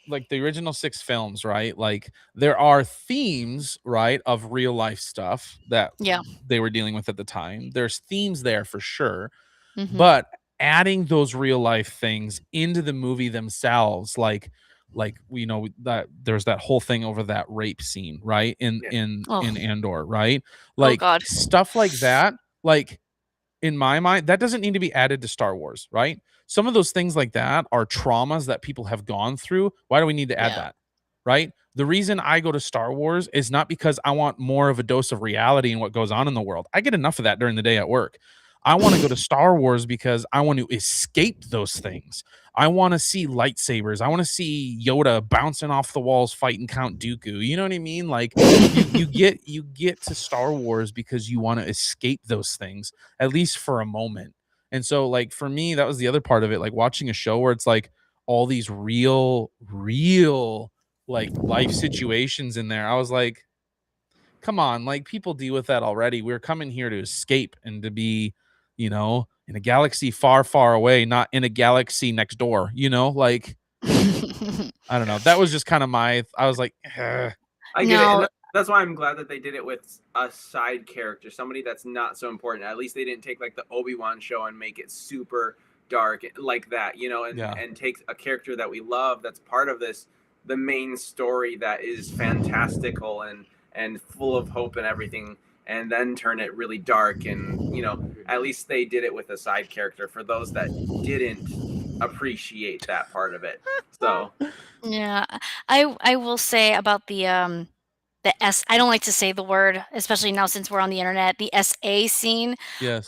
like the original 6 films, right? Like there are themes, right, of real life stuff that Yeah. they were dealing with at the time. There's themes there for sure. Mhm. But adding those real life things into the movie themselves, like you know, that there's that whole thing over that rape scene, right? In Oh. Andor, right? Oh, Like God. stuff like that, like in my mind, that doesn't need to be added to Star Wars, right? Some of those things like that are traumas that people have gone through. Why do we need to add Yeah. that? Right? The reason I go to Star Wars is not because I want more of a dose of reality in what goes on in the world. I get enough of that during the day at work. I want to go to Star Wars because I want to escape those things. I want to see lightsabers. I want to see Yoda bouncing off the walls fighting Count Dooku. You know what I mean? Like you get to Star Wars because you want to escape those things, at least for a moment. And so like for me, that was the other part of it, like watching a show where it's like all these real like life situations in there. I was like, come on, like people deal with that already. We're coming here to escape and to be, you know, in a galaxy far, far away, not in a galaxy next door, you know, like I don't know. That was just kind of I was like, ugh. I get it. And that's why I'm glad that they did it with a side character, somebody that's not so important. At least they didn't take like the Obi-Wan show and make it super dark like that, you know, and take a character that we love that's part of the main story that is fantastical and full of hope and everything, and then turn it really dark. And, you know, at least they did it with a side character for those that didn't appreciate that part of it. So yeah, I will say about the S. I don't like to say the word, especially now since we're on the internet. The SA scene. Yes.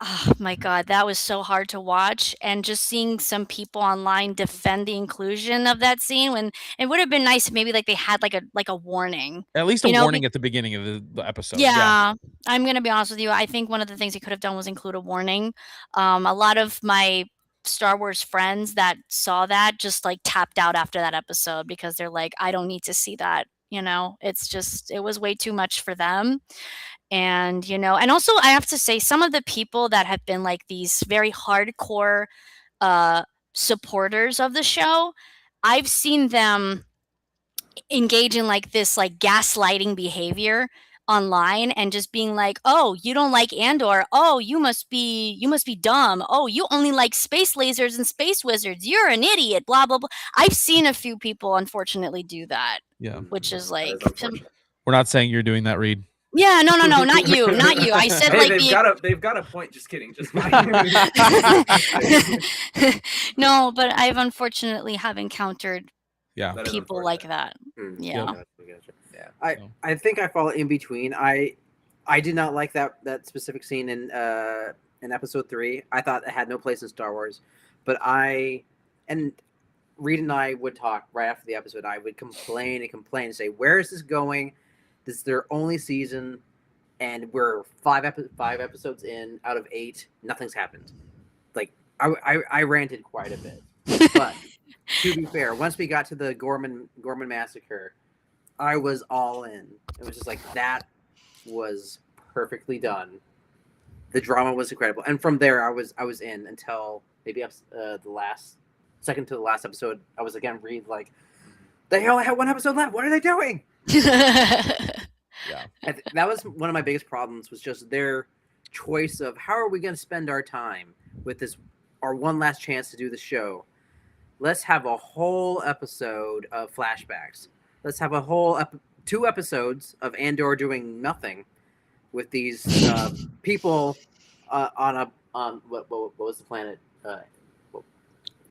Oh my God, that was so hard to watch, and just seeing some people online defend the inclusion of that scene when it would have been nice if maybe like they had like a warning. At least a You know, warning at the beginning of the episode. yeah, I'm gonna be honest with you. I think one of the things they could have done was include a warning. A lot of my Star Wars friends that saw that just like tapped out after that episode because they're like, I don't need to see that. You know, it was way too much for them. And, you know, and also I have to say some of the people that have been like these very hardcore supporters of the show, I've seen them engage in like this like gaslighting behavior online and just being like, "Oh, you don't like Andor. Oh, you must be dumb. Oh, you only like space lasers and space wizards. You're an idiot." Blah blah blah. I've seen a few people unfortunately do that. Yeah. Which is like we're not saying you're doing that, Reed. yeah, no, not you, not you. I said hey, like they've got a point. Just kidding. Just no, but I've unfortunately have encountered yeah people like that. Yeah. I think I fall in between. I did not like that specific scene in episode 3. I thought it had no place in Star Wars, but Reed and I would talk right after the episode. I would complain and say, "Where is this going? This is their only season, and we're 5 episodes in out of 8. Nothing's happened." Like I ranted quite a bit, but to be fair, once we got to the Gorman massacre, I was all in. It was just like that was perfectly done. The drama was incredible, and from there I was in until maybe the second to the last episode. I was again Reed like, they only had 1 episode left. What are they doing? Yeah, that was one of my biggest problems, was just their choice of how are we going to spend our time with this, our one last chance to do the show. Let's have a whole episode of flashbacks. Let's have a whole 2 episodes of Andor doing nothing with these people on what was the planet?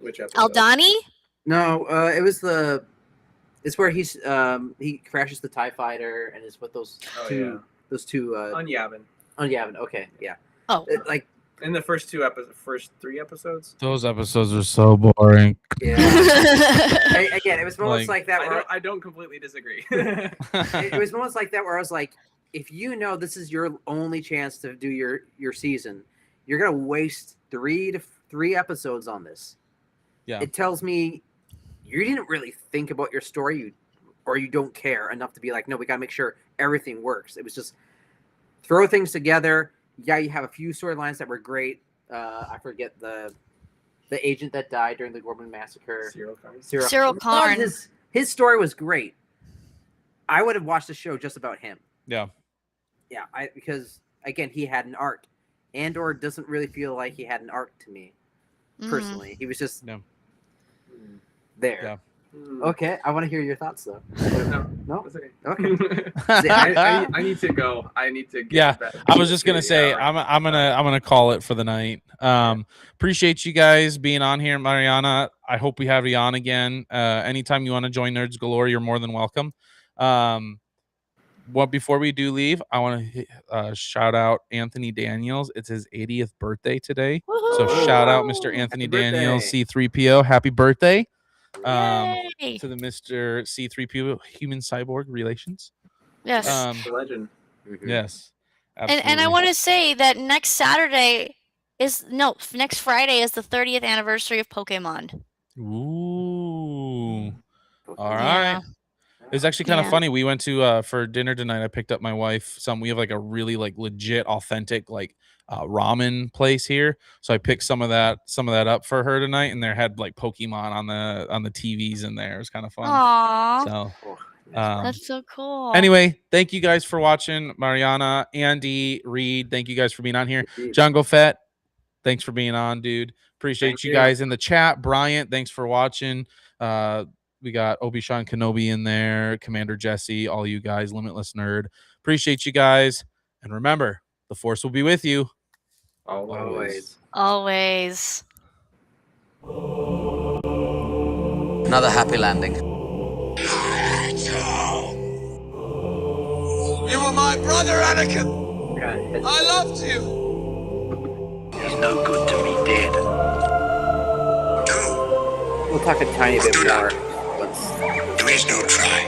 Which episode? Aldani? No, it's where he crashes the TIE fighter and is with those two on Yavin. On Yavin, okay, yeah. Oh, like in the first 3 episodes. Those episodes are so boring. Yeah. Again, it was moments like that where I don't completely disagree. it was moments like that where I was like, if you know this is your only chance to do your season, you're gonna waste 3 episodes on this. Yeah. It tells me you didn't really think about your story, or you don't care enough to be like, no, we gotta make sure everything works. It was just throw things together. Yeah, you have a few storylines that were great. I forget the agent that died during the Gorman massacre. Cyril Karn. His story was great. I would have watched the show just about him. Yeah. Yeah, because again, he had an arc. Andor doesn't really feel like he had an arc to me, personally. He was just there. Yeah. Okay, I want to hear your thoughts though. No, It's okay. Okay. I need to go. I need to get to bed. I was just gonna say I'm gonna call it for the night. Appreciate you guys being on here, Mariana. I hope we have you on again. Anytime you want to join Nerds Galore, you're more than welcome. Before we do leave, I want to shout out Anthony Daniels. It's his 80th birthday today. So shout out Mr. Anthony Daniels, C3PO. Happy birthday. Yay. To the Mr. C3PO Human Cyborg Relations. Yes. Legend. Yes. And I want to say that next Friday is the 30th anniversary of Pokemon. Ooh. All right. Yeah. It was actually kind of funny. We went to for dinner tonight. I picked up my wife we have like a really like legit authentic like ramen place here. So I picked some of that up for her tonight, and there had like Pokemon on the TVs in there. It was kind of fun. Aww. So that's so cool. Anyway, thank you guys for watching. Mariana, Andy, Reed, thank you guys for being on here. Jungle Fett, thanks for being on, dude. Appreciate you guys in the chat. Bryant, thanks for watching. We got Obi-Wan Kenobi in there, Commander Jesse, all you guys, Limitless Nerd. Appreciate you guys. And remember, the Force will be with you. Always. Always. Another happy landing. You were my brother, Anakin. I loved you. He's no good to me dead. We'll talk a tiny bit more. There is no try.